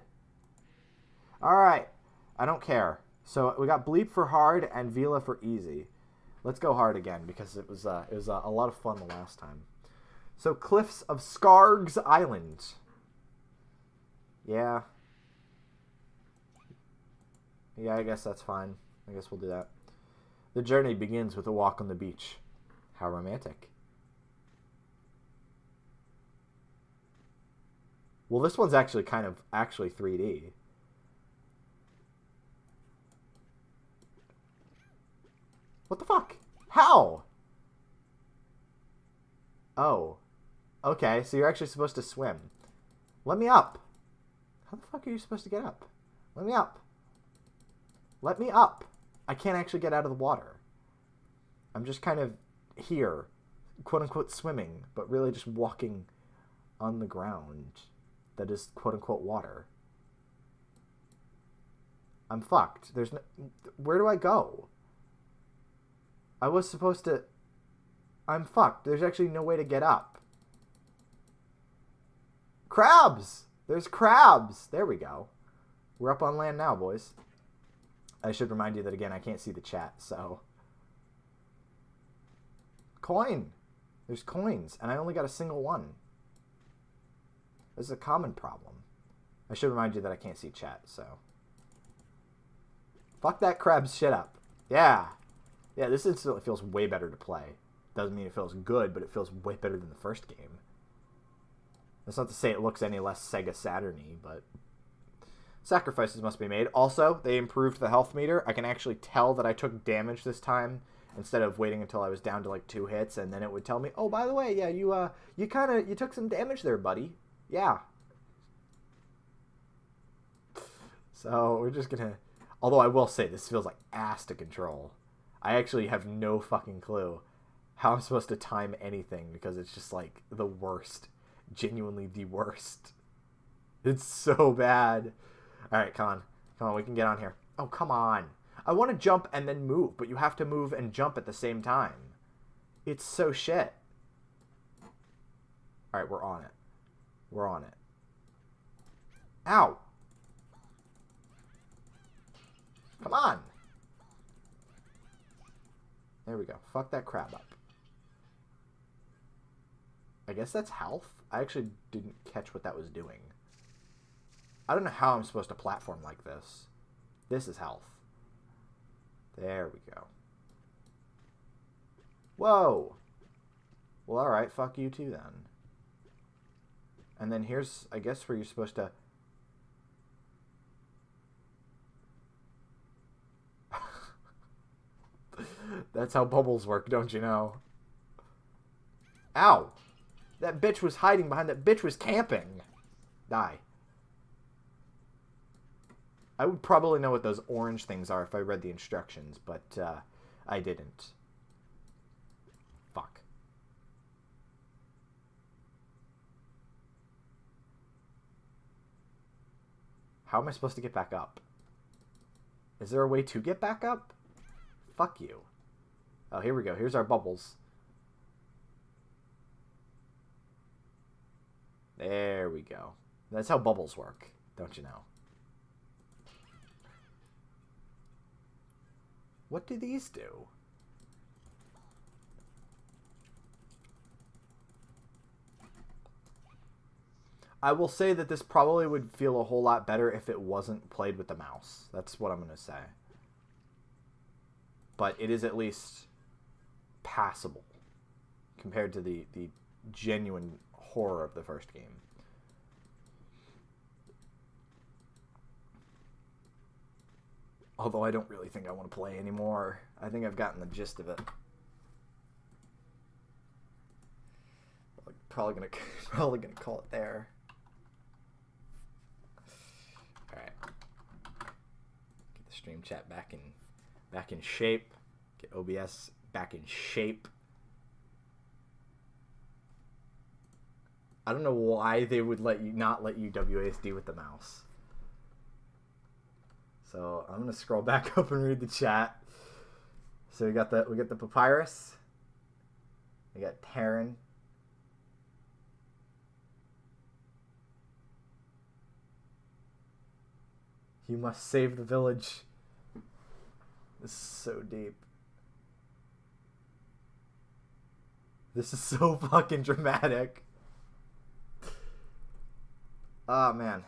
Alright. I don't care. So we got Bleep for hard and Vila for easy. Let's go hard again because it was a lot of fun the last time. So Cliffs of Skarg's Island. Yeah. Yeah, I guess that's fine. I guess we'll do that. The journey begins with a walk on the beach. How romantic. Well, this one's actually kind of 3D. What the fuck? How? Oh. Okay, so you're actually supposed to swim. Let me up. How the fuck are you supposed to get up? Let me up. Let me up. I can't actually get out of the water. I'm just kind of here, quote-unquote swimming, but really just walking on the ground that is quote-unquote water. I'm fucked. There's no... Where do I go? I was supposed to... I'm fucked. There's actually no way to get up. Crabs! There's crabs! There we go. We're up on land now, boys. I should remind you that, again, I can't see the chat, so... Coin! There's coins, and I only got a single one. This is a common problem. I should remind you that I can't see chat, so... Fuck that crab's shit up. Yeah. Yeah, this instantly feels way better to play. Doesn't mean it feels good, but it feels way better than the first game. That's not to say it looks any less Sega Saturn-y, but... Sacrifices must be made. Also, they improved the health meter. I can actually tell that I took damage this time instead of waiting until I was down to like 2 hits, and then it would tell me, oh, by the way, yeah, you took some damage there, buddy. Yeah. So, we're just gonna... Although I will say, this feels like ass to control. I actually have no fucking clue how I'm supposed to time anything, because it's just like the worst. Genuinely the worst. It's so bad. Alright, come on, we can get on here. Oh, come on. I want to jump and then move, but you have to move and jump at the same time. It's so shit. Alright, we're on it. We're on it. Ow! Come on! There we go. Fuck that crab up. I guess that's health? I actually didn't catch what that was doing. I don't know how I'm supposed to platform like this. This is health. There we go. Whoa! Well, alright, fuck you too then. And then here's, I guess, where you're supposed to... That's how bubbles work, don't you know? Ow! That bitch was hiding behind... That bitch was camping! Die. I would probably know what those orange things are if I read the instructions, but I didn't. Fuck. How am I supposed to get back up? Is there a way to get back up? Fuck you. Oh, here we go. Here's our bubbles. There we go. That's how bubbles work, don't you know? What do these do? I will say that this probably would feel a whole lot better if it wasn't played with the mouse. That's what I'm going to say. But it is at least passable compared to the genuine horror of the first game. Although I don't really think I want to play anymore. I think I've gotten the gist of it. Probably gonna call it there. Alright. Get the stream chat back in shape. Get OBS back in shape. I don't know why they would not let you WASD with the mouse. So I'm gonna scroll back up and read the chat. So we got the Papyrus. We got Terran. You must save the village. This is so deep. This is so fucking dramatic. Oh man.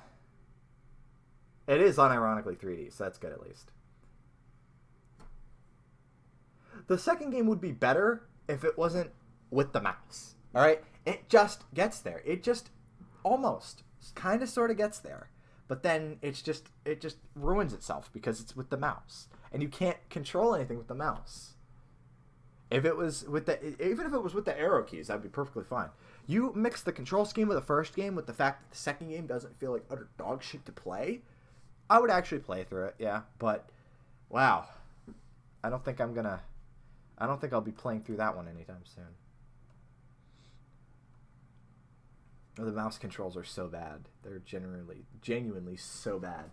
It is unironically 3D, so that's good at least. The second game would be better if it wasn't with the mouse. Alright? It just gets there. It just almost kind of sort of gets there. But then it just ruins itself because it's with the mouse. And you can't control anything with the mouse. If it was with even if it was with the arrow keys, that'd be perfectly fine. You mix the control scheme of the first game with the fact that the second game doesn't feel like utter dog shit to play, I would actually play through it, yeah. But wow. I don't think I'll be playing through that one anytime soon. The mouse controls are so bad. They're genuinely so bad.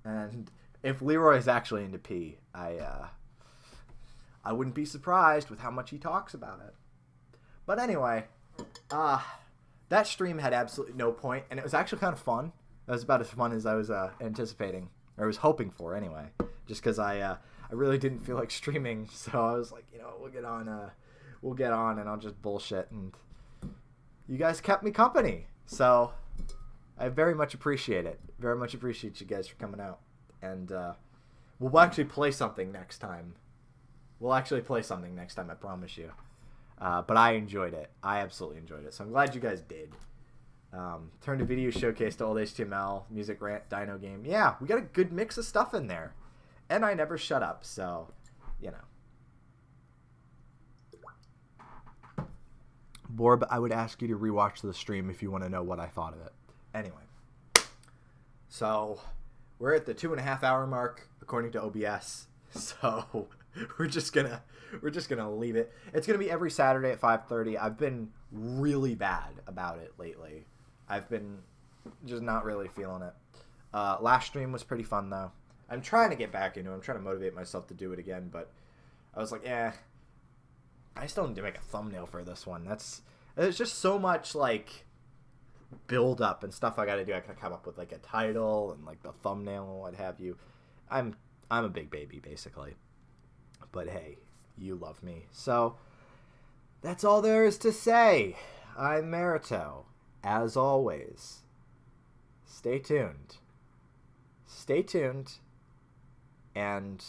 And if Leroy's actually into pee, I wouldn't be surprised with how much he talks about it. But anyway, that stream had absolutely no point, and it was actually kind of fun. It was about as fun as I was anticipating, or was hoping for anyway. Just because I really didn't feel like streaming, so I was like, you know, we'll get on, and I'll just bullshit, and you guys kept me company, so I very much appreciate it. Very much appreciate you guys for coming out, and we'll actually play something next time. I promise you. But I enjoyed it. I absolutely enjoyed it. So I'm glad you guys did. Turn to video showcase to old HTML, music rant, dino game. Yeah, we got a good mix of stuff in there. And I never shut up, so, you know. Borb, I would ask you to rewatch the stream if you want to know what I thought of it. Anyway. So, we're at the 2.5 hour mark, according to OBS. So, we're just gonna leave it. It's gonna be every Saturday at 5:30. I've been really bad about it lately. I've been just not really feeling it. Last stream was pretty fun though. I'm trying to get back into it. I'm trying to motivate myself to do it again, but I was like, I still need to make a thumbnail for this one. There's just so much like build up and stuff I got to do. I can come up with like a title and like the thumbnail and what have you. I'm a big baby basically. But hey, you love me. So that's all there is to say. I'm Marito. As always, stay tuned. Stay tuned. And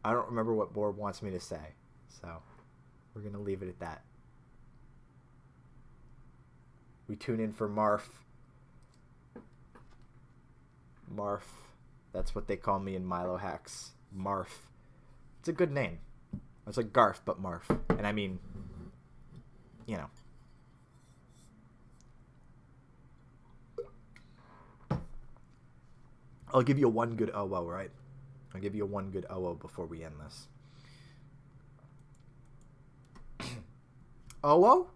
I don't remember what Borb wants me to say. So we're going to leave it at that. We tune in for Marf. Marf. That's what they call me in Milo Hacks. Marf. It's a good name. It's like Garf, but Marf. And I mean, you know. I'll give you one good OO, right? I'll give you one good OO before we end this. OO?